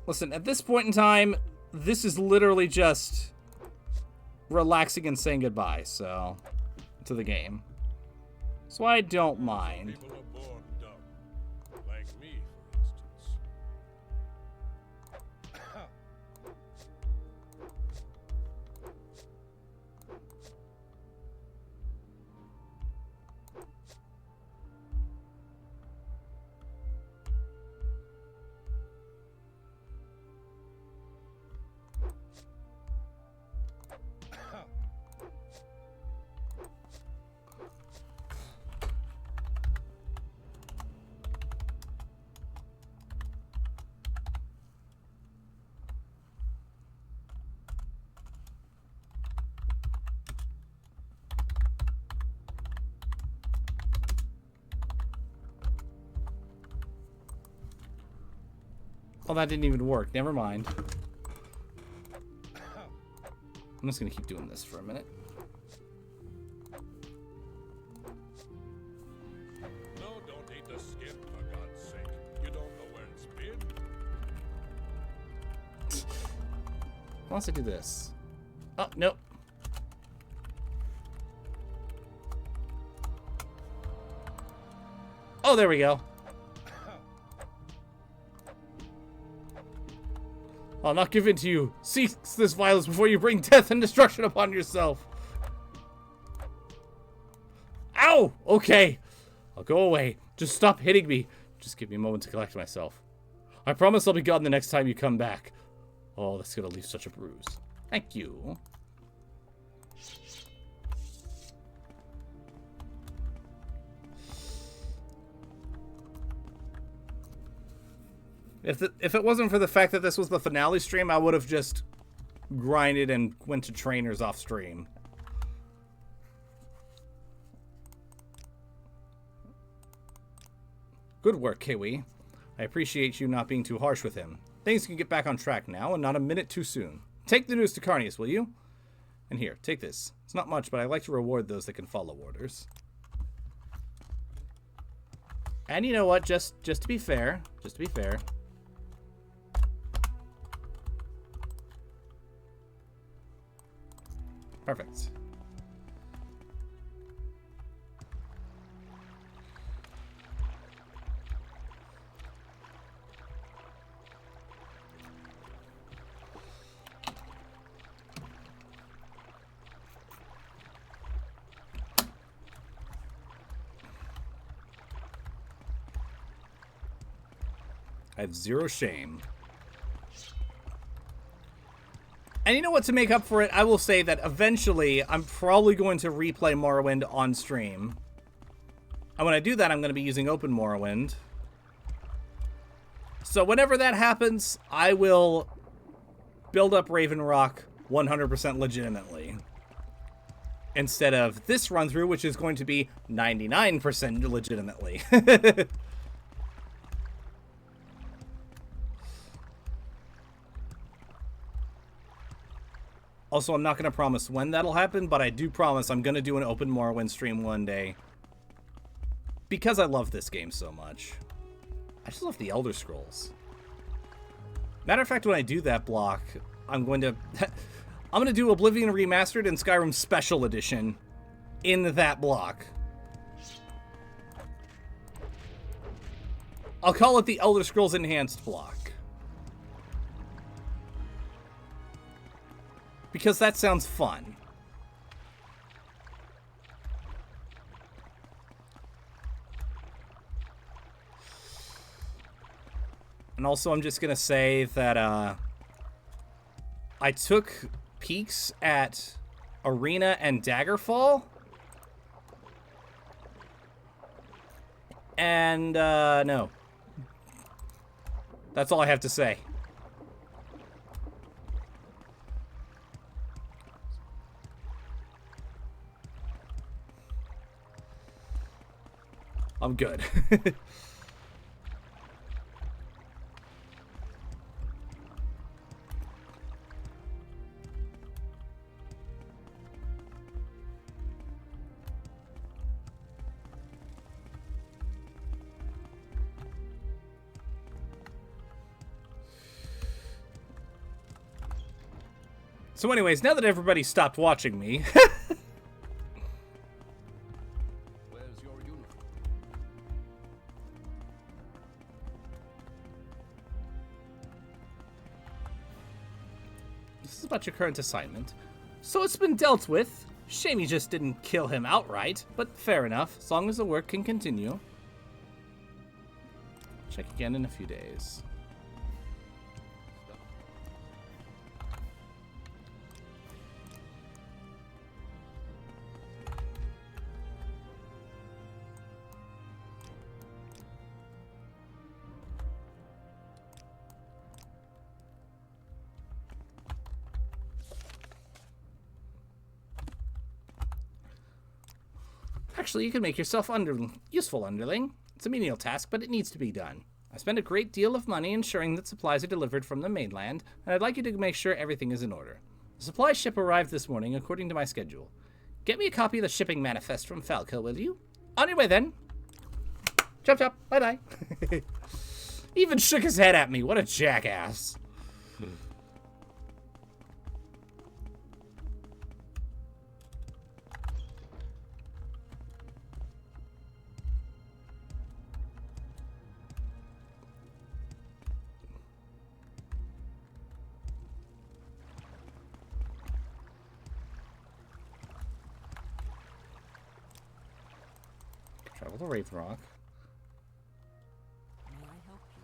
Listen, at this point in time, this is literally just relaxing and saying goodbye, so, to the game. So I don't mind. People are born dumb. Like me, for instance. Oh, that didn't even work. Never mind. I'm just gonna keep doing this for a minute. No, don't eat the skin, for God's sake. You don't know where it's been. Unless I do this. Oh, nope. Oh, there we go. I'll not give in to you. Cease this violence before you bring death and destruction upon yourself. Ow! Okay. I'll go away. Just stop hitting me. Just give me a moment to collect myself. I promise I'll be gone the next time you come back. Oh, that's gonna leave such a bruise. Thank you. If it wasn't for the fact that this was the finale stream, I would have just grinded and went to trainers off stream. Good work, Kiwi. I appreciate you not being too harsh with him. Things can get back on track now, and not a minute too soon. Take the news to Carnius, will you? And here, take this. It's not much, but I like to reward those that can follow orders. And you know what? Just to be fair, perfect. I have zero shame. And you know what, to make up for it, I will say that eventually I'm probably going to replay Morrowind on stream. And when I do that, I'm going to be using Open Morrowind. So whenever that happens, I will build up Raven Rock 100% legitimately. Instead of this run through, which is going to be 99% legitimately. Also, I'm not going to promise when that'll happen, but I do promise I'm going to do an Open Morrowind stream one day. Because I love this game so much. I just love the Elder Scrolls. Matter of fact, when I do that block, I'm going to do Oblivion Remastered and Skyrim Special Edition in that block. I'll call it the Elder Scrolls Enhanced block. Because that sounds fun. And also, I'm just going to say that I took peeks at Arena and Daggerfall. And, no. That's all I have to say. I'm good. So anyways, now that everybody stopped watching me, Where's your uniform? this is about your current assignment. So it's been dealt with. Shame you just didn't kill him outright, but fair enough, as long as the work can continue. Check again in a few days. Actually, you can make yourself useful, underling. It's a menial task, but it needs to be done. I spend a great deal of money ensuring that supplies are delivered from the mainland, and I'd like you to make sure everything is in order. The supply ship arrived this morning according to my schedule. Get me a copy of the shipping manifest from Falco, will you? On your way, then. Chop chop. Bye-bye. Even shook his head at me. What a jackass. Travel to Raven Rock. May I help you?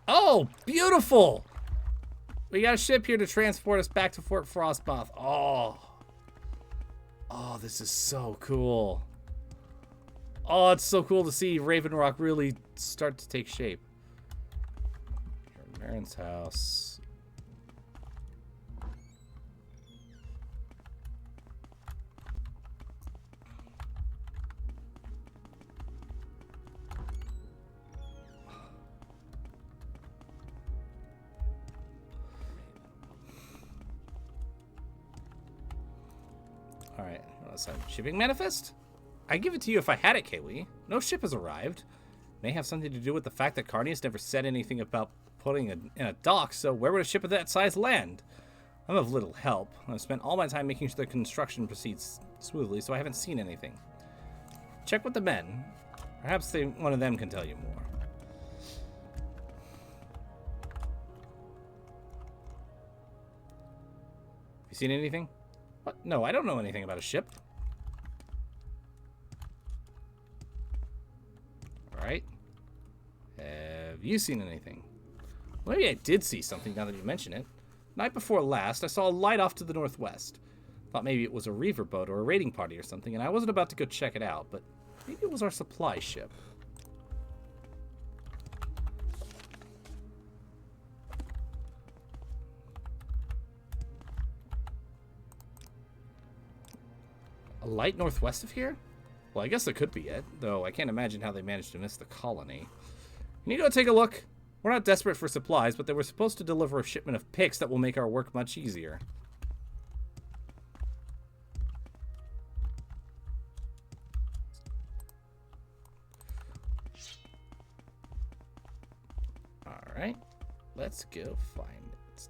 Oh, beautiful! We got a ship here to transport us back to Fort Frostmoth. Oh. Oh, this is so cool. Oh, it's so cool to see Raven Rock really start to take shape. Marin's house. Alright, shipping manifest? I'd give it to you if I had it, Kaylee. No ship has arrived. May have something to do with the fact that Carnius never said anything about putting it in a dock, so where would a ship of that size land? I'm of little help. I've spent all my time making sure the construction proceeds smoothly, so I haven't seen anything. Check with the men. Perhaps one of them can tell you more. You seen anything? What? No, I don't know anything about a ship. Alright. Have you seen anything? Maybe I did see something now that you mention it. Night before last, I saw a light off to the northwest. Thought maybe it was a reaver boat or a raiding party or something, and I wasn't about to go check it out, but maybe it was our supply ship. A light northwest of here? Well, I guess that could be it, though I can't imagine how they managed to miss the colony. Can you go take a look? We're not desperate for supplies, but they were supposed to deliver a shipment of picks that will make our work much easier. Alright, let's go find it.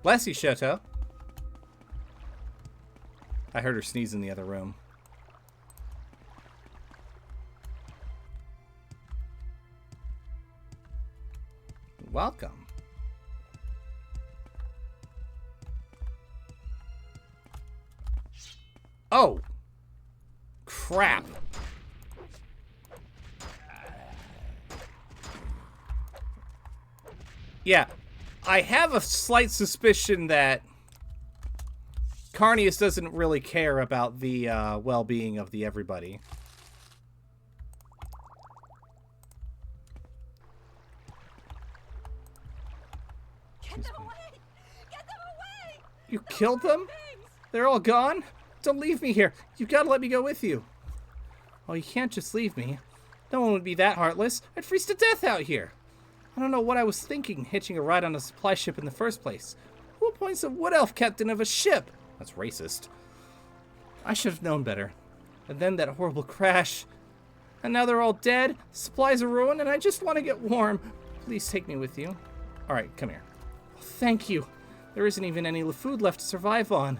Bless you, Shoto. I heard her sneeze in the other room. Welcome. Oh! Crap. Yeah. I have a slight suspicion that Carnius doesn't really care about the well-being of the everybody. Get them away! Get them away! You killed them? They're all gone? Don't leave me here. You gotta let me go with you. Oh, you can't just leave me. No one would be that heartless. I'd freeze to death out here. I don't know what I was thinking, hitching a ride on a supply ship in the first place. Who appoints a wood elf captain of a ship? That's racist. I should have known better. And then that horrible crash. And now they're all dead, supplies are ruined, and I just want to get warm. Please take me with you. Alright, come here. Oh, thank you. There isn't even any food left to survive on.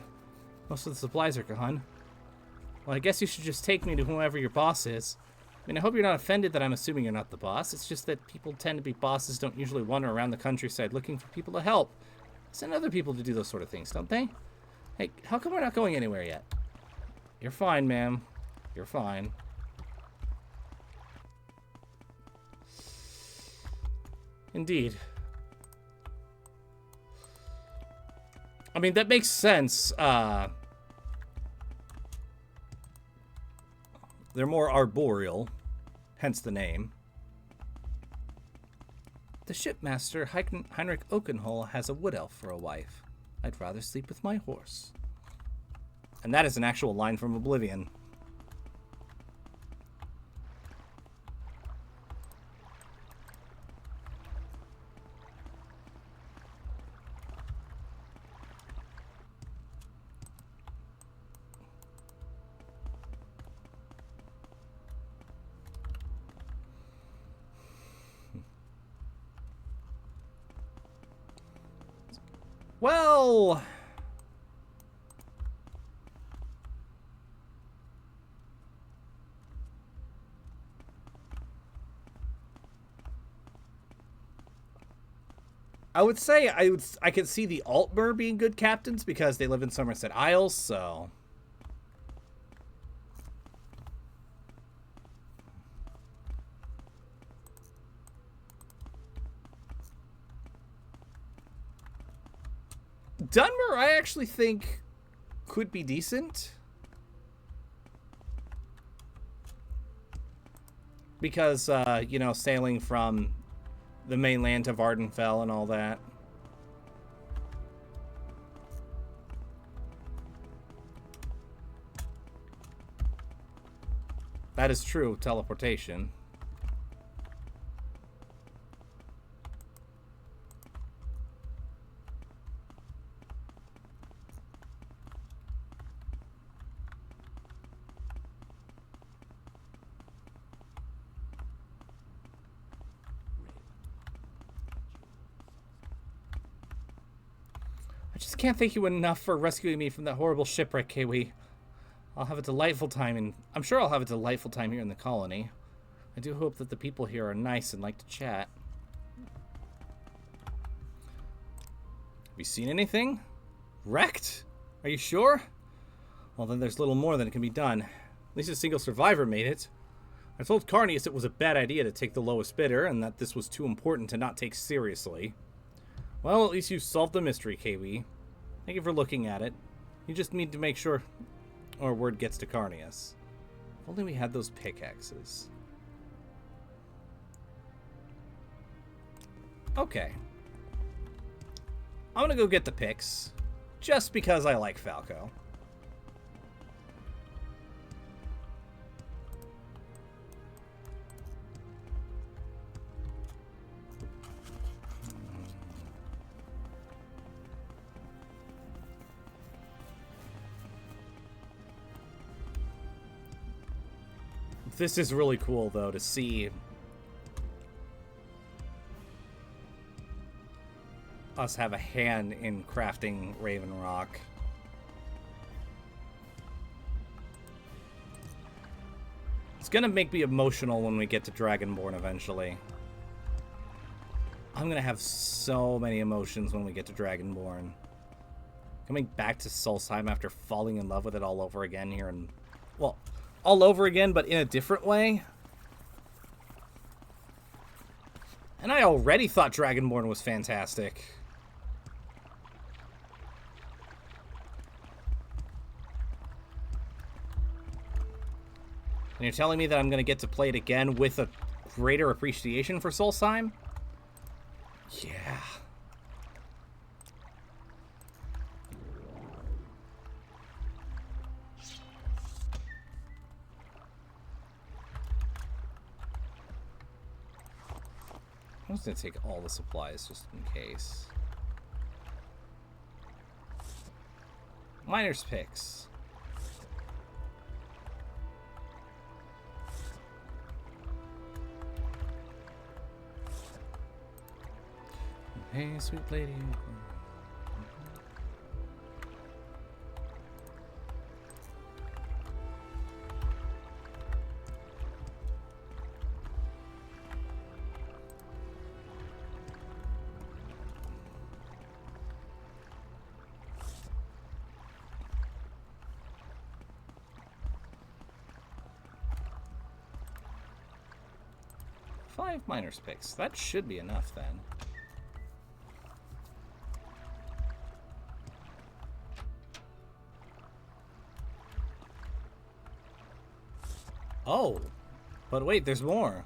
Most of the supplies are gone. Well, I guess you should just take me to whoever your boss is. I mean, I hope you're not offended that I'm assuming you're not the boss. It's just that people tend to be bosses don't usually wander around the countryside looking for people to help. Send other people to do those sort of things, don't they? Hey, how come we're not going anywhere yet? You're fine, ma'am. You're fine. Indeed. I mean, that makes sense. They're more arboreal, hence the name. The shipmaster, Heinrich Oakenhole, has a wood elf for a wife. I'd rather sleep with my horse. And that is an actual line from Oblivion. Well, I would say I could see the Altmer being good captains because they live in Somerset Isles, so Dunmer, I actually think, could be decent. Because, you know, sailing from the mainland to Vardenfell and all that. That is true, teleportation. I just can't thank you enough for rescuing me from that horrible shipwreck, Kiwi. I'll have a delightful time, and I'm sure I'll have a delightful time here in the colony. I do hope that the people here are nice and like to chat. Have you seen anything? Wrecked? Are you sure? Well, then there's little more than can be done. At least a single survivor made it. I told Carnius it was a bad idea to take the lowest bidder, and that this was too important to not take seriously. Well, at least you solved the mystery, Kiwi. Thank you for looking at it. You just need to make sure our word gets to Carnius. If only we had those pickaxes. Okay. I'm gonna go get the picks, just because I like Falco. This is really cool, though, to see us have a hand in crafting Raven Rock. It's gonna make me emotional when we get to Dragonborn eventually. I'm gonna have so many emotions when we get to Dragonborn. Coming back to Solstheim after falling in love with it all over again here, and well, all over again, but in a different way. And I already thought Dragonborn was fantastic. And you're telling me that I'm going to get to play it again with a greater appreciation for Solstheim? Yeah. I'm just going to take all the supplies just in case. Miner's picks. Hey, sweet lady. Five miner's picks. That should be enough then. Oh, but wait, there's more.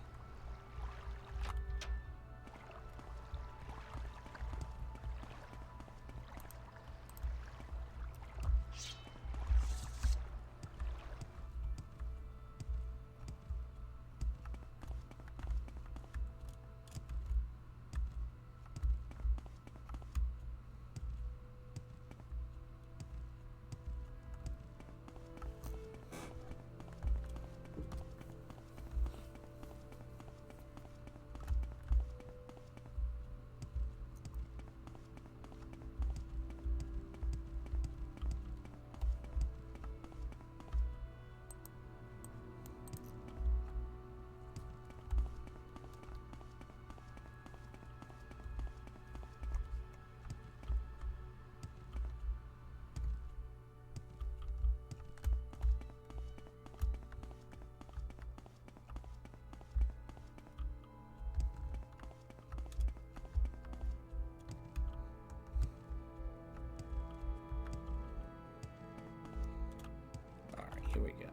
Here we go.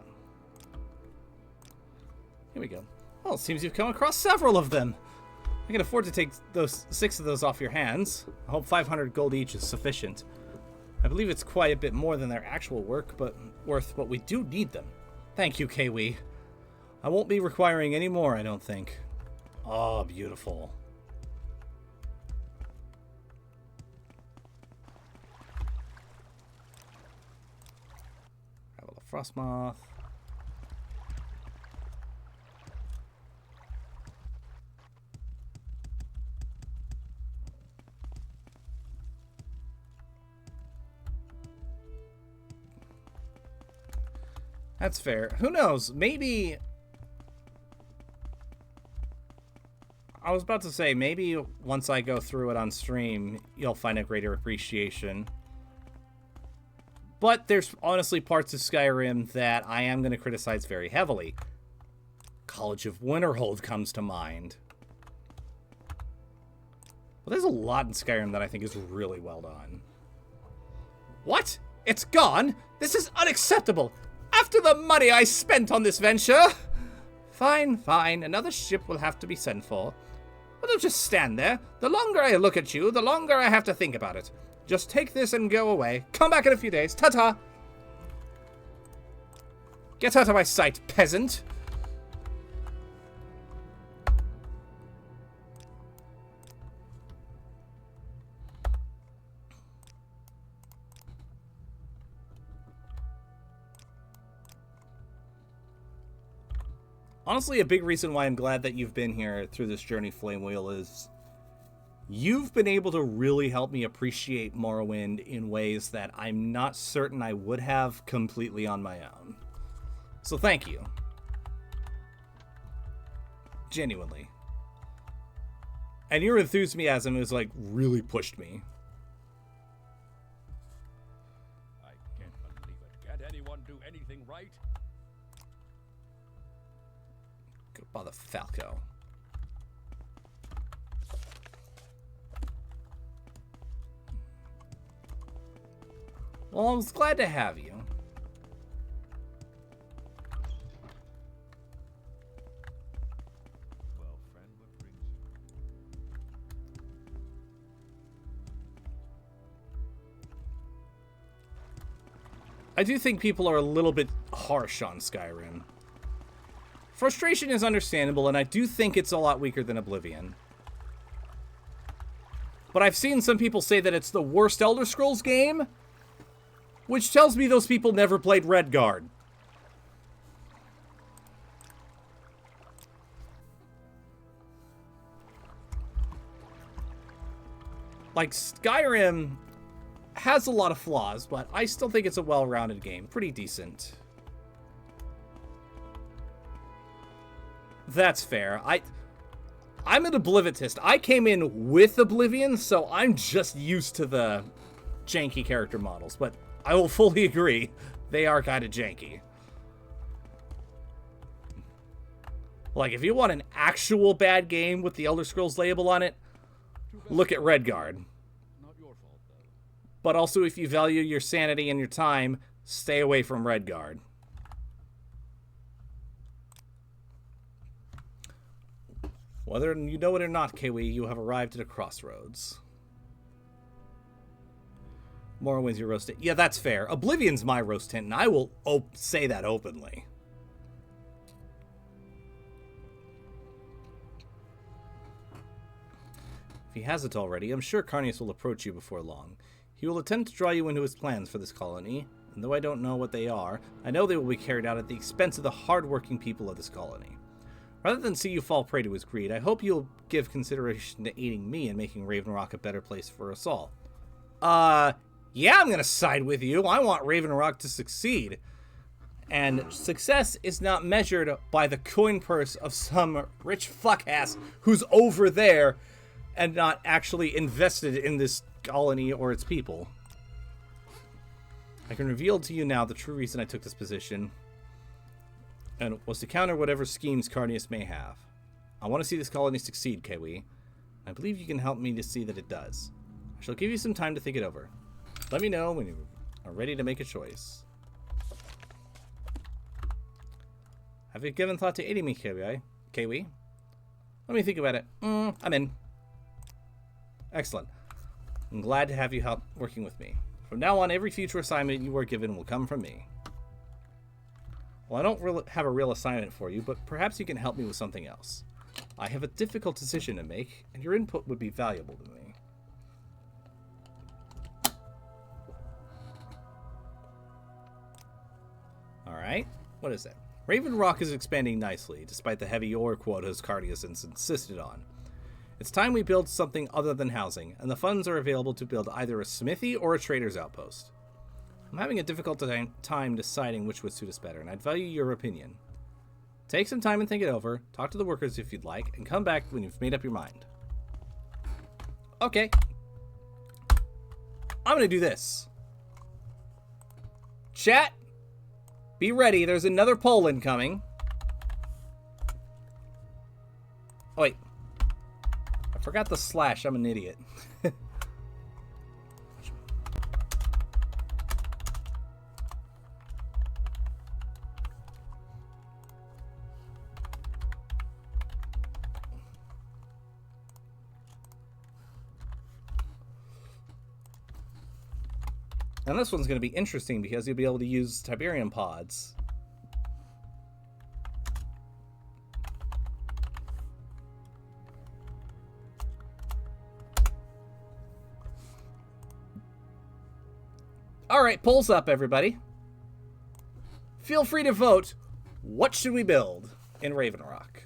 Here we go. Well, it seems you've come across several of them. I can afford to take those 6 of those off your hands. I hope 500 gold each is sufficient. I believe it's quite a bit more than their actual worth, but we do need them. Thank you, Kiwi. I won't be requiring any more, I don't think. Oh, beautiful. Frostmoth. That's fair. Who knows? Maybe... I was about to say, maybe once I go through it on stream, you'll find a greater appreciation. But there's honestly parts of Skyrim that I am going to criticize very heavily. College of Winterhold comes to mind. Well, there's a lot in Skyrim that I think is really well done. What? It's gone? This is unacceptable! After the money I spent on this venture! Fine, fine. Another ship will have to be sent for. But don't just stand there. The longer I look at you, the longer I have to think about it. Just take this and go away. Come back in a few days. Ta-ta! Get out of my sight, peasant! Honestly, a big reason why I'm glad that you've been here through this journey, Flame Wheel, is you've been able to really help me appreciate Morrowind in ways that I'm not certain I would have completely on my own. So thank you. Genuinely. And your enthusiasm has, like, really pushed me. I can't believe it. Can't anyone do anything right? Go bother Falco. Well, I was glad to have you. Well, friend, what brings you? I do think people are a little bit harsh on Skyrim. Frustration is understandable, and I do think it's a lot weaker than Oblivion. But I've seen some people say that it's the worst Elder Scrolls game, which tells me those people never played Redguard. Like, Skyrim has a lot of flaws, but I still think it's a well-rounded game. Pretty decent. That's fair. I'm an Oblivitist. I came in with Oblivion, so I'm just used to the janky character models, but I will fully agree, they are kind of janky. Like, if you want an actual bad game with the Elder Scrolls label on it, look at Redguard. Not your fault, though. But also, if you value your sanity and your time, stay away from Redguard. Whether you know it or not, Kiwi, you have arrived at a crossroads. Morrowind's your roast tent. Yeah, that's fair. Oblivion's my roast tent, and I will say that openly. If he hasn't already, I'm sure Carnius will approach you before long. He will attempt to draw you into his plans for this colony, and though I don't know what they are, I know they will be carried out at the expense of the hard-working people of this colony. Rather than see you fall prey to his greed, I hope you'll give consideration to aiding me in making Raven Rock a better place for us all. Yeah, I'm gonna side with you. I want Raven Rock to succeed. And success is not measured by the coin purse of some rich fuckass who's over there and not actually invested in this colony or its people. I can reveal to you now the true reason I took this position, and it was to counter whatever schemes Carnius may have. I want to see this colony succeed, Kiwi. I believe you can help me to see that it does. I shall give you some time to think it over. Let me know when you are ready to make a choice. Have you given thought to aiding me, Kiwi? Let me think about it. I'm in. Excellent. I'm glad to have you help working with me. From now on, every future assignment you are given will come from me. Well, I don't really have a real assignment for you, but perhaps you can help me with something else. I have a difficult decision to make, and your input would be valuable to me. Alright, what is that? Raven Rock is expanding nicely, despite the heavy ore quotas Cardius insisted on. It's time we build something other than housing, and the funds are available to build either a smithy or a trader's outpost. I'm having a difficult time deciding which would suit us better, and I'd value your opinion. Take some time and think it over, talk to the workers if you'd like, and come back when you've made up your mind. Okay. I'm gonna do this. Chat, be ready, there's another poll incoming. Oh wait. I forgot the slash, I'm an idiot. And this one's going to be interesting because you'll be able to use Tiberium pods. Alright, polls up, everybody. Feel free to vote. What should we build in Raven Rock?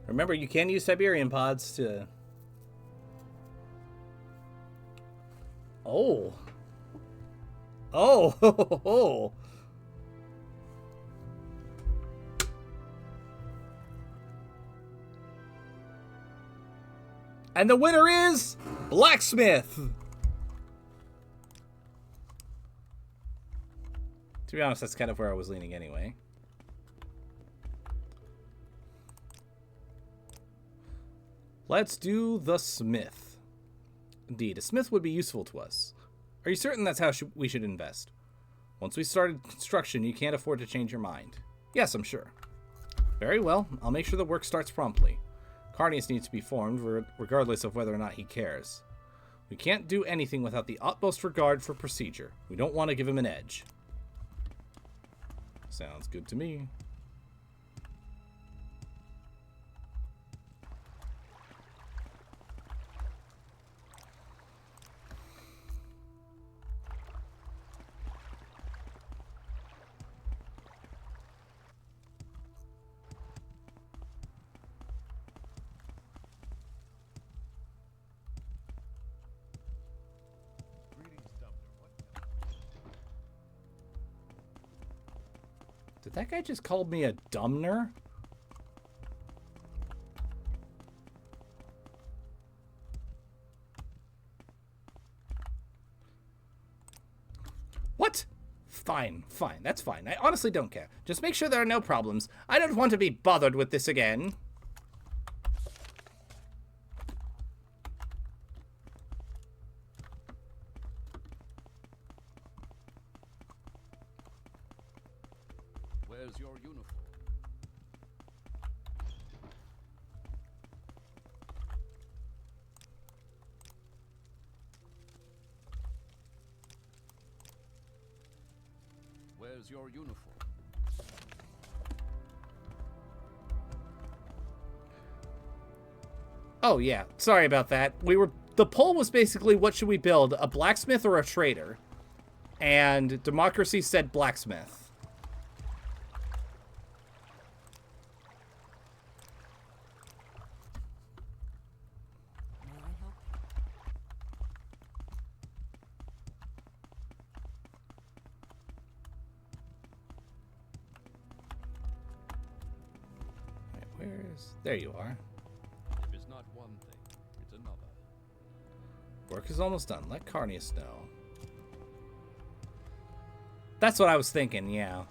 Remember, you can use Siberian pods to... Oh. Oh. And the winner is Blacksmith. To be honest, that's kind of where I was leaning anyway. Let's do the smith. Indeed, a smith would be useful to us. Are you certain that's how we should invest? Once we started construction, you can't afford to change your mind. Yes, I'm sure. Very well, I'll make sure the work starts promptly. Carnius needs to be formed, regardless of whether or not he cares. We can't do anything without the utmost regard for procedure. We don't want to give him an edge. Sounds good to me. Did that guy just call me a dumner? What? Fine. That's fine. I honestly don't care. Just make sure there are no problems. I don't want to be bothered with this again. Where's your uniform? Where's your uniform? Oh yeah, sorry about that. The poll was basically, what should we build, a blacksmith or a trader? And Democracy said blacksmith. May I help you? There you are. If it's not one thing, it's another. Work is almost done. Let Carnius know. That's what I was thinking, yeah.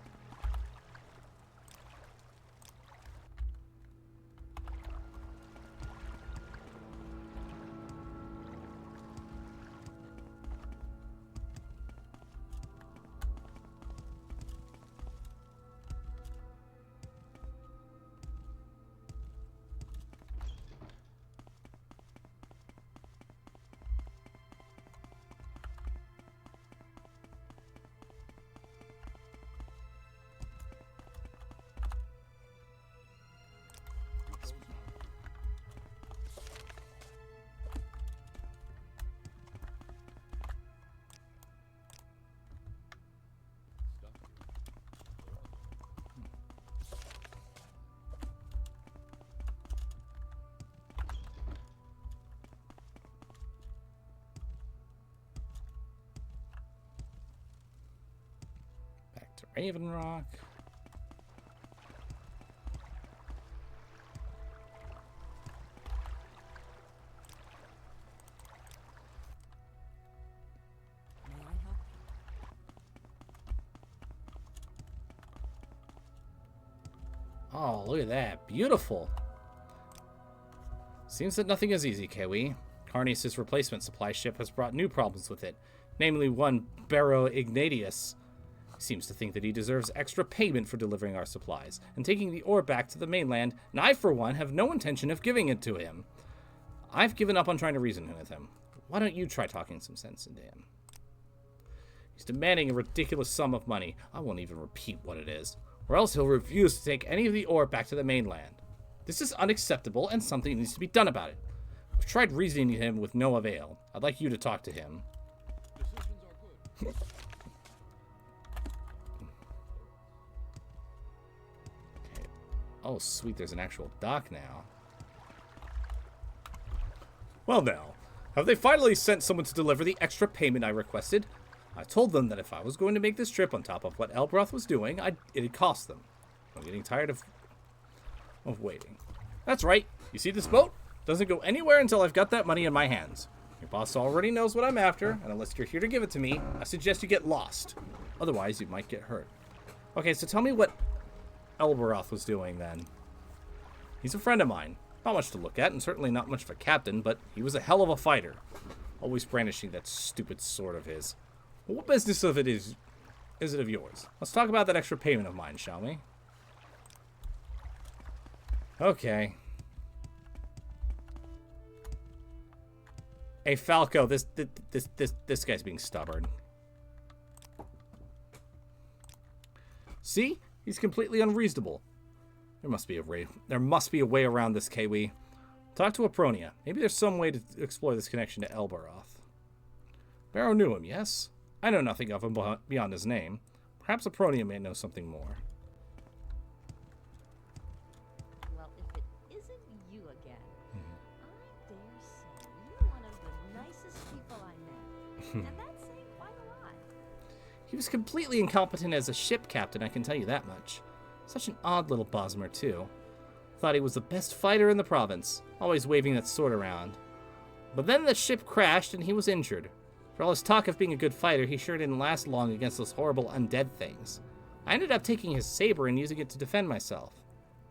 Back to Raven Rock. May I help you? Oh, look at that. Beautiful. Seems that nothing is easy, Kiwi. Carnius' replacement supply ship has brought new problems with it, namely one Barrow Ignatius. He seems to think that he deserves extra payment for delivering our supplies and taking the ore back to the mainland, and I, for one, have no intention of giving it to him. I've given up on trying to reason with him. Why don't you try talking some sense into him? He's demanding a ridiculous sum of money. I won't even repeat what it is, or else he'll refuse to take any of the ore back to the mainland. This is unacceptable, and something needs to be done about it. I've tried reasoning with him with no avail. I'd like you to talk to him. Decisions are good. Okay. Oh, sweet, there's an actual dock now. Well now, have they finally sent someone to deliver the extra payment I requested? I told them that if I was going to make this trip on top of what Elbroth was doing, it'd cost them. I'm getting tired of waiting. That's right. You see this boat? Doesn't go anywhere until I've got that money in my hands. Your boss already knows what I'm after, and unless you're here to give it to me, I suggest you get lost. Otherwise, you might get hurt. Okay, so tell me what Elbroth was doing then. He's a friend of mine. Not much to look at, and certainly not much of a captain, but he was a hell of a fighter. Always brandishing that stupid sword of his. Well, what business of it is it of yours? Let's talk about that extra payment of mine, shall we? Okay. Hey, Falco, this guy's being stubborn. See? He's completely unreasonable. There must be a way around this, Kiwi. Talk to Apronia. Maybe there's some way to explore this connection to Elbaroth. Barrow knew him, yes? I know nothing of him beyond his name. Perhaps Apronia may know something more. Well, if it isn't you again, I dare say you're one of the nicest people I met. And that's saying quite a lot. He was completely incompetent as a ship captain, I can tell you that much. Such an odd little Bosmer, too. Thought he was the best fighter in the province, always waving that sword around. But then the ship crashed and he was injured. For all his talk of being a good fighter, he sure didn't last long against those horrible undead things. I ended up taking his saber and using it to defend myself.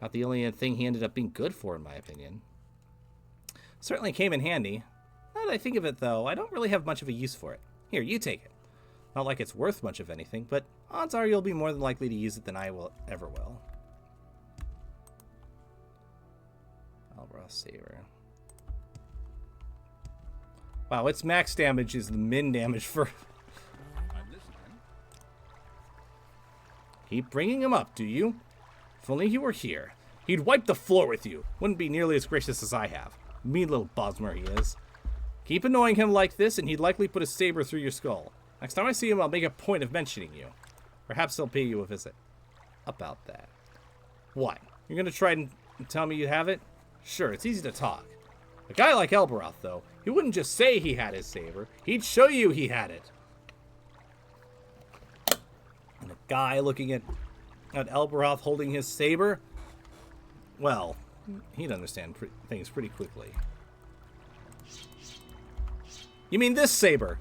Not the only thing he ended up being good for, in my opinion. Certainly came in handy. Now that I think of it, though, I don't really have much of a use for it. Here, you take it. Not like it's worth much of anything, but odds are you'll be more than likely to use it than I ever will. Elbroth saber. Wow, its max damage is the min damage for... I'm listening. Keep bringing him up, do you? If only he were here. He'd wipe the floor with you. Wouldn't be nearly as gracious as I have. Mean little Bosmer he is. Keep annoying him like this, and he'd likely put a saber through your skull. Next time I see him, I'll make a point of mentioning you. Perhaps he'll pay you a visit. About that. What? You're gonna try and tell me you have it? Sure, it's easy to talk. A guy like Elbaroth, though, he wouldn't just say he had his saber. He'd show you he had it. And a guy looking at Elbaroth holding his saber, well, he'd understand things pretty quickly. You mean this saber?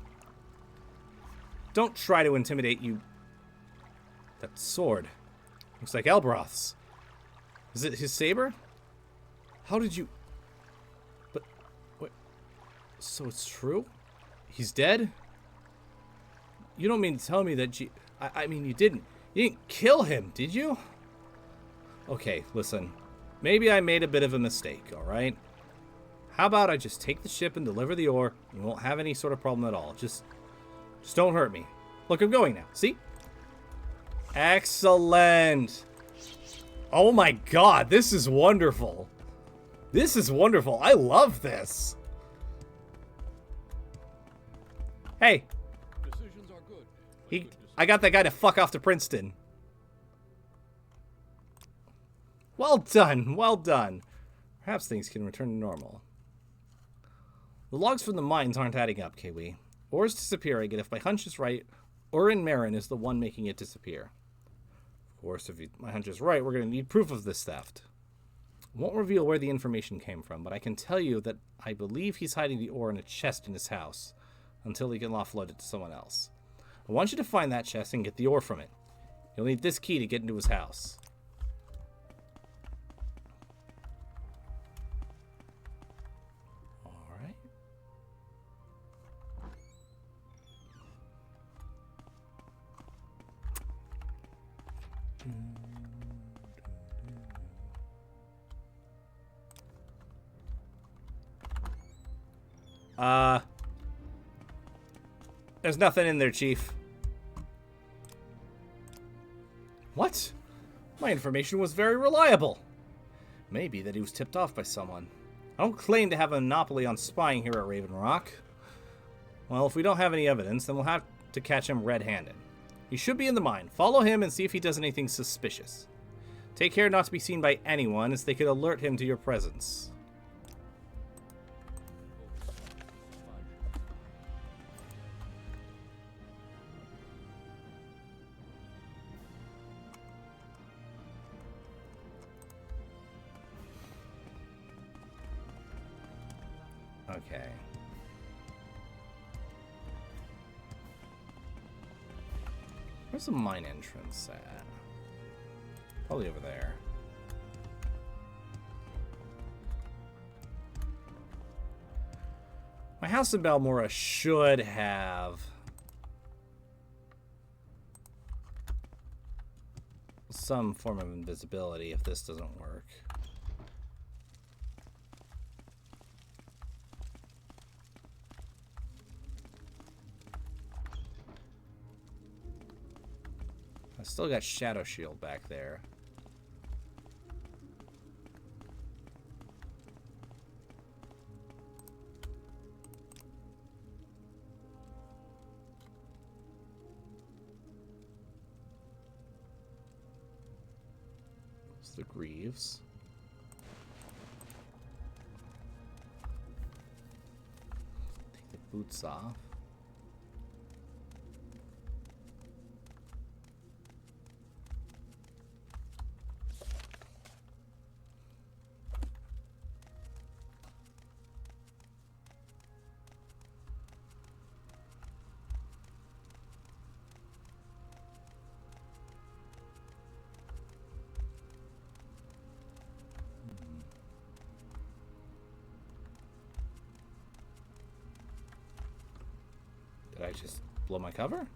Don't try to intimidate you. That sword. Looks like Elbaroth's. Is it his saber? How did you... But... Wait... So it's true? He's dead? You don't mean to tell me that I mean, you didn't kill him, did you? Okay, listen. Maybe I made a bit of a mistake, alright? How about I just take the ship and deliver the ore, and you won't have any sort of problem at all. Just don't hurt me. Look, I'm going now. See? Excellent. Oh my god, this is wonderful. This is wonderful. I love this. Hey. Decisions are good. I got that guy to fuck off to Princeton. Well done. Well done. Perhaps things can return to normal. The logs from the mines aren't adding up, Kiwi. Ore's disappearing, and if my hunch is right, Orin Marin is the one making it disappear. Of course, if my hunch is right, we're going to need proof of this theft. I won't reveal where the information came from, but I can tell you that I believe he's hiding the ore in a chest in his house until he can offload it to someone else. I want you to find that chest and get the ore from it. You'll need this key to get into his house. Alright. There's nothing in there, Chief. What? My information was very reliable. Maybe that he was tipped off by someone. I don't claim to have a monopoly on spying here at Raven Rock. Well, if we don't have any evidence, then we'll have to catch him red-handed. He should be in the mine. Follow him and see if he does anything suspicious. Take care not to be seen by anyone, as they could alert him to your presence. Okay. Where's the mine entrance at? Probably over there. My house in Balmora should have some form of invisibility if this doesn't work. I still got Shadow Shield back there. It's the Greaves. Take the boots off. Did I just blow my cover?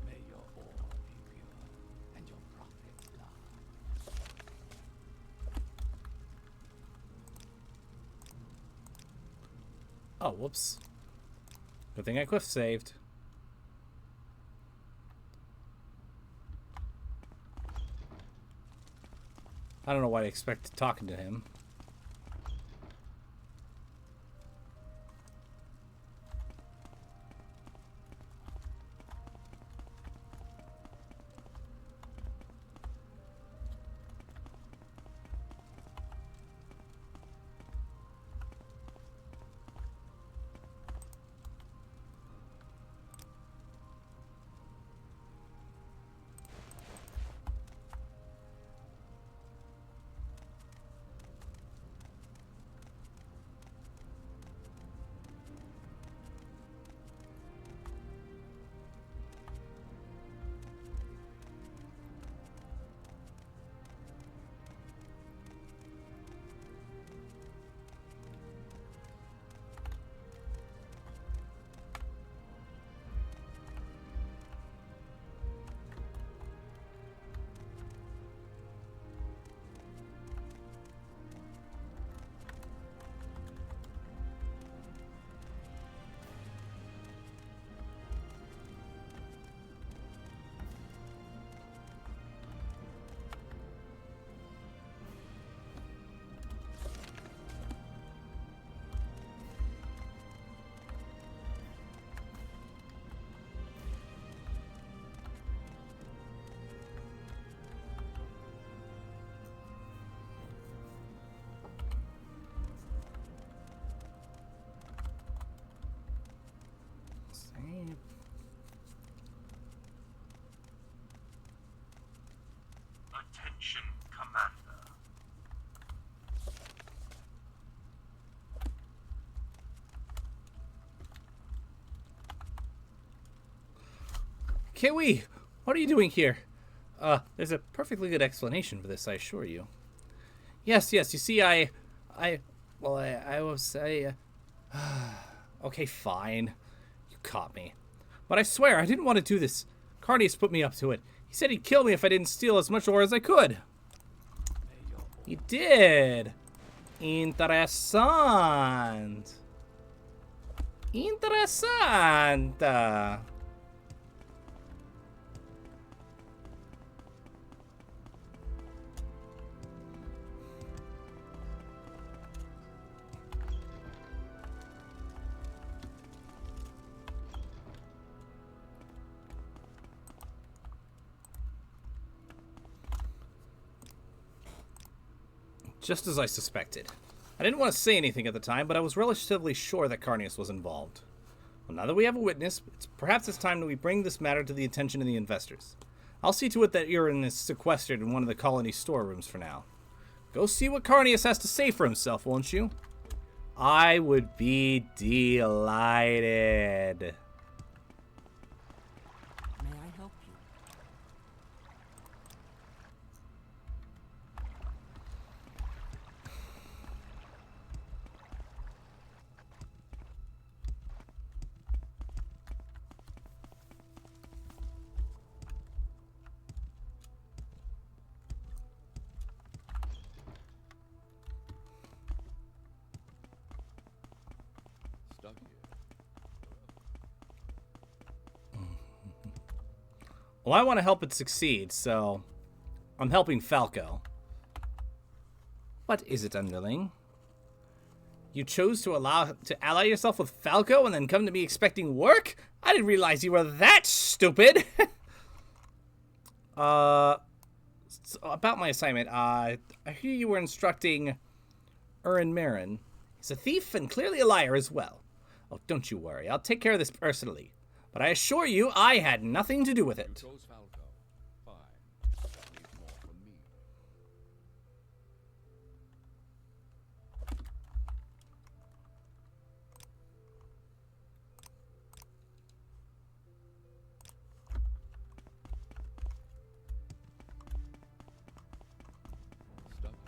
May your ore be pure and your profit large. Oh, whoops. Good thing I quick saved. I don't know why I expected talking to him. Kiwi, what are you doing here? There's a perfectly good explanation for this, I assure you. Yes, you see, okay, fine. You caught me. But I swear, I didn't want to do this. Carnius put me up to it. He said he'd kill me if I didn't steal as much ore as I could. He did. Interessant. Interessant. Just as I suspected. I didn't want to say anything at the time, but I was relatively sure that Carnius was involved. Well, now that we have a witness, perhaps it's time that we bring this matter to the attention of the investors. I'll see to it that Urin is sequestered in one of the colony storerooms for now. Go see what Carnius has to say for himself, won't you? I would be delighted. May I help you? Stuck here. Well, I want to help it succeed, so I'm helping Falco. What is it, underling? You chose to ally yourself with Falco and then come to me expecting work? I didn't realize you were that stupid. So about my assignment, I hear you were instructing Urin Marin. He's a thief and clearly a liar as well. Oh, don't you worry. I'll take care of this personally. But I assure you, I had nothing to do with You it. chose Falco. Fine. That leaves more for me. Stuck here.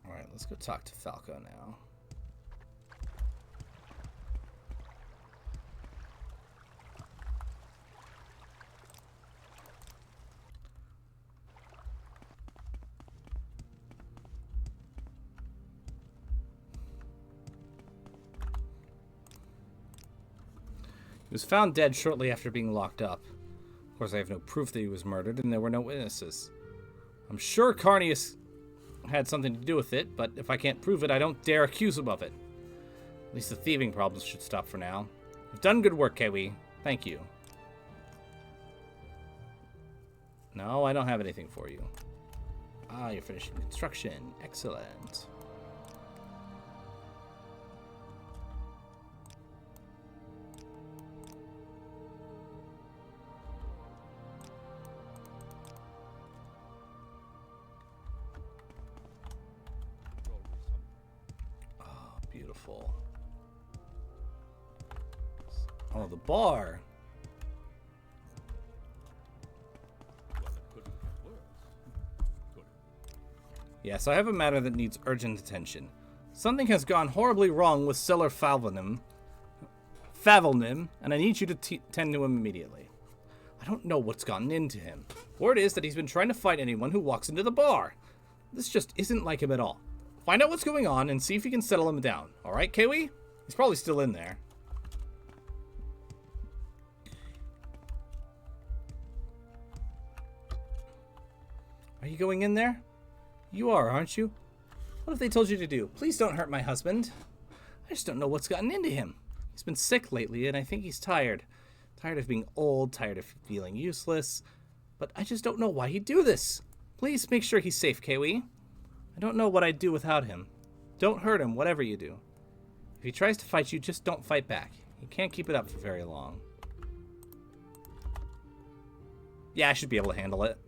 Alright, let's go talk to Falco now. He was found dead shortly after being locked up. Of course, I have no proof that he was murdered, and there were no witnesses. I'm sure Carnius had something to do with it, but if I can't prove it, I don't dare accuse him of it. At least the thieving problems should stop for now. You've done good work, Kiwi. Thank you. No, I don't have anything for you. Ah, you're finishing construction. Excellent. Oh, beautiful. Oh, the bar. Well, it couldn't get worse. Could it? Yes, I have a matter that needs urgent attention. Something has gone horribly wrong with Cellar Favelnim, and I need you to tend to him immediately. I don't know what's gotten into him. Word is that he's been trying to fight anyone who walks into the bar. This just isn't like him at all. Find out what's going on and see if you can settle him down. Alright, Kiwi? He's probably still in there. Are you going in there? You are, aren't you? What have they told you to do? Please don't hurt my husband. I just don't know what's gotten into him. He's been sick lately, and I think he's tired. Tired of being old, tired of feeling useless. But I just don't know why he'd do this. Please make sure he's safe, Kiwi. I don't know what I'd do without him. Don't hurt him, whatever you do. If he tries to fight you, just don't fight back. He can't keep it up for very long. Yeah, I should be able to handle it.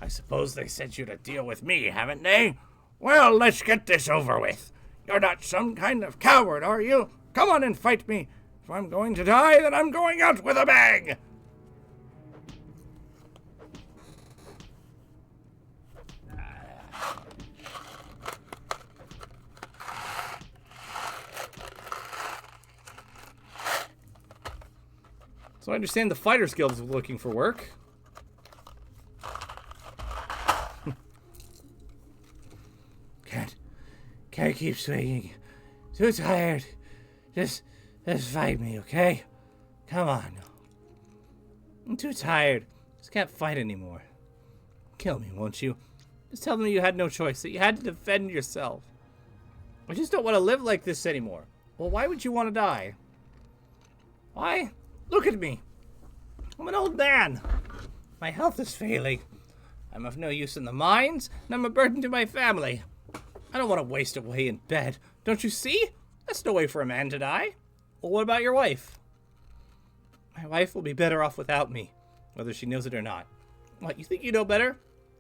I suppose they sent you to deal with me, haven't they? Well, let's get this over with. You're not some kind of coward, are you? Come on and fight me. If I'm going to die, then I'm going out with a bang. So I understand the Fighters Guild is looking for work. Can't keep swinging. Too tired. Just fight me, okay? Come on. I'm too tired. Just can't fight anymore. Kill me, won't you? Just tell them you had no choice, that you had to defend yourself. I just don't want to live like this anymore. Well, why would you want to die? Why? Look at me. I'm an old man. My health is failing. I'm of no use in the mines, and I'm a burden to my family. I don't want to waste away in bed. Don't you see? That's no way for a man to die. Well, what about your wife? My wife will be better off without me, whether she knows it or not. What, you think you know better?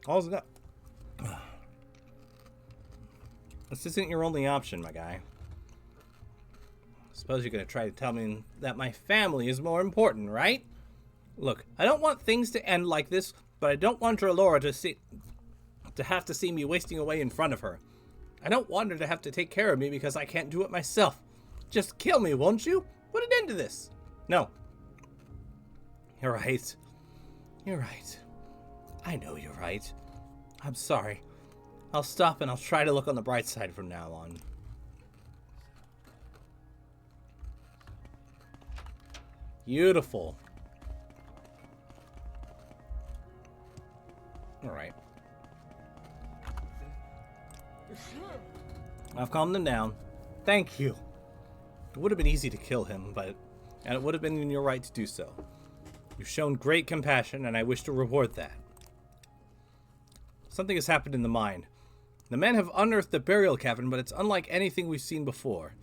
All's not. This isn't your only option, my guy. Suppose you're going to try to tell me that my family is more important, right? Look, I don't want things to end like this, but I don't want Drelora to have to see me wasting away in front of her. I don't want her to have to take care of me because I can't do it myself. Just kill me, won't you? Put an end to this. No. You're right. You're right. I know you're right. I'm sorry. I'll stop and I'll try to look on the bright side from now on. Beautiful. Alright. I've calmed them down. Thank you. It would have been easy to kill him, and it would have been in your right to do so. You've shown great compassion, and I wish to reward that. Something has happened in the mine. The men have unearthed the burial cavern, but it's unlike anything we've seen before.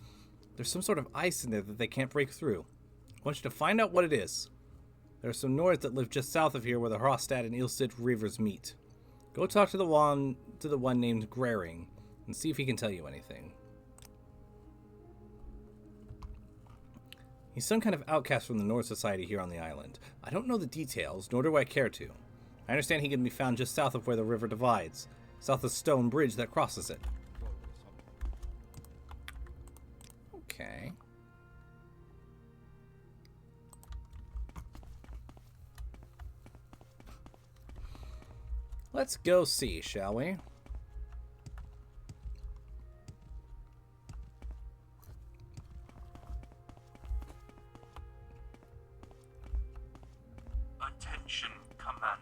There's some sort of ice in there that they can't break through. I want you to find out what it is. There are some Nords that live just south of here where the Hrostad and Ilsid rivers meet. Go talk to the one named Graring, and see if he can tell you anything. He's some kind of outcast from the Nord Society here on the island. I don't know the details, nor do I care to. I understand he can be found just south of where the river divides, south of Stone Bridge that crosses it. Okay. Let's go see, shall we? Attention, Commander.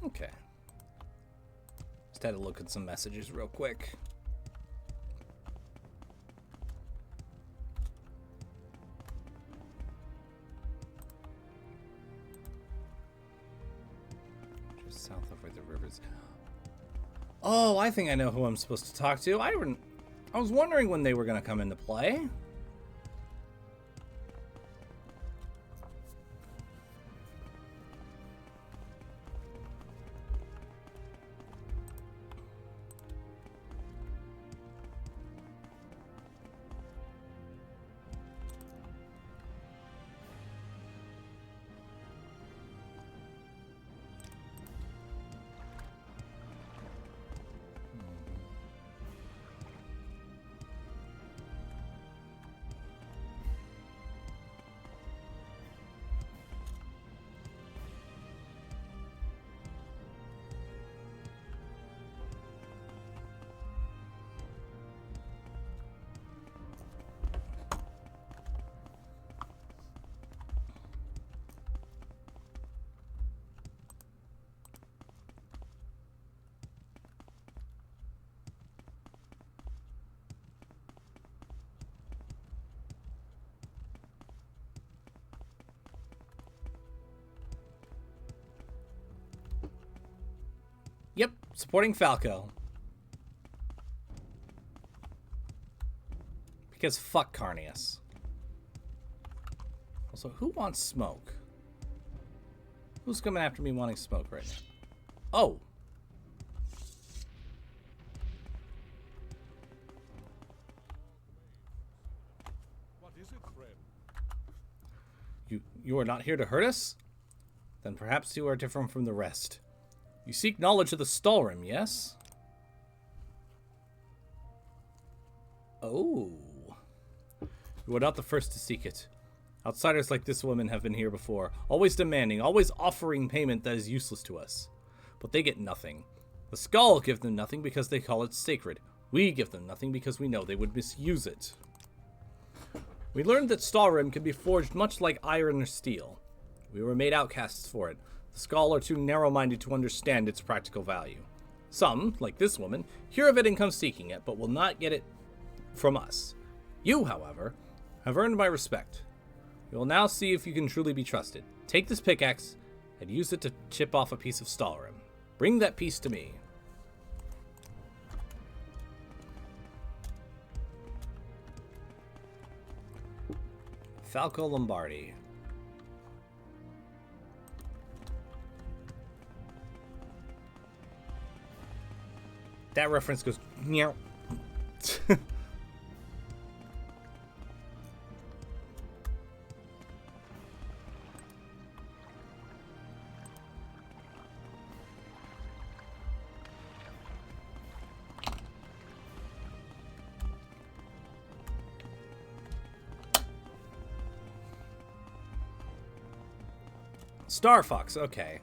Okay. Just had to look at some messages real quick. Just south of where the river's... Oh, I think I know who I'm supposed to talk to. I was wondering when they were going to come into play. supporting Falco. Because fuck Carnius. Also, who wants smoke? Who's coming after me wanting smoke right now? Oh. What is it, friend? You are not here to hurt us? Then perhaps you are different from the rest. You seek knowledge of the Stalrim, yes? Oh. You are not the first to seek it. Outsiders like this woman have been here before, always demanding, always offering payment that is useless to us. But they get nothing. The Skull give them nothing because they call it sacred. We give them nothing because we know they would misuse it. We learned that Stalrim can be forged much like iron or steel. We were made outcasts for it. The Skull are too narrow-minded to understand its practical value. Some, like this woman, hear of it and come seeking it, but will not get it from us. You, however, have earned my respect. We will now see if you can truly be trusted. Take this pickaxe and use it to chip off a piece of Stalrim. Bring that piece to me. Falco Lombardi. That reference goes meow. Star Fox, okay.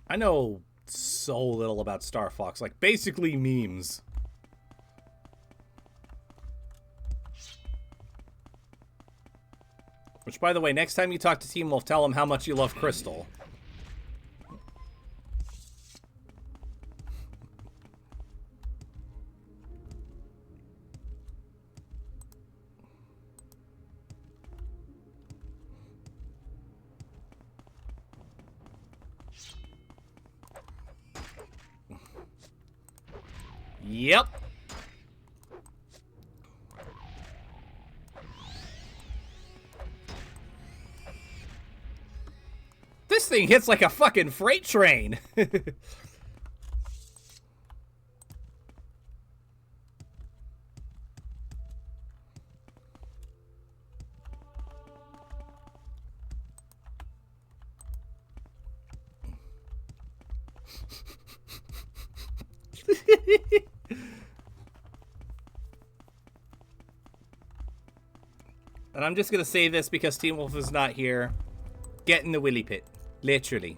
I know so little about Star Fox, like basically memes. Which, by the way, next time you talk to Team Wolf, tell him how much you love Crystal. Yep. This thing hits like a fucking freight train. And I'm just gonna say this because Team Wolf is not here. Get in the willy pit. Literally.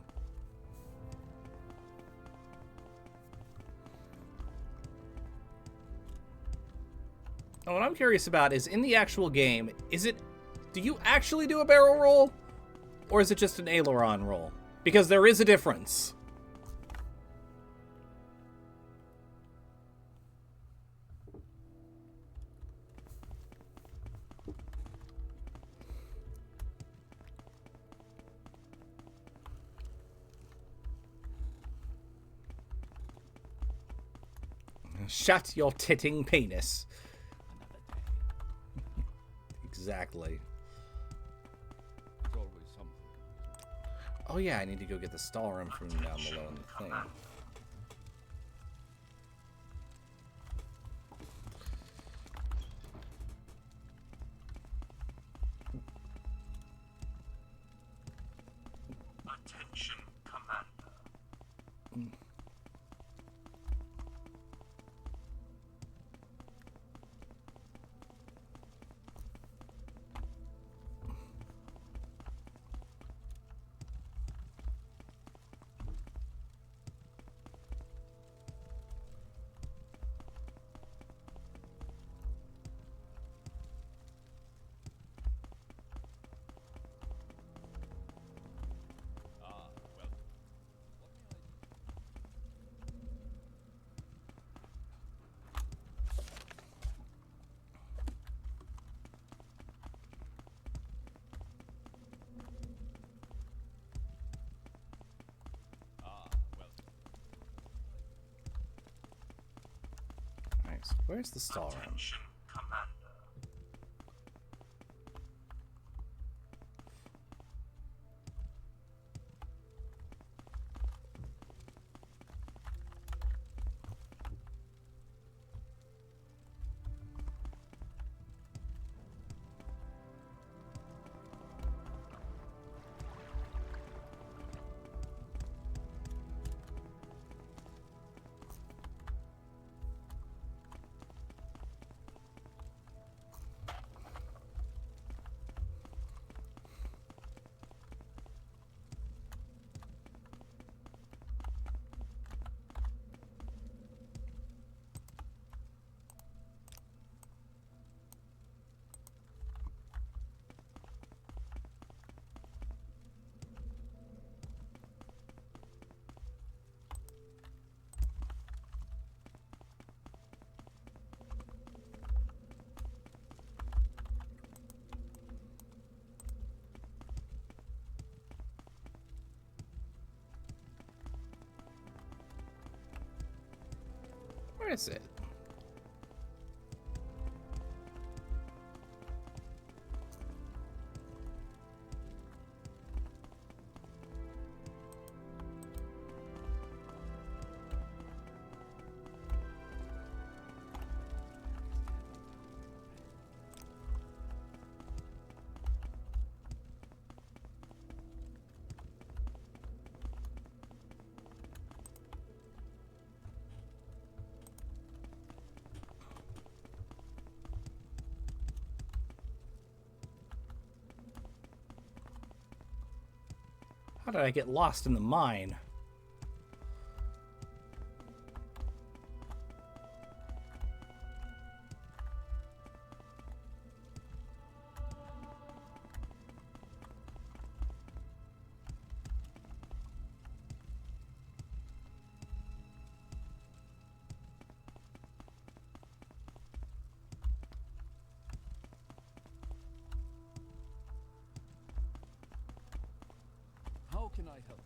And what I'm curious about is, in the actual game, do you actually do a barrel roll? Or is it just an aileron roll? Because there is a difference. Shut your titting penis. Exactly. There's always something. Oh yeah, I need to go get the Stalrim from down below in the thing. Attention, Commander. So where's the stall room? Where is it? How did I get lost in the mine? How can I help?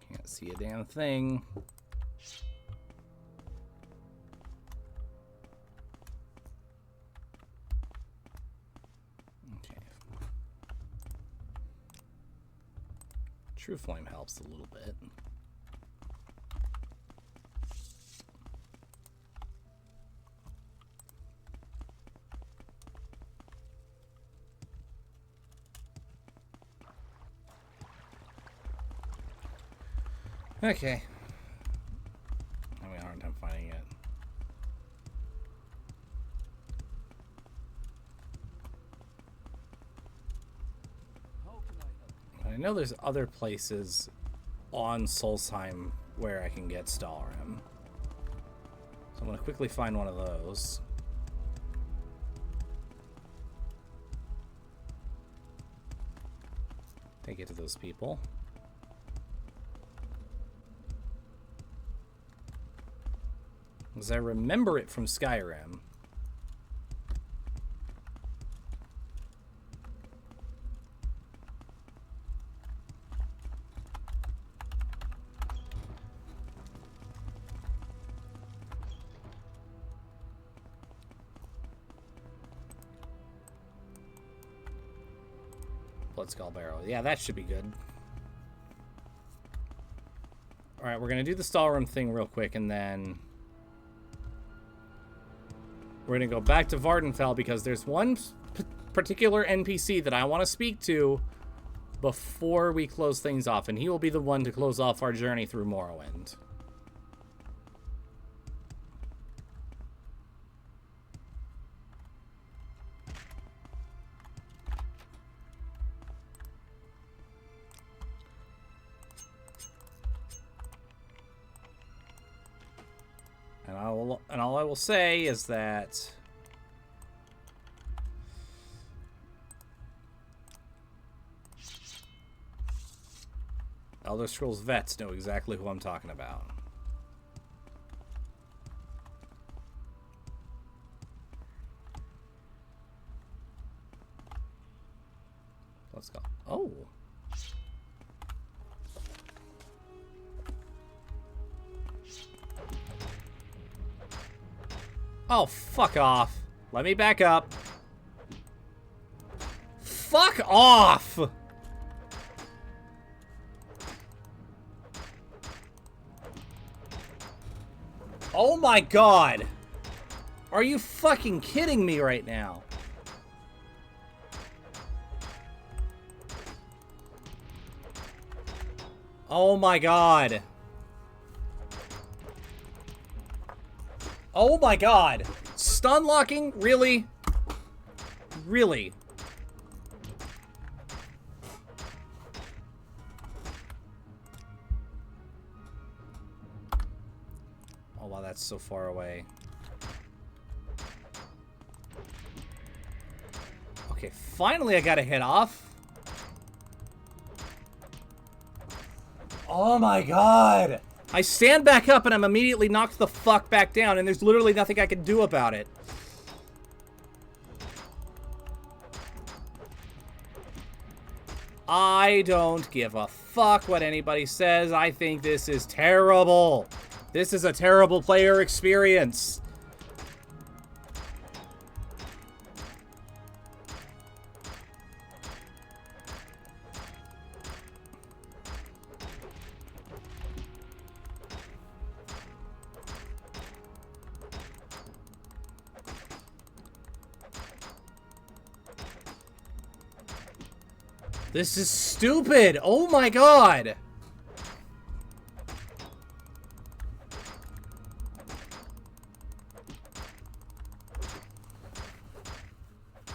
Can't see a damn thing. Okay. True Flame helps a little bit. Okay. Having a hard time finding it. How can I help? I know there's other places on Solstheim where I can get Stalrim. So I'm going to quickly find one of those. Take it to those people. Because I remember it from Skyrim. Bloodskull Barrel. Yeah, that should be good. Alright, we're going to do the Stallroom thing real quick, and then we're going to go back to Vardenfell because there's one particular NPC that I want to speak to before we close things off, and he will be the one to close off our journey through Morrowind. And all I will say is that Elder Scrolls vets know exactly who I'm talking about. Let's go. Oh. Oh, fuck off. Let me back up. Fuck off! Oh my god! Are you fucking kidding me right now? Oh my god. Oh my god. Stun locking? Really? Really? Oh wow, that's so far away. Okay, finally I got a hit off. Oh my god! I stand back up and I'm immediately knocked the fuck back down, and there's literally nothing I can do about it. I don't give a fuck what anybody says. I think this is terrible. This is a terrible player experience. This is stupid. Oh my god.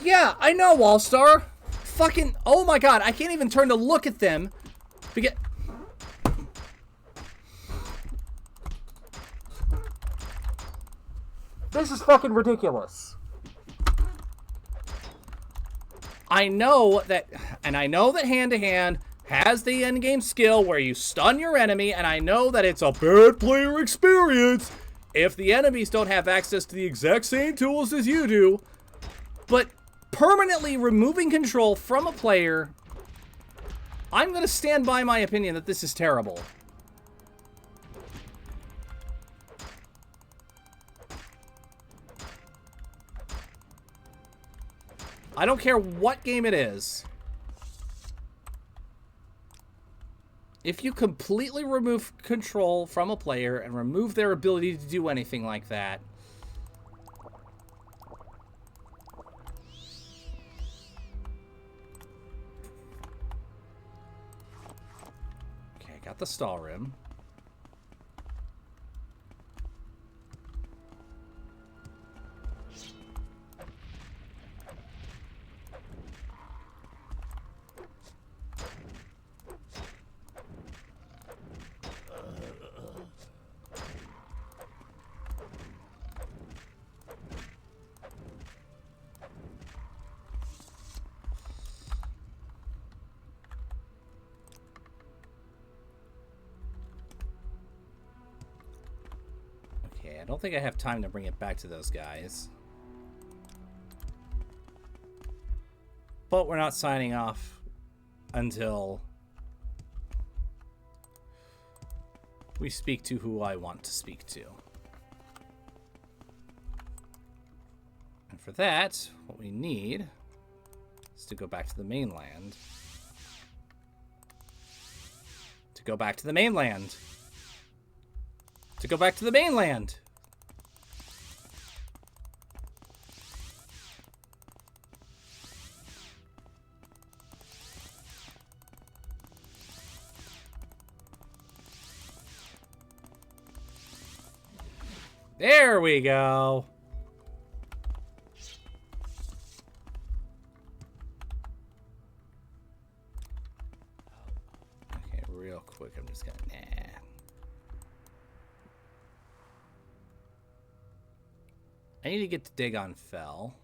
Yeah, I know, Wallstar. Fucking, oh my god, I can't even turn to look at them. Because... This is fucking ridiculous. I know that, and I know that hand-to-hand has the endgame skill where you stun your enemy, and I know that it's a bad player experience if the enemies don't have access to the exact same tools as you do, but permanently removing control from a player, I'm going to stand by my opinion that this is terrible. I don't care what game it is. If you completely remove control from a player and remove their ability to do anything like that, okay, got the stall rim. I don't think I have time to bring it back to those guys. But we're not signing off until we speak to who I want to speak to. And for that, what we need is to go back to the mainland. To go back to the mainland. To go back to the mainland. There we go. Okay, real quick, I'm just gonna, I need to get to Dagon Fell.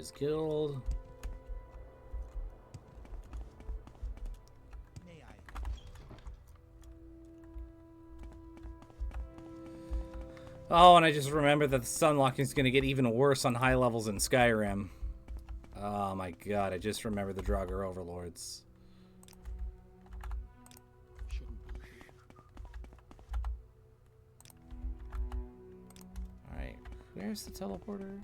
Mage's Guild. May I? Oh, and I just remembered that the sunlocking is going to get even worse on high levels in Skyrim. Oh my god, I just remembered the Draugr Overlords. Shouldn't be here. Alright, where's the teleporter?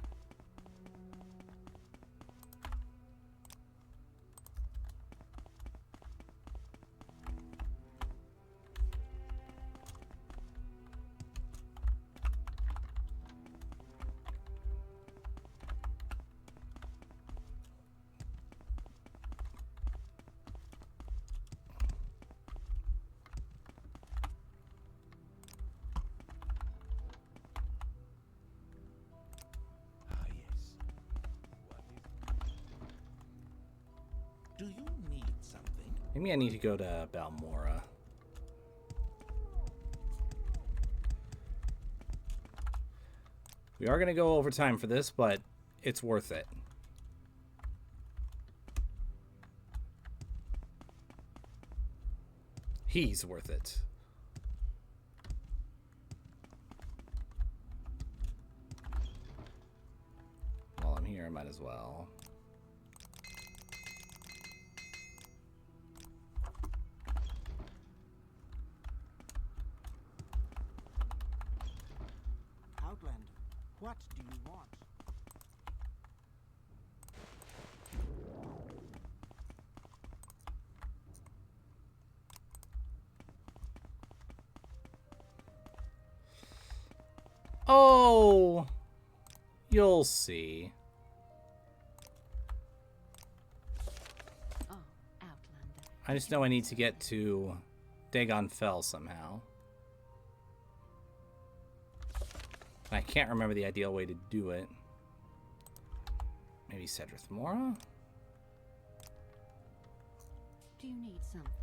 Ah, yes. What is... Do you need something? Maybe I need to go to Balmora. We are going to go over time for this, but it's worth it. He's worth it. While I'm here, I might as well. Outlander, what do you want? Oh, you'll see. Oh, Outlander. I just know I need to get to Dagon Fell somehow. I can't remember the ideal way to do it. Maybe Cedrith Mora? Do you need something?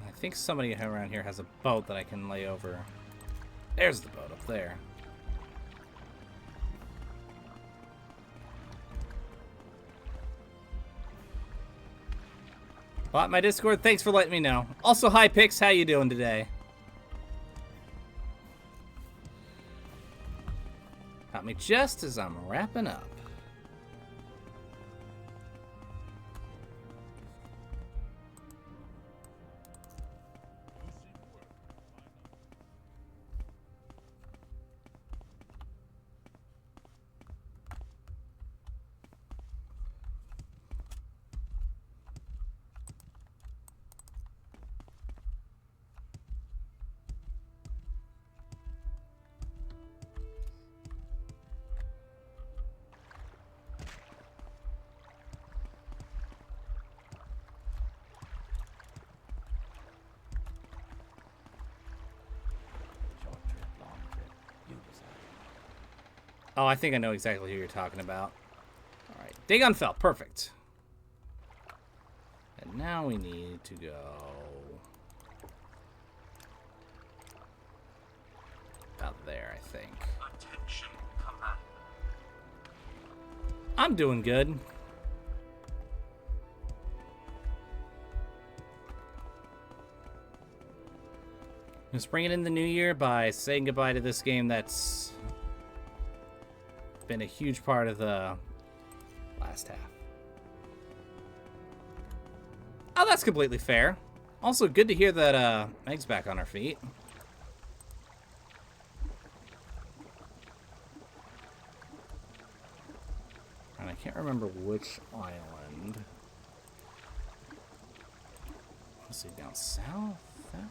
I think somebody around here has a boat that I can lay over. There's the boat up there. Bought my Discord, thanks for letting me know. Also, hi Pix, how you doing today? Got me just as I'm wrapping up. Short trip, long trip. You decide. Oh, I think I know exactly who you're talking about. Alright, Dagon Fell, perfect. And now we need to go... about there, I think. Attention, Commander. I'm doing good. Just bringing in the new year by saying goodbye to this game that's been a huge part of the last half. Oh, that's completely fair. Also, good to hear that Meg's back on her feet. And I can't remember which island. Let's see, down south? That?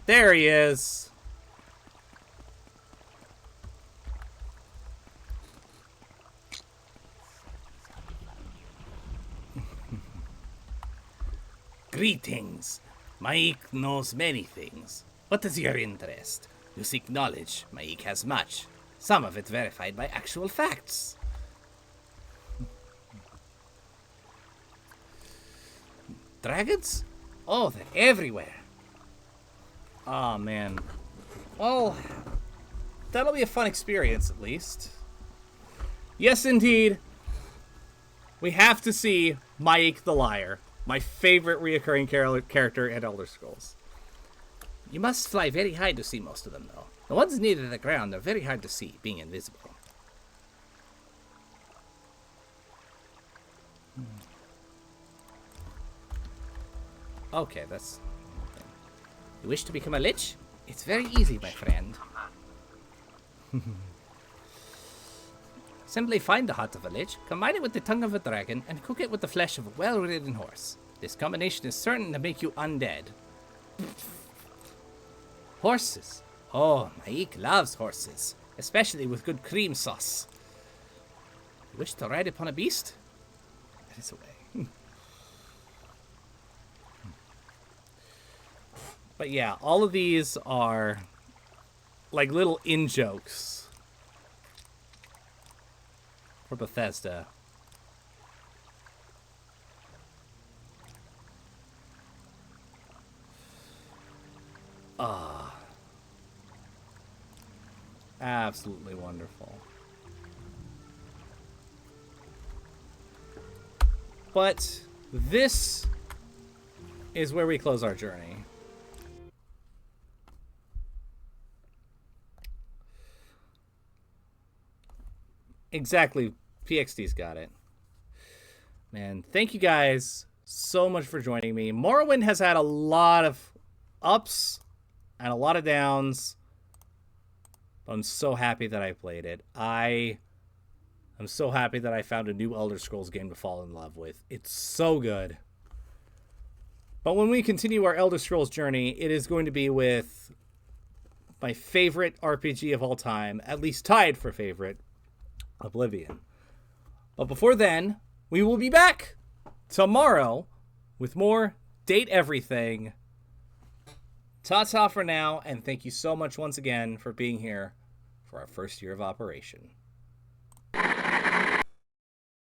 There he is. Greetings. Maik knows many things. What is your interest? You seek knowledge. Maik has much. Some of it verified by actual facts. Dragons? Oh, they're everywhere. Oh, man. Well, that'll be a fun experience, at least. Yes, indeed. We have to see Maik the Liar, my favorite reoccurring character in Elder Scrolls. You must fly very high to see most of them, though. The ones near the ground are very hard to see, being invisible. Okay, that's... You wish to become a lich? It's very easy, my friend. Simply find the heart of a lich, combine it with the tongue of a dragon, and cook it with the flesh of a well-ridden horse. This combination is certain to make you undead. Horses. Oh, Maik loves horses, especially with good cream sauce. You wish to ride upon a beast? That is a way. But yeah, all of these are like little in-jokes for Bethesda. Absolutely wonderful. But this is where we close our journey. Exactly. PXD's got it. Man, thank you guys so much for joining me. Morrowind has had a lot of ups and a lot of downs. I'm so happy that I played it. I'm so happy that I found a new Elder Scrolls game to fall in love with. It's so good. But when we continue our Elder Scrolls journey, it is going to be with my favorite RPG of all time, at least tied for favorite, Oblivion. But before then, we will be back tomorrow with more Date Everything. Ta-ta for now, and thank you so much once again for being here for our first year of operation.